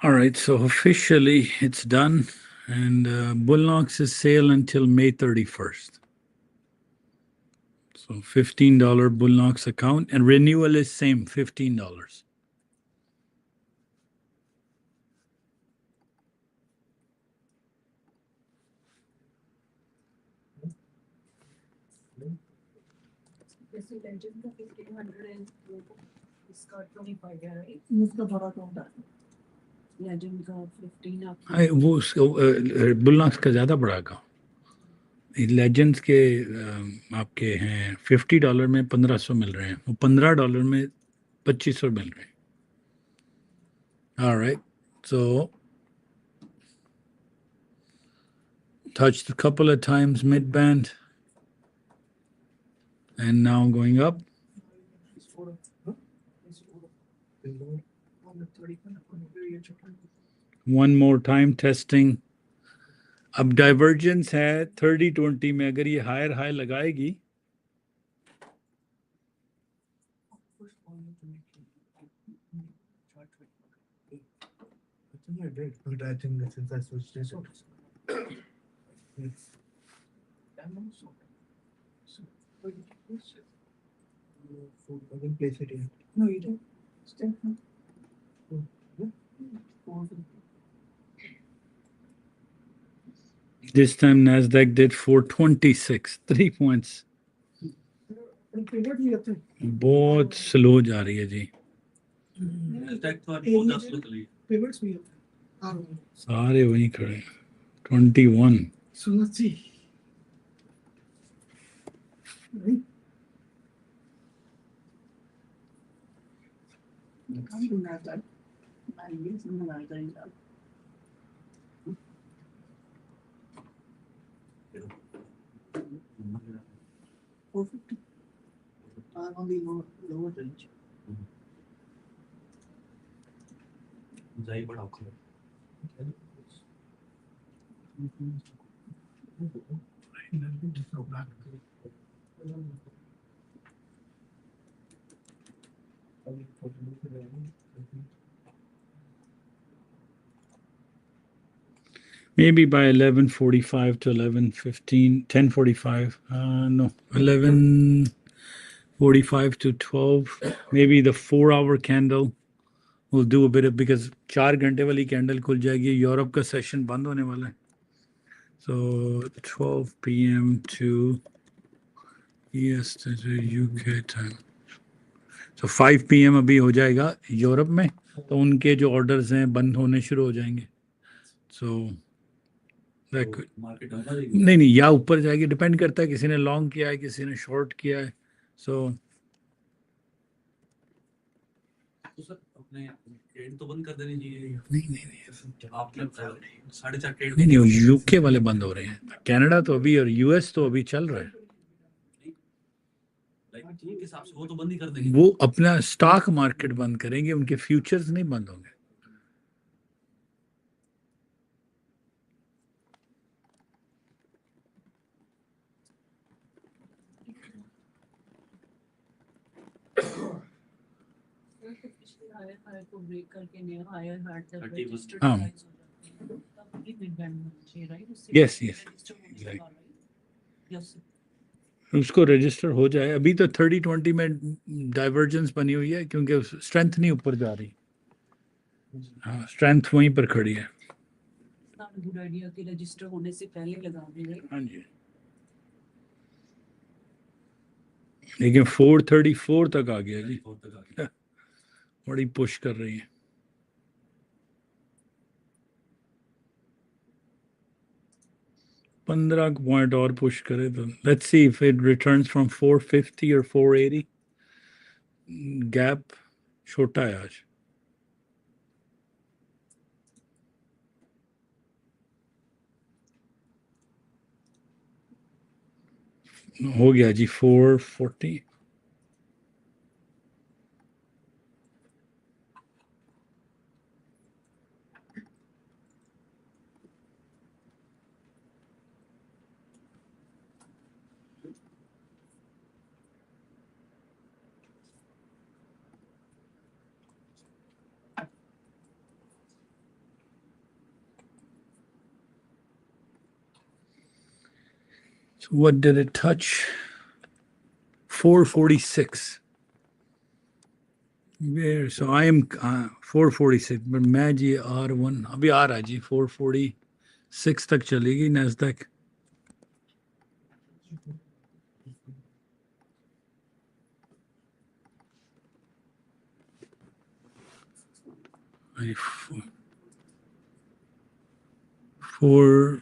All right, so officially it's done, and Bullnox is sale until May 31st. So $15 Bullnox account, and renewal is same, $15. जैसे legend का 1500 है वो इसका 25 है, right? इसका थोड़ा कम था। Legend का 15 आपको वो बुलनॉक्स का ज़्यादा बड़ा अकाउंट, लेजेंड्स के आपके हैं $50 में 1500 मिल रहे हैं, वो $15 में 2500 मिल रहे हैं। All right, so touched a couple of times mid band, and now going up. One more time testing. अब डाइवर्जेंस है 30-20 में, अगर ये हायर हाई लगाएगी I did, but I think that since I switched it, it's I didn't place it yet. No, you didn't. Still, no. this time Nasdaq did 426, 3 points. Pivot भी होते हैं। बहुत स्लो जा रही है जी, Nasdaq तो आज बहुत 10 लोग चली Pivots भी होते हैं। सारे वहीं खड़े हैं। 21 So let's see. Right? You can't do Nasdaq. I guess I'm not doing that. $450. On the lower range. जाई बड़ा औखा Maybe by 11:45 to 11:15, 10:45. No, 11:45 to 12. Maybe the 4-hour candle will do a bit of, because 4 घंटे वाली candle खुल जाएगी, Europe का session बंद होने वाला है. So 12 p.m. to UK time. So 5 p.m. अभी हो जाएगा यूरोप में, तो उनके जो ऑर्डर्स हैं बंद होने शुरू हो जाएंगे. So मार्केट डाउन नहीं, या ऊपर जाएगी, डिपेंड करता है किसी ने लॉन्ग किया है, किसी ने शॉर्ट किया है. सो तो सर अपने ट्रेड तो बंद कर देनी चाहिए. नहीं, आपने 4.5 ट्रेड नहीं, यूके वाले बंद हो रहे हैं. कनाडा तो अभी, और यूएस तो अभी चल रहा है. लाइक के हिसाब से वो तो बंद ही कर देंगे. वो अपना स्टॉक मार्केट बंद करेंगे, उनके फ्यूचर्स नहीं बंद होंगे. को ब्रेक करके नया हायर हार्ड तक 30 रजिस्टर्ड हाँ. प्राइस हो जाती है, तब भी बिग बैंड होना चाहिए, राइट? उससे Yes, yes. register होने के बाद, right? Yes. उसको रजिस्टर हो जाए. अभी तो 30-20 में डाइवर्जेंस बनी हुई है, क्योंकि स्ट्रेंथ नहीं ऊपर जा रही. हाँ, स्ट्रेंथ वहीं पर खड़ी है. It's not a good idea कि रजिस्टर होने से पहले लगा दें, right? हाँ जी. लेकिन 434 तक आ गया जी. बड़ी पुश कर रही है. पंद्रह पॉइंट और पुश करे तो let's see if it returns from 450 और 480. गैप छोटा है आज. हो गया जी 440. So what did it touch? 446. Where? So I am 446, but मैं जी R1 अभी आ रहा है जी. 446 तक चलेगी Nasdaq. अरे 446.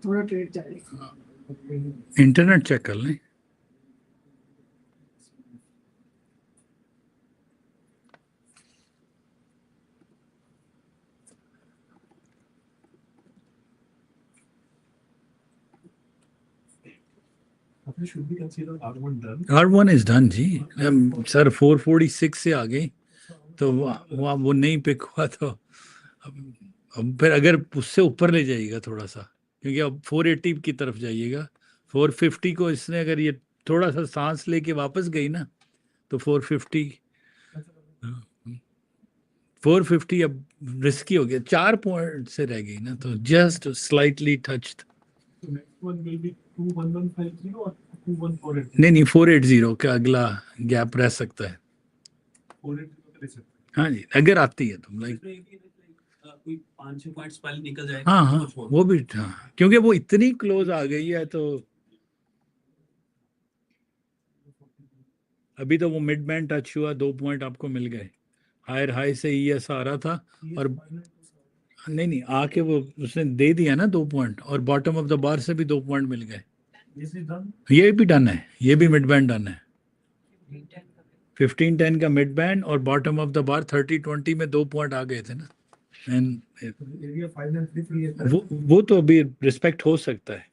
थोड़ा ट्रेड चलेगा. इंटरनेट चेक कर लें. should we consider R1 done? R1 is done जी सर 446 से आ गई तो वहाँ वो नहीं पिक हुआ तो अब फिर अगर उससे ऊपर ले जाइएगा थोड़ा सा क्योंकि अब 480 की तरफ जाइएगा 450 को इसने अगर ये थोड़ा सा सांस लेके वापस गई ना तो 450 अब रिस्की हो गया 4 पॉइंट से रह गई ना तो just slightly touched So next one will be 21150 or 21480? नहीं 480 का अगला गैप रह सकता है 480 ले सकते हाँ जी अगर आती है तो लाइक कोई 5-6 पॉइंट्स पहले निकल जाए हाँ हाँ वो भी हाँ क्योंकि वो इतनी क्लोज आ गई है तो अभी तो वो मिड बैंड टच हुआ 2 पॉइंट आपको मिल गए हायर हाई से ईएस आ रहा था और नहीं आके वो उसने दे दिया ना 2 पॉइंट और बॉटम ऑफ द बार से भी 2 पॉइंट मिल गए This is done. ये भी डन है ये भी मिड बैंड डन है 1510 का मिड बैंड और बॉटम ऑफ द बार 3020 में 2 पॉइंट आ गए थे ना एंड Area 593 है वो तो अभी रिस्पेक्ट हो सकता है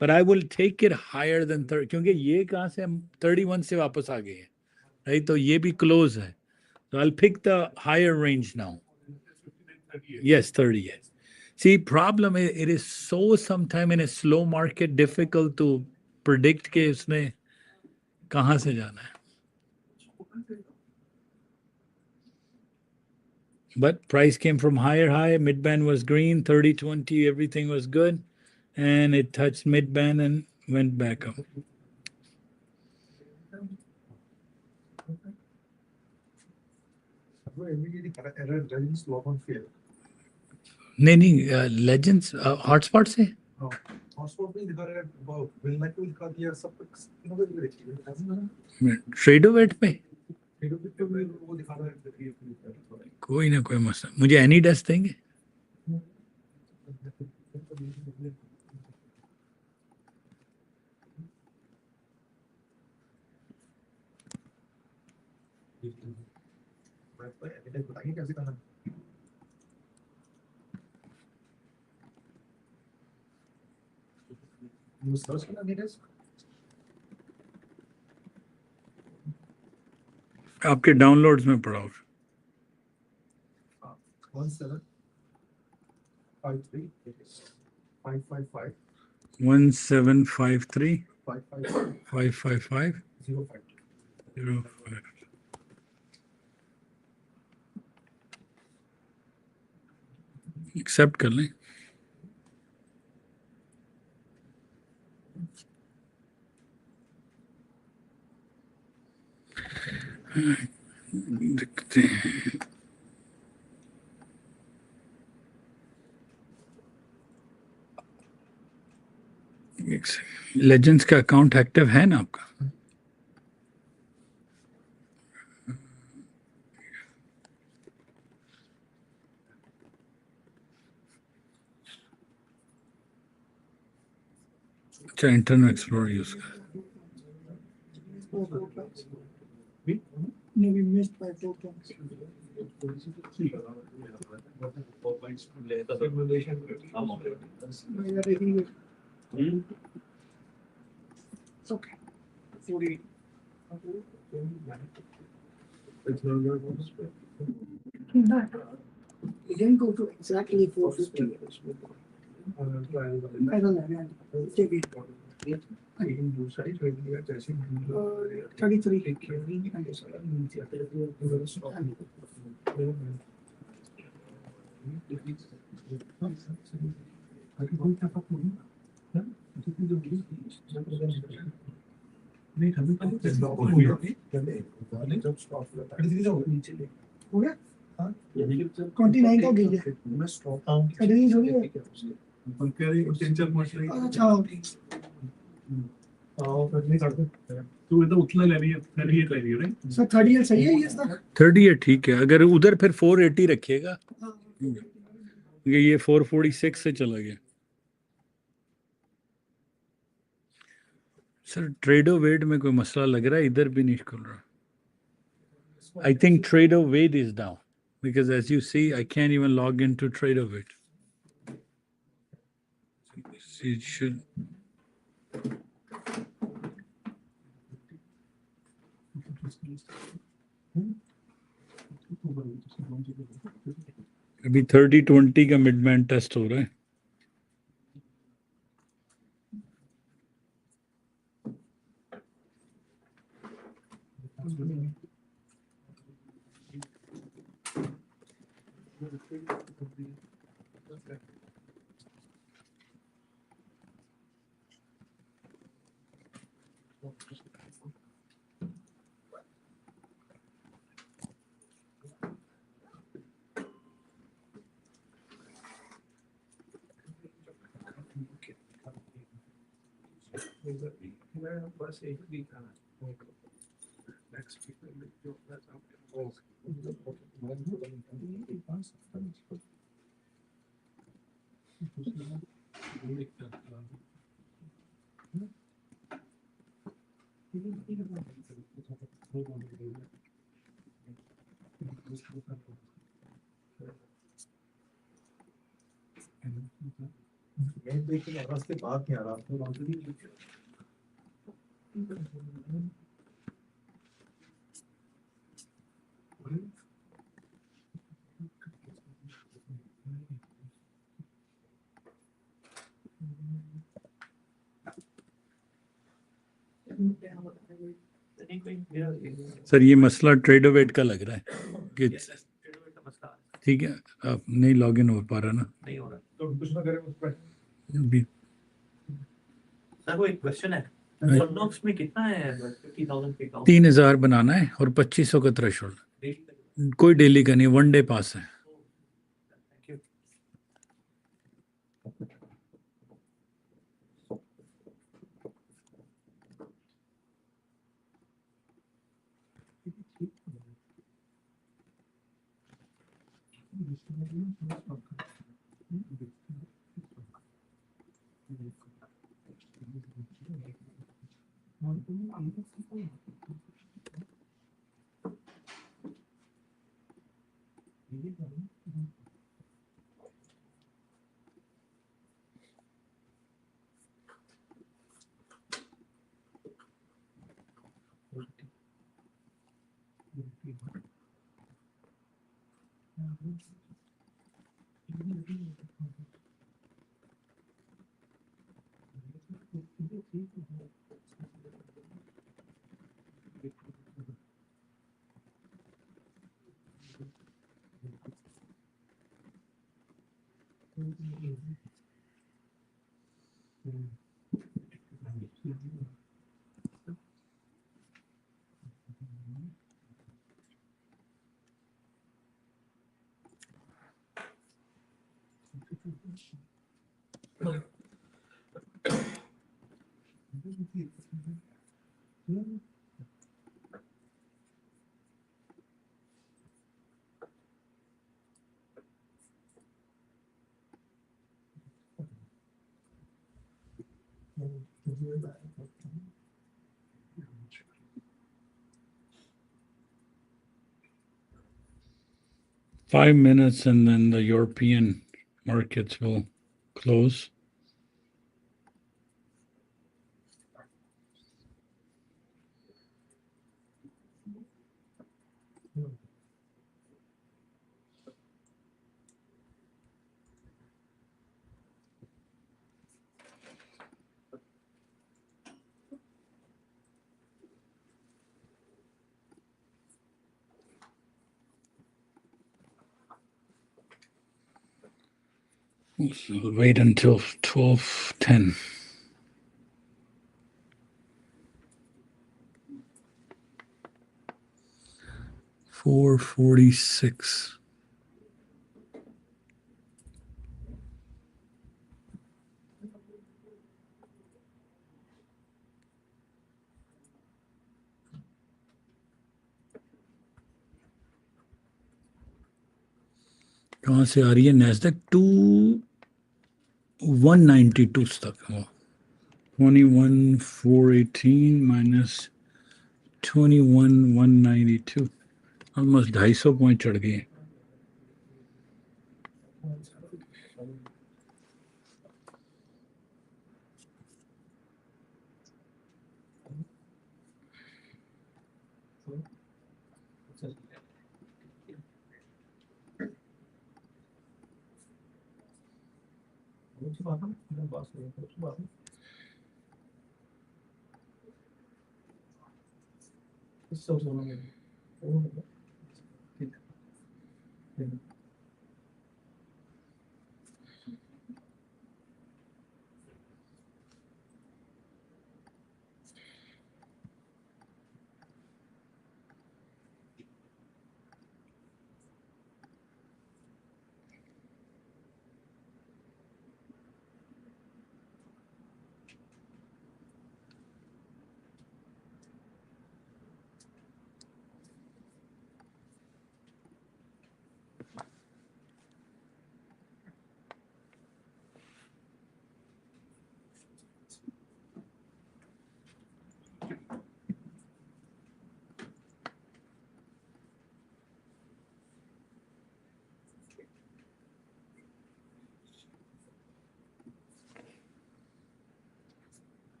पर I will take it higher then 30 क्योंकि ये कहाँ से हम 31 से वापस आ गए हैं राइट तो ये भी क्लोज है तो I pick the higher range now yes 30 yes see problem is it is so sometime in a slow market difficult to predict के उसने कहाँ से जाना है but price came from higher high mid band was green 3020 everything was good and it touched mid band and went back up immediately error regimes log on fail. नहीं legends hotspot से hotspot में दिखा रहा है bill ना कोई दिखा दिया सब तीनों पे देखिए ट्रेडो वेट पे वीडियो पे वो दिखा रहा है कोई ना कोई मसला मुझे एनी डेस्क देंगे बताइए कैसे करना है You search for the desk. आपके डाउनलोड्स में पड़ा हो 1753 555 1753 555 555 05 05 एक्सेप्ट कर लें देखते हैं लेजेंड्स का अकाउंट एक्टिव है ना आपका अच्छा इंटरनेट एक्सप्लोरर यूज कर No, we missed by 4 points. We are ready with. It's okay. 48. It didn't go to exactly 450. I don't know. Take it. 33. हो गया 29 का गिर गया एडवांस हो गया अच्छा तो ये तो उतना लेनी है 38 लेनी है राइट सर 38 सही है ये सर 30 है ठीक है अगर उधर फिर 480 रखिएगा ये 446 से चला गया सर ट्रेडो वेट में कोई मसला लग रहा है इधर भी नहीं खुल रहा I think Tradovate is down because as you see I can't even log into trade of it it should अभी 30-20 का मिडबैंड टेस्ट हो रहा है. बस एक भी खाना नेक्स्ट वीक जो मैं देखिए आवाज के बात नहीं आ रहा. सर ये मसला ट्रेडर वेट का लग रहा है कि ठीक है, आप नहीं लॉग इन हो पा रहा ना. नहीं हो रहा. तो कुछ ना करें उस पर. भी सर वो एक क्वेश्चन है, हाँ। फॉलोअप्स में कितना है 50,000 पे काउंट 3,000 बनाना है और 2500 का थ्रेशोल्ड. कोई डेली का नहीं, वन डे पास है. Thank you. Five minutes and then the European markets will close. We'll wait until 12:10. $446. कहाँ से आ रही है? Nasdaq 192 तक. 21,418 minus 21,192. Almost 250 पॉइंट चढ़ गई है. उसकी बात हम बात करें उसकी बात इस सब सुनो ठीक है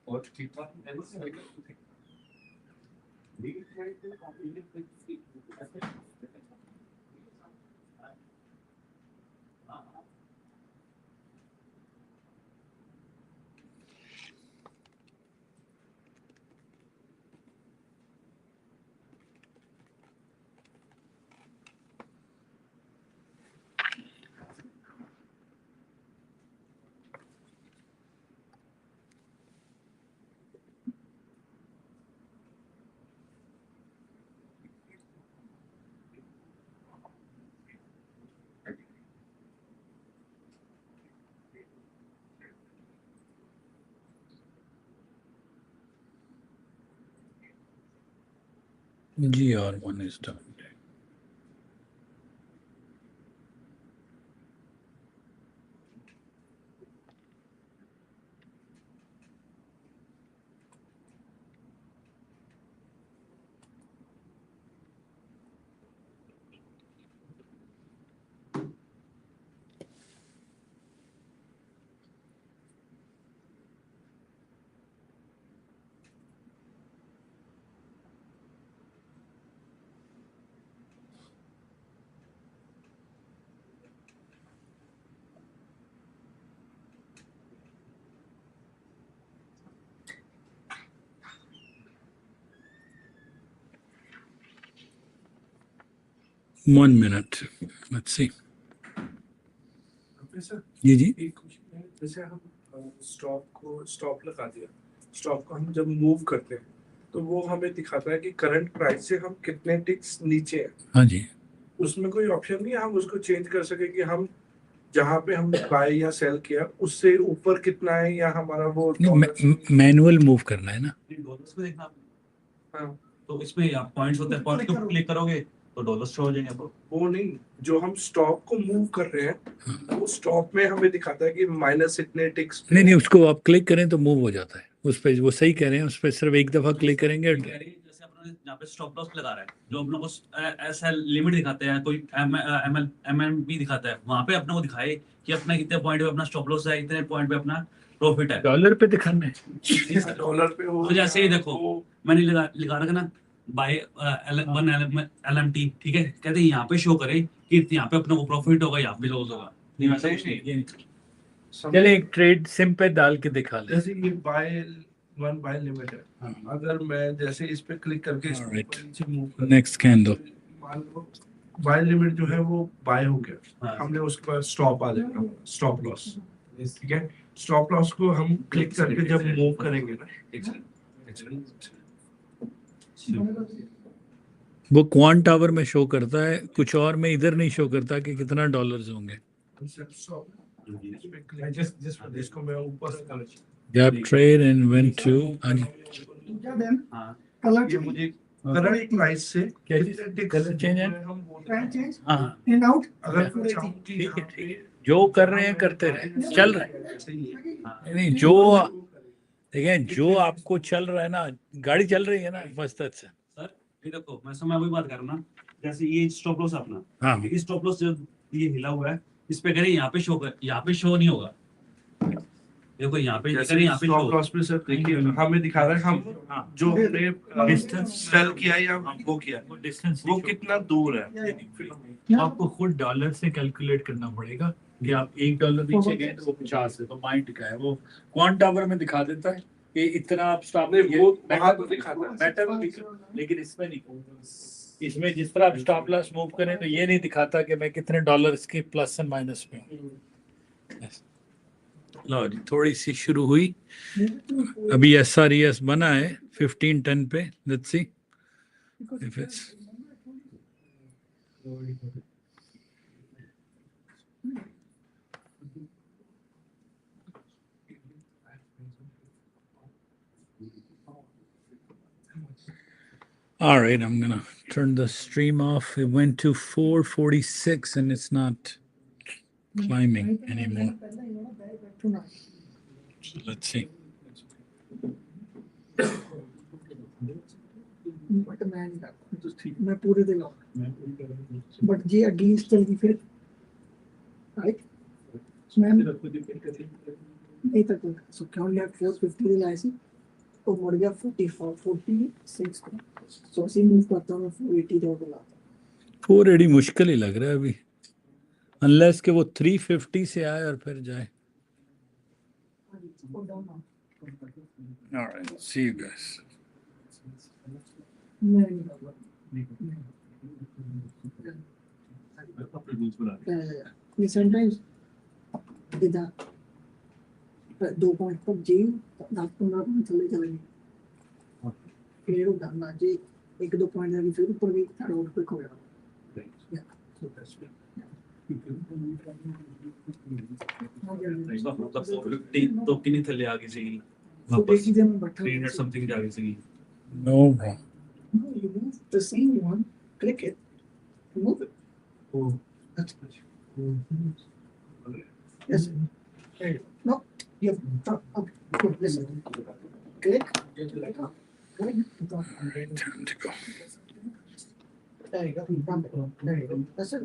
और ठीक ठाक GR1 is done. One minute. Let's see. जी जी एक क्वेश्चन है जैसे हम स्टॉप लगा दिया स्टॉप को हम जब मूव करते हैं तो वो हमें दिखाता है कि करंट प्राइस से हम कितने टिक्स नीचे हैं हाँ जी उसमें कोई ऑप्शन नहीं है हम उसको चेंज कर सके कि हम जहाँ पे हमने बाय या सेल किया उससे ऊपर कितना है या हमारा वो मैनुअल मूव करना है ना डॉलर्स में देखना हाँ तो इसमें आप पॉइंट्स होते हैं पॉइंट को क्लिक करोगे तो डॉलर्स शो हो जाएंगे आपको वो नहीं जो हम स्टॉक को मूव कर रहे हैं वो स्टॉक में हमें दिखाता है कि माइनस इतने टिक्स नहीं नहीं उसको आप क्लिक करें तो मूव हो जाता है उस पे वो सही कह रहे हैं उस पे सिर्फ एक दफा क्लिक करेंगे जैसे अपने यहाँ पे स्टॉप लॉस लगा रहा है जो अपने को ऐसा लिमिट दिखाते हैं कोई एमएमबी दिखाता है वहां पे अपने को दिखाए कि अपना कितने पॉइंट पे अपना स्टॉप लॉस है इतने पॉइंट पे अपना प्रॉफिट है डॉलर पे दिखाना है डॉलर पे वो तो जैसे ही देखो मैंने लगा रखा ना बाय 1 LMT ठीक है कहते हैं यहाँ पे शो करे कि यहाँ पे अपने को प्रॉफिट होगा यहाँ पे लॉस होगा नहीं वैसा कुछ नहीं है चले एक ट्रेड सिम पे डाल के दिखा ले जैसे ये बाय लिमिट है अगर मैं जैसे इस पे क्लिक करके इसको Alright. ऊपर नीचे मूव कर नेक्स्ट कैंडल मान लो बाय लिमिट जो है वो बाय हो गया हाँ। हमने उसके बाद स्टॉप आ जाएगा स्टॉप लॉस ठीक है स्टॉप लॉस को हम क्लिक करके जब मूव करेंगे ना वो क्वांट आवर में शो करता है कुछ और में इधर नहीं शो करता कि कितना डॉलर्स होंगे जिसको मैं ऊपर से colour gap trade and went to हाँ जी क्या देन हाँ कलर ये मुझे करंट प्राइस से क्या कितने कलर चेंज है ट्रेंड चेंज हाँ इन आउट अगर मैं चाहूं कि ठीक है ठीक है जो कर रहे हैं करते रहे चल रहा है सही है नहीं जो देखें जो आपको चल रहा है ना गाड़ी चल रही है ना मस्त से सर ये देखो मैं वही बात कर रहा ना जैसे ये स्टॉप लॉस अपना हाँ ये स्टॉप लॉस जो ये हिला हुआ है इस पे करें यहाँ पे शो नहीं होगा देखो यहाँ पे जैसे यहाँ पे स्टॉप लॉस पे सर देखिए हमें दिखा रहा है हम जो हमने डिस्टेंस सेल किया या वो किया डिस्टेंस वो कितना दूर है। आपको खुद डॉलर से कैलकुलेट करना पड़ेगा कि आप $1 नीचे गए तो वो 50 है, तो माइंड का है वो क्वांट टावर में दिखा देता है कि इतना आप स्टॉप नहीं वो वहां तो दिखाता है। बेटर, लेकिन इसमें नहीं। इसमें जिस तरह आप स्टॉप लॉस मूव करें तो ये नहीं दिखाता कि मैं कितने डॉलर के प्लस एंड माइनस में हूँ। लो जी, थोड़ी सी शुरू हुई। अभी SRES बना है 1510 पे। Let's see if it's all right. I'm gonna turn the stream off. It went to 446 and it's not climbing anymore. So let's see. But मैं नहीं करता, मैं पूरे दिन बट ये अगेंस्ट चल गई फिर राइट मैम नहीं तक सो क्या लिया 450 दिन ऐसी तो मर गया 46 को सो सी मूव करता हूँ 480 लेवल आता 480 मुश्किल ही लग रहा है अभी, अनलेस कि वो 350 से आए और फिर जाए। All right, see you guys. मैं नहीं करता ये समटाइम्स इधर 2 पॉइंट तक जी 10-15 पॉइंट चले जाएंगे फिर उड़ना जी 1-2 पॉइंट अभी फिर ऊपर भी रोड पे खो जाएगा। मतलब 450 तो कितनी थल्ले आ गई सी तो वापस देखिए जब मैं बैठा 300 समथिंग जा गई सी। No, bro. No, you move the same one, click it, move it. Oh. That's good. Yes. No, you have okay, listen. Click. Click. Time to go. There you go. There you go. That's it.